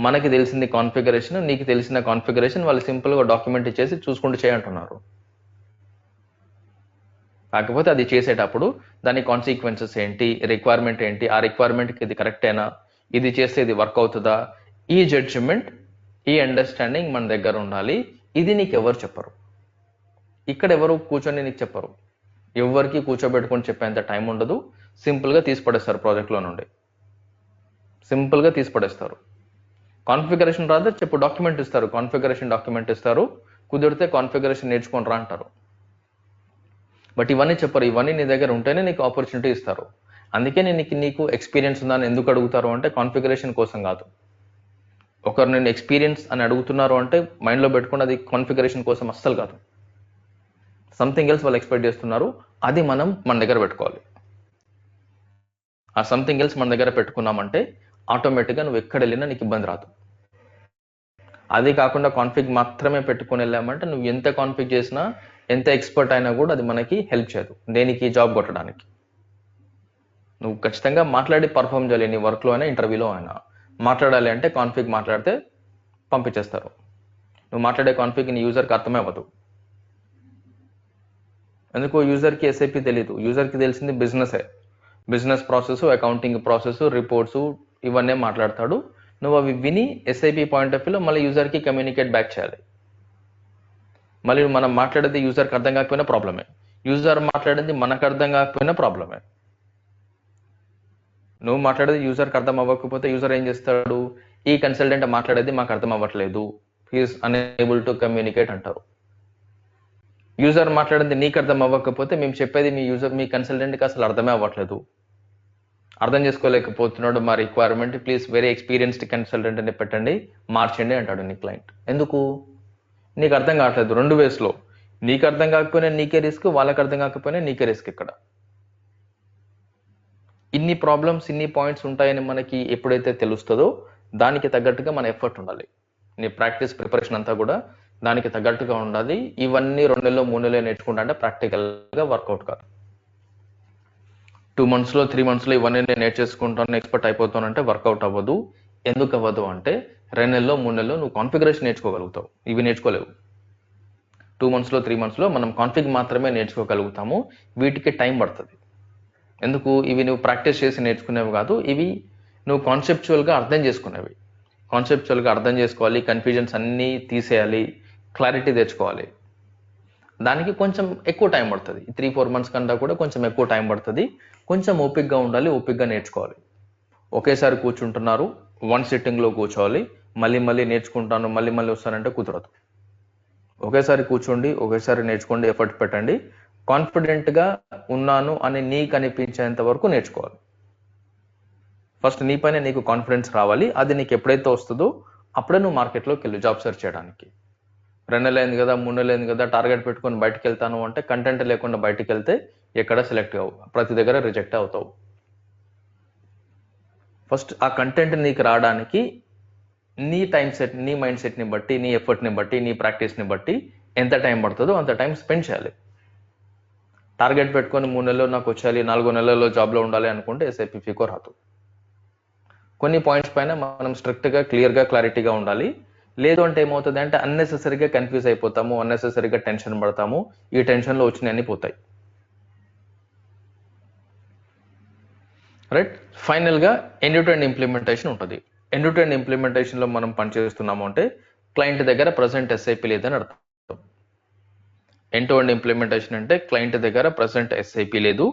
మనకి తెలిసింది కాన్ఫిగరేషన్, నీకు తెలిసిన కాన్ఫిగరేషన్ వాళ్ళు సింపుల్గా డాక్యుమెంట్ ఇచ్చేసి చూసుకుంటూ చేయంటున్నారు. కాకపోతే అది చేసేటప్పుడు దాని కాన్సిక్వెన్సెస్ ఏంటి, రిక్వైర్మెంట్ ఏంటి, ఆ రిక్వైర్మెంట్కి ఇది కరెక్టేనా, ఇది చేస్తే ఇది వర్క్ అవుతుందా, ఈ జడ్జిమెంట్, ఈ అండర్స్టాండింగ్ మన దగ్గర ఉండాలి. ఇది నీకు ఎవరు చెప్పరు, ఇక్కడ ఎవరు కూర్చొని నీకు చెప్పరు. ఎవరికి కూర్చోబెట్టుకొని చెప్పేంత టైం ఉండదు. సింపుల్గా తీసి పడేస్తారు ప్రాజెక్ట్లో నుండి, సింపుల్గా తీసి పడేస్తారు. కాన్ఫిగరేషన్ రాదే చెప్పు, డాక్యుమెంట్ ఇస్తారు, కాన్ఫిగరేషన్ డాక్యుమెంట్ ఇస్తారు, కుదిరితే కాన్ఫిగరేషన్ నేర్చుకొని రా అంటారు. బట్ ఇవన్నీ చెప్పరు. ఇవన్నీ నీ దగ్గర ఉంటేనే నీకు ఆపర్చునిటీ ఇస్తారు. అందుకే నీకు ఎక్స్పీరియన్స్ ఉందని ఎందుకు అడుగుతారు అంటే కాన్ఫిగరేషన్ కోసం కాదు. ఒకరు నేను ఎక్స్పీరియన్స్ అని అడుగుతున్నారు అంటే మైండ్లో పెట్టుకుని అది కాన్ఫిగరేషన్ కోసం అస్సలు కాదు. సంథింగ్ ఎల్స్ వాళ్ళు ఎక్స్పెక్ట్ చేస్తున్నారు, అది మనం మన దగ్గర పెట్టుకోవాలి. ఆ సంథింగ్ ఎల్స్ మన దగ్గర పెట్టుకున్నామంటే ఆటోమేటిక్గా నువ్వు ఎక్కడ వెళ్ళినా నీకు ఇబ్బంది రాదు. అది కాకుండా కాన్ఫిగ్ మాత్రమే పెట్టుకుని వెళ్ళామంటే నువ్వు ఎంత కాన్ఫిగ్ చేసినా, ఎంత ఎక్స్పర్ట్ అయినా కూడా అది మనకి హెల్ప్ చేయదు దేనికి, జాబ్ కొట్టడానికి. నువ్వు ఖచ్చితంగా మాట్లాడి పర్ఫామ్ చేయాలి. నీ వర్క్లో అయినా, ఇంటర్వ్యూలో అయినా మాట్లాడాలి. అంటే కాన్ఫిగ్ మాట్లాడితే పంపించేస్తారు. నువ్వు మాట్లాడే కాన్ఫిగ్ నీ యూజర్కి అర్థమే అవ్వదు. ఎందుకు? యూజర్కి ఎస్ఐపి తెలీదు, యూజర్కి తెలిసింది బిజినెసే. Business process, accounting process, reports ఇవన్నీ మాట్లాడతాడు. నువ్వు అవి విని ఎస్ఐపి పాయింట్ ఆఫ్ వ్యూలో మళ్ళీ యూజర్కి కమ్యూనికేట్ బ్యాక్ చేయాలి. మళ్ళీ మనం మాట్లాడేది యూజర్కి అర్థం కాకపోయినా ప్రాబ్లమే, యూజర్ మాట్లాడేది మనకు అర్థం కాకపోయినా ప్రాబ్లమే. నువ్వు మాట్లాడేది యూజర్కి అర్థం అవ్వకపోతే యూజర్ ఏం చేస్తాడు, ఈ కన్సల్టెంట్ మాట్లాడేది మాకు అర్థం అవ్వట్లేదు, హీఈస్ అన్ఏబుల్ టు కమ్యూనికేట్ అంటారు. యూజర్ మాట్లాడేది నీకు అర్థం అవ్వకపోతే మేము చెప్పేది మీ కన్సల్టెంట్కి అసలు అర్థమే అవ్వట్లేదు, అర్థం చేసుకోలేకపోతున్నాడు మా requirement, please very experienced consultant అని పెట్టండి, మార్చండి అంటాడు నీ క్లయింట్. ఎందుకు? నీకు అర్థం కావట్లేదు. 2 వేస్లో, నీకు అర్థం కాకపోయినా నీకే రిస్క్, వాళ్ళకి అర్థం కాకపోయినా నీకే రిస్క్. ఇక్కడ ఇన్ని ప్రాబ్లమ్స్ ఇన్ని పాయింట్స్ ఉంటాయని మనకి ఎప్పుడైతే తెలుస్తుందో దానికి తగ్గట్టుగా మన ఎఫర్ట్ ఉండాలి. నీ ప్రాక్టీస్ ప్రిపరేషన్ అంతా కూడా దానికి తగ్గట్టుగా ఉండాలి. ఇవన్నీ 2 నెలలు 3 నెలలు నేర్చుకుంటా అంటే ప్రాక్టికల్గా వర్కౌట్ కాదు. 2 monthsలో 3 monthsలో ఇవన్నీ నేను నేర్చేసుకుంటాను ఎక్స్పర్ట్ అయిపోతాను అంటే వర్కౌట్ అవ్వదు. ఎందుకు అవ్వదు అంటే 2 నెలల్లో 3 నెలల్లో నువ్వు కాన్ఫిగరేషన్ నేర్చుకోగలుగుతావు, ఇవి నేర్చుకోలేవు. 2 monthsలో 3 monthsలో మనం కాన్ఫిగ్ మాత్రమే నేర్చుకోగలుగుతాము. వీటికి టైం పడుతుంది. ఎందుకు? ఇవి నువ్వు ప్రాక్టీస్ చేసి నేర్చుకునేవి కాదు, ఇవి నువ్వు కాన్సెప్చువల్గా అర్థం చేసుకునేవి. కాన్సెప్చువల్గా అర్థం చేసుకోవాలి, కన్ఫ్యూజన్స్ అన్నీ తీసేయాలి, క్లారిటీ తెచ్చుకోవాలి. దానికి కొంచెం ఎక్కువ టైం పడుతుంది. 3-4 months కన్నా కూడా కొంచెం ఎక్కువ టైం పడుతుంది. కొంచెం ఓపిక్గా ఉండాలి, ఓపిక్గా నేర్చుకోవాలి. ఒకేసారి కూర్చుంటున్నారు, 1 sittingలో కూర్చోవాలి, మళ్ళీ నేర్చుకుంటాను మళ్ళీ వస్తానంటే కుదరదు. ఒకేసారి కూర్చోండి, ఒకేసారి నేర్చుకోండి, ఎఫర్ట్ పెట్టండి. కాన్ఫిడెంట్గా ఉన్నాను అని నీకు అనిపించేంత వరకు నేర్చుకోవాలి. ఫస్ట్ నీ పైన నీకు కాన్ఫిడెన్స్ రావాలి. అది నీకు ఎప్పుడైతే వస్తుందో అప్పుడే నువ్వు మార్కెట్లోకి వెళ్ళు జాబ్ సెర్చ్ చేయడానికి. 2 నెలలు అయింది కదా, 3 నెలలు అయింది కదా, టార్గెట్ పెట్టుకొని బయటకు వెళ్తాను అంటే కంటెంట్ లేకుండా బయటకు వెళ్తే ఎక్కడ సెలెక్ట్ కావు, ప్రతి దగ్గర రిజెక్ట్ అవుతావు. ఫస్ట్ ఆ కంటెంట్ నీకు రావడానికి నీ టైం సెట్, నీ మైండ్ సెట్ని బట్టి, నీ ఎఫర్ట్ని బట్టి, నీ ప్రాక్టీస్ని బట్టి ఎంత టైం పడుతుందో అంత టైం స్పెండ్ చేయాలి. టార్గెట్ పెట్టుకొని 3 నెలల్లో నాకు వచ్చేయాలి, 4 నెలల్లో జాబ్లో ఉండాలి అనుకుంటే ఎస్ఐపి ఫీకో రాదు. కొన్ని పాయింట్స్ పైన మనం స్ట్రిక్ట్గా క్లియర్గా క్లారిటీగా ఉండాలి. లేదు అంటే ఏమవుతుంది అంటే అన్నెసెసరీగా కన్ఫ్యూజ్ అయిపోతాము, అన్నెసెసరీగా టెన్షన్ పడతాము. ఈ టెన్షన్లో వచ్చినవన్నీ పోతాయి. రైట్. ఫైనల్గా ఎండ్ టు ఎండ్ ఇంప్లిమెంటేషన్ ఉంటుంది. ఎండ్ టు ఎండ్ ఇంప్లిమెంటేషన్లో మనం పనిచేస్తున్నాము అంటే క్లయింట్ దగ్గర ప్రజెంట్ ఎస్ఐపి లేదని అర్థం. ఎండ్ టు ఎండ్ ఇంప్లిమెంటేషన్ అంటే క్లయింట్ దగ్గర ప్రజెంట్ ఎస్ఐపి లేదు.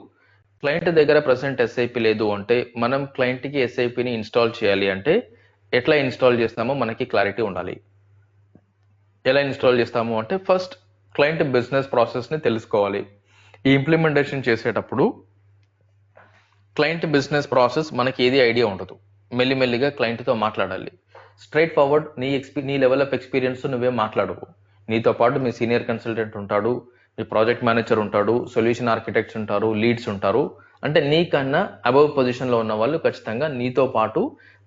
క్లయింట్ దగ్గర ప్రజెంట్ ఎస్ఐపి లేదు అంటే మనం క్లయింట్కి ఎస్ఐపిని ఇన్స్టాల్ చేయాలి అంటే ఎట్లా ఇన్స్టాల్ చేస్తామో మనకి క్లారిటీ ఉండాలి. ఎలా ఇన్స్టాల్ చేస్తాము అంటే ఫస్ట్ క్లయింట్ బిజినెస్ ప్రాసెస్ని తెలుసుకోవాలి. ఈ ఇంప్లిమెంటేషన్ చేసేటప్పుడు క్లయింట్ బిజినెస్ ప్రాసెస్ మనకి ఏది ఐడియా ఉండదు. మెల్లిమెల్లిగా క్లయింట్తో మాట్లాడాలి. స్ట్రైట్ ఫార్వర్డ్ నీ లెవెల్ ఆఫ్ ఎక్స్పీరియన్స్ నువ్వే మాట్లాడవు. నీతో పాటు మీ సీనియర్ కన్సల్టెంట్ ఉంటాడు, మీ ప్రాజెక్ట్ మేనేజర్ ఉంటాడు, సొల్యూషన్ ఆర్కిటెక్ట్స్ ఉంటారు, లీడ్స్ ఉంటారు. అంటే నీకన్నా అబవ్ పొజిషన్లో ఉన్న వాళ్ళు ఖచ్చితంగా నీతో పాటు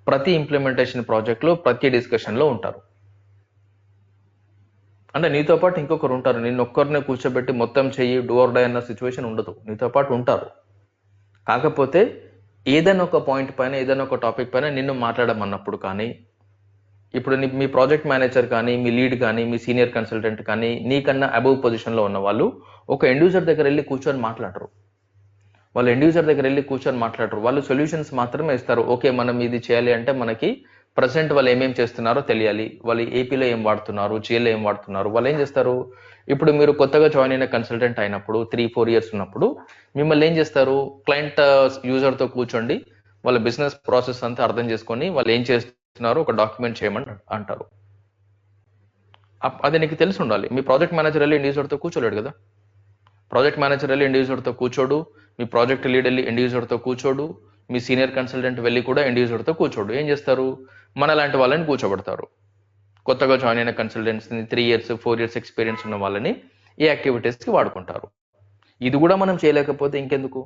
ప్రతి ఇంప్లిమెంటేషన్ ప్రాజెక్ట్లో ప్రతి డిస్కషన్లో ఉంటారు. అంటే నీతో పాటు ఇంకొకరు ఉంటారు. నిన్ను ఒక్కరినే కూర్చోబెట్టి మొత్తం చెయ్యి డూ ఆర్ డై అన్న సిచ్యువేషన్ ఉండదు. నీతో పాటు ఉంటారు. కాకపోతే ఏదైనా ఒక పాయింట్ పైన, ఏదైనా ఒక టాపిక్ పైన నిన్ను మాట్లాడమన్నప్పుడు కానీ, ఇప్పుడు మీ ప్రాజెక్ట్ మేనేజర్ కానీ, మీ లీడ్ కానీ, మీ సీనియర్ కన్సల్టెంట్ కానీ, నీకన్నా అబవ్ పొజిషన్లో ఉన్న వాళ్ళు ఒక ఎండ్ యూజర్ దగ్గర వెళ్ళి కూర్చొని మాట్లాడరు. వాళ్ళు సొల్యూషన్స్ మాత్రమే ఇస్తారు. ఓకే, మనం ఇది చేయాలి అంటే మనకి ప్రజెంట్ వాళ్ళు ఏమేం చేస్తున్నారో తెలియాలి, వాళ్ళు ఏపీలో ఏం వాడుతున్నారు, జిఎల్లో ఏం వాడుతున్నారు. వాళ్ళు ఏం చేస్తారు, ఇప్పుడు మీరు కొత్తగా జాయిన్ అయిన కన్సల్టెంట్ అయినప్పుడు 3-4 years ఉన్నప్పుడు మిమ్మల్ని ఏం చేస్తారు, క్లయింట్ యూజర్తో కూర్చోండి, వాళ్ళ బిజినెస్ ప్రాసెస్ అంతా అర్థం చేసుకొని వాళ్ళు ఏం చేస్తున్నారో ఒక డాక్యుమెంట్ చేయమని అంటారు. అది నీకు తెలిసి ఉండాలి. మీ ప్రాజెక్ట్ మేనేజర్ వెళ్ళి ఎండ్ యూజర్తో కూర్చోలేడు కదా. ప్రాజెక్ట్ మేనేజర్ వెళ్ళి ఎండ్ యూజర్తో కూర్చోడు, మీ ప్రాజెక్ట్ లీడ్ వెళ్ళి ఎండ్ యూజర్తో కూర్చోడు, మీ సీనియర్ కన్సల్టెంట్ వెళ్ళి కూడా ఎండ్ యూజర్తో కూర్చోడు. ఏం చేస్తారు, మన లాంటి వాళ్ళని కూర్చోబెడతారు. కొత్తగా జాయిన్ అయిన కన్సల్టెంట్స్ని, 3 years 4 years ఎక్స్పీరియన్స్ ఉన్న వాళ్ళని ఈ యాక్టివిటీస్కి వాడుకుంటారు. ఇది కూడా మనం చేయలేకపోతే ఇంకెందుకు.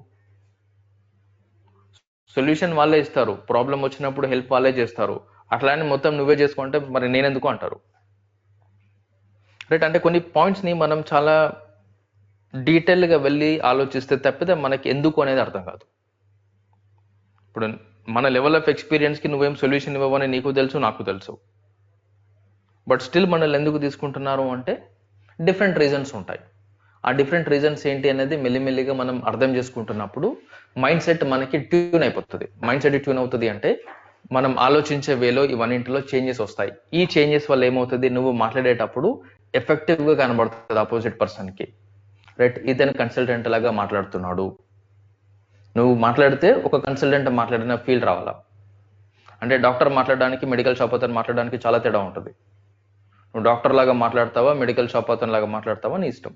సొల్యూషన్ వాళ్ళే ఇస్తారు, ప్రాబ్లం వచ్చినప్పుడు హెల్ప్ వాళ్ళే చేస్తారు. అట్లానే మొత్తం నువ్వే చేసుకుంటే మరి నేనెందుకు అంటారు. రైట్. అంటే కొన్ని పాయింట్స్ని మనం చాలా డీటెయిల్గా వెళ్ళి ఆలోచిస్తే తప్పితే మనకి ఎందుకు అనేది అర్థం కాదు. ఇప్పుడు మన లెవెల్ ఆఫ్ ఎక్స్పీరియన్స్కి నువ్వేం సొల్యూషన్ ఇవ్వవని నీకు తెలుసు, నాకు తెలుసు. బట్ స్టిల్ మనల్ని ఎందుకు తీసుకుంటున్నారు అంటే డిఫరెంట్ రీజన్స్ ఉంటాయి. ఆ డిఫరెంట్ రీజన్స్ ఏంటి అనేది మెల్లిమెల్లిగా మనం అర్థం చేసుకుంటున్నప్పుడు మైండ్ సెట్ మనకి ట్యూన్ అయిపోతుంది. మైండ్ సెట్ ట్యూన్ అవుతుంది అంటే మనం ఆలోచించే వేలో ఇవన్నింటిలో చేంజెస్ వస్తాయి. ఈ చేంజెస్ వల్ల ఏమవుతుంది, నువ్వు మాట్లాడేటప్పుడు ఎఫెక్టివ్గా కనబడుతుంది ఆపోజిట్ పర్సన్కి. రైట్. ఇతను కన్సల్టెంట్ లాగా మాట్లాడుతున్నాడు. నువ్వు మాట్లాడితే ఒక కన్సల్టెంట్ మాట్లాడిన ఫీల్ రావాలా. అంటే డాక్టర్ మాట్లాడడానికి, మెడికల్ షాప్ అతను మాట్లాడడానికి చాలా తేడా ఉంటుంది. నువ్వు డాక్టర్ లాగా మాట్లాడతావా, మెడికల్ షాప్ అతను లాగా మాట్లాడతావా, నీ ఇష్టం.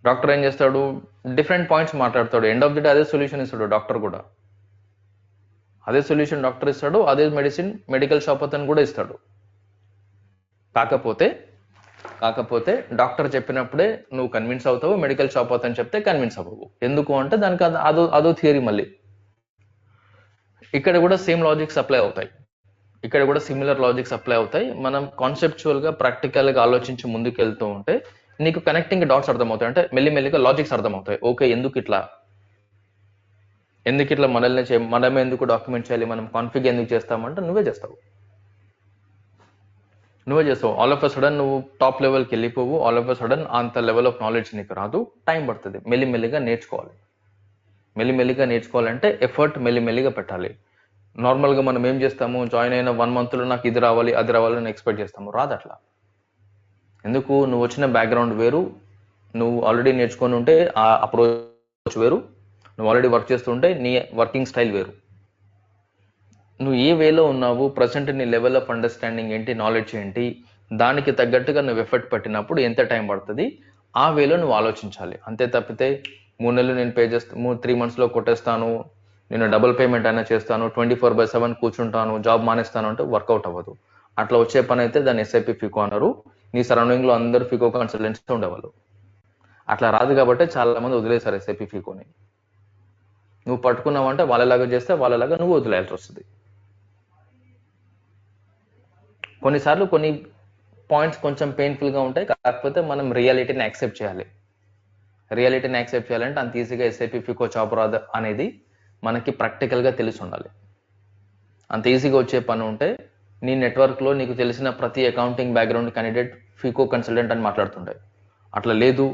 డాక్టర్ ఏం చేస్తాడు, డిఫరెంట్ పాయింట్స్ మాట్లాడతాడు. ఎండ్ ఆఫ్ ది డే అదే సొల్యూషన్ ఇస్తాడు. డాక్టర్ కూడా అదే సొల్యూషన్ డాక్టర్ ఇస్తాడు, అదే మెడిసిన్ మెడికల్ షాప్ అతను కూడా ఇస్తాడు. కాకపోతే కాకపోతే డాక్టర్ చెప్పినప్పుడే నువ్వు కన్విన్స్ అవుతావు, మెడికల్ షాప్ అవుతావు అని చెప్తే కన్విన్స్ అవ్వవు. ఎందుకు అంటే దానికి అదో థియరీ. మళ్ళీ ఇక్కడ కూడా సేమ్ లాజిక్స్ అప్లై అవుతాయి, ఇక్కడ కూడా సిమిలర్ లాజిక్స్ అప్లై అవుతాయి. మనం కాన్సెప్చువల్ గా ప్రాక్టికల్ గా ఆలోచించి ముందుకు వెళ్తూ ఉంటే నీకు కనెక్టింగ్ డాట్స్ అర్థమవుతాయి. అంటే మెల్లిమెల్లిగా లాజిక్స్ అర్థమవుతాయి. ఓకే, ఎందుకు ఇట్లా మనమే ఎందుకు డాక్యుమెంట్ చేయాలి, మనం కాన్ఫిగ్ ఎందుకు చేస్తామంటే నువ్వే చేస్తావు. ఆల్ ఆఫ్ అ సడన్ నువ్వు టాప్ లెవెల్కి వెళ్ళిపోవు. ఆల్ ఆఫ్ అ సడన్ అంత లెవెల్ ఆఫ్ నాలెడ్జ్ నీకు రాదు. టైం పడుతుంది. మెల్లిమెల్లిగా నేర్చుకోవాలంటే ఎఫర్ట్ మెల్లిమెల్లిగా పెట్టాలి. నార్మల్గా మనం ఏం చేస్తాము, జాయిన్ అయిన 1 monthలో నాకు ఇది రావాలి అది రావాలని ఎక్స్పెక్ట్ చేస్తాము. రాదు అట్లా. ఎందుకు? నువ్వు వచ్చిన బ్యాక్గ్రౌండ్ వేరు, నువ్వు ఆల్రెడీ నేర్చుకొని ఉంటే ఆ అప్రోచ్ వేరు, నువ్వు ఆల్రెడీ వర్క్ చేస్తుంటే నీ వర్కింగ్ స్టైల్ వేరు. నువ్వు ఏ వేలో ఉన్నావు, ప్రజెంట్ నీ లెవెల్ ఆఫ్ అండర్స్టాండింగ్ ఏంటి, నాలెడ్జ్ ఏంటి, దానికి తగ్గట్టుగా నువ్వు ఎఫర్ట్ పెట్టినప్పుడు ఎంత టైం పడుతుంది, ఆ వేలో నువ్వు ఆలోచించాలి. అంతే తప్పితే 3 నెలలు నేను పే చేస్తాను, 3 monthsలో కొట్టేస్తాను, నేను డబుల్ పేమెంట్ అయినా చేస్తాను, 24/7 కూర్చుంటాను, జాబ్ మానేస్తాను అంటే వర్కౌట్ అవ్వదు. అట్లా వచ్చే పని అయితే దాన్ని ఎస్ఐపి ఫికో అన్నారు. నీ సరౌండింగ్లో అందరూ ఫికో కన్సల్టెంట్స్ ఉండేవాళ్ళు. అట్లా రాదు కాబట్టి చాలా మంది వదిలేశారు ఎస్ఐపి ఫికోని. నువ్వు పట్టుకున్నావంటే వాళ్ళలాగా చేస్తే వాళ్ళలాగా నువ్వు వదిలేయాల్సి వస్తుంది. కొన్నిసార్లు కొన్ని పాయింట్స్ కొంచెం పెయిన్ఫుల్గా ఉంటాయి, కాకపోతే మనం రియాలిటీని యాక్సెప్ట్ చేయాలి. చేయాలంటే అంత ఈజీగా ఎస్ఐపి ఫికో జాబ్ రాదు అనేది మనకి ప్రాక్టికల్గా తెలిసి ఉండాలి. అంత ఈజీగా వచ్చే పని ఉంటే నీ నెట్వర్క్లో నీకు తెలిసిన ప్రతి accounting background candidate Fico consultant అని మాట్లాడుతుంటాయి. అట్లా లేదు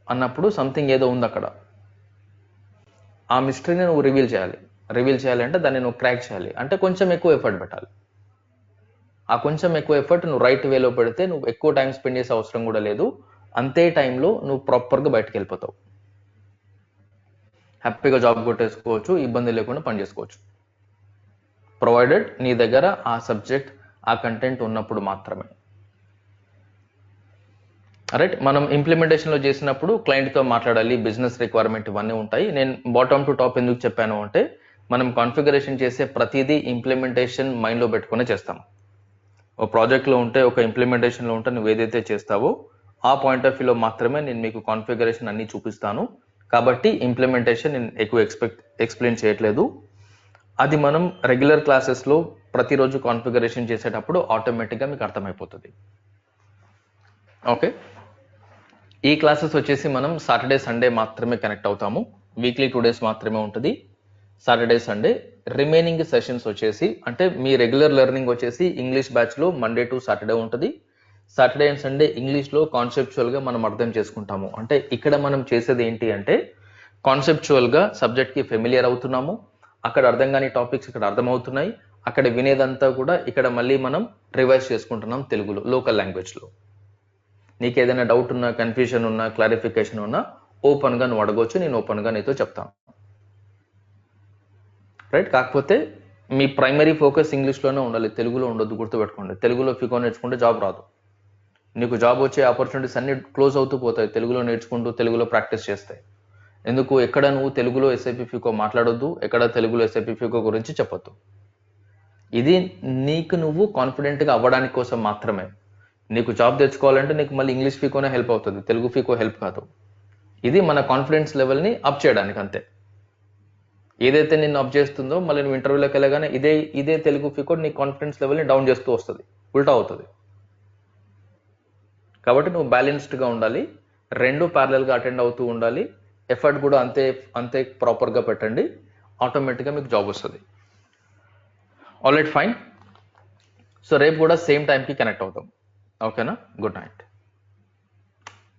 అన్నప్పుడు సంథింగ్ ఏదో ఉంది అక్కడ. ఆ మిస్టరీని నువ్వు రివీల్ చేయాలి అంటే దాన్ని నువ్వు క్రాక్ చేయాలి. అంటే కొంచెం ఎక్కువ ఎఫర్ట్ పెట్టాలి. ఆ కొంచెం ఎక్కువ ఎఫర్ట్ నువ్వు రైట్ వేలో పెడితే నువ్వు ఎక్కువ టైం స్పెండ్ చేసే అవసరం కూడా లేదు. అంతే టైంలో నువ్వు ప్రాపర్గా బయటకు వెళ్ళిపోతావు. హ్యాపీగా జాబ్ కొట్టేసుకోవచ్చు, ఇబ్బంది లేకుండా పని చేసుకోవచ్చు. ప్రొవైడెడ్ నీ దగ్గర ఆ సబ్జెక్ట్, ఆ కంటెంట్ ఉన్నప్పుడు మాత్రమే. రైట్. మనం ఇంప్లిమెంటేషన్లో చేసినప్పుడు క్లయింట్తో మాట్లాడాలి, బిజినెస్ రిక్వైర్మెంట్ ఇవన్నీ ఉంటాయి. నేను బాటమ్ టు టాప్ ఎందుకు చెప్పాను అంటే మనం కాన్ఫిగరేషన్ చేసే ప్రతిదీ ఇంప్లిమెంటేషన్ మైండ్లో పెట్టుకునే చేస్తాం. ఒక ప్రాజెక్ట్లో ఉంటే, ఒక ఇంప్లిమెంటేషన్లో ఉంటే నువ్వు ఏదైతే చేస్తావో ఆ పాయింట్ ఆఫ్ వ్యూలో మాత్రమే నేను మీకు కాన్ఫిగరేషన్ అన్ని చూపిస్తాను. కాబట్టి ఇంప్లిమెంటేషన్ నేను ఎక్కువ ఎక్స్ప్లెయిన్ చేయట్లేదు. అది మనం రెగ్యులర్ క్లాసెస్లో ప్రతిరోజు కాన్ఫిగరేషన్ చేసేటప్పుడు ఆటోమేటిక్గా మీకు అర్థమైపోతుంది. ఓకే. ఈ క్లాసెస్ వచ్చేసి మనం సాటర్డే సండే మాత్రమే కనెక్ట్ అవుతాము. వీక్లీ 2 days మాత్రమే ఉంటుంది, సాటర్డే సండే. రిమైనింగ్ సెషన్స్ వచ్చేసి అంటే మీ రెగ్యులర్ లెర్నింగ్ వచ్చేసి ఇంగ్లీష్ బ్యాచ్లో మండే టు సాటర్డే ఉంటుంది. సాటర్డే అండ్ సండే ఇంగ్లీష్లో కాన్సెప్చువల్గా మనం అర్థం చేసుకుంటాము. అంటే ఇక్కడ మనం చేసేది ఏంటి అంటే కాన్సెప్చువల్గా సబ్జెక్ట్కి ఫెమిలియర్ అవుతున్నాము. అక్కడ అర్థం కాని టాపిక్స్ ఇక్కడ అర్థమవుతున్నాయి. అక్కడ వినేదంతా కూడా ఇక్కడ మళ్ళీ మనం రివైజ్ చేసుకుంటున్నాం తెలుగులో, లోకల్ లాంగ్వేజ్లో. నీకు ఏదైనా డౌట్ ఉన్నా, కన్ఫ్యూజన్ ఉన్నా, క్లారిఫికేషన్ ఉన్నా ఓపెన్గా నువ్వు అడగవచ్చు, నేను ఓపెన్గా నీతో చెప్తాను. రైట్. కాకపోతే మీ ప్రైమరీ ఫోకస్ ఇంగ్లీష్లోనే ఉండాలి, తెలుగులో ఉండొద్దు. గుర్తుపెట్టుకోండి. తెలుగులో ఫికో నేర్చుకుంటే జాబ్ రాదు. నీకు జాబ్ వచ్చే ఆపర్చునిటీస్ అన్ని క్లోజ్ అవుతూ పోతాయి తెలుగులో నేర్చుకుంటూ, తెలుగులో ప్రాక్టీస్ చేస్తే. ఎందుకు? ఎక్కడ నువ్వు తెలుగులో ఎస్ఐపి ఫికో మాట్లాడొద్దు, ఎక్కడ తెలుగులో ఎస్ఐపి ఫికో గురించి చెప్పొద్దు. ఇది నీకు నువ్వు కాన్ఫిడెంట్గా అవ్వడానికి కోసం మాత్రమే. నీకు జాబ్ తెచ్చుకోవాలంటే నీకు మళ్ళీ ఇంగ్లీష్ ఫికోనే హెల్ప్ అవుతుంది, తెలుగు ఫికో హెల్ప్ కాదు. ఇది మన కాన్ఫిడెన్స్ లెవెల్ని అప్ చేయడానికి అంతే. ఏదైతే నిన్ను అప్ చేస్తుందో మళ్ళీ నువ్వు ఇంటర్వ్యూలోకి వెళ్ళగానే ఇదే తెలుగు ఫికో నీ కాన్ఫిడెన్స్ లెవెల్ని డౌన్ చేస్తూ వస్తుంది, ఉల్టా అవుతుంది. కాబట్టి నువ్వు బ్యాలెన్స్డ్గా ఉండాలి, 2 ప్యారలల్గా అటెండ్ అవుతూ ఉండాలి. ఎఫర్ట్ కూడా అంతే ప్రాపర్గా పెట్టండి, ఆటోమేటిక్గా మీకు జాబ్ వస్తుంది. All right, fine. సో రేపు కూడా సేమ్ టైంకి కనెక్ట్ అవుతాం. ఓకేనా? Good night.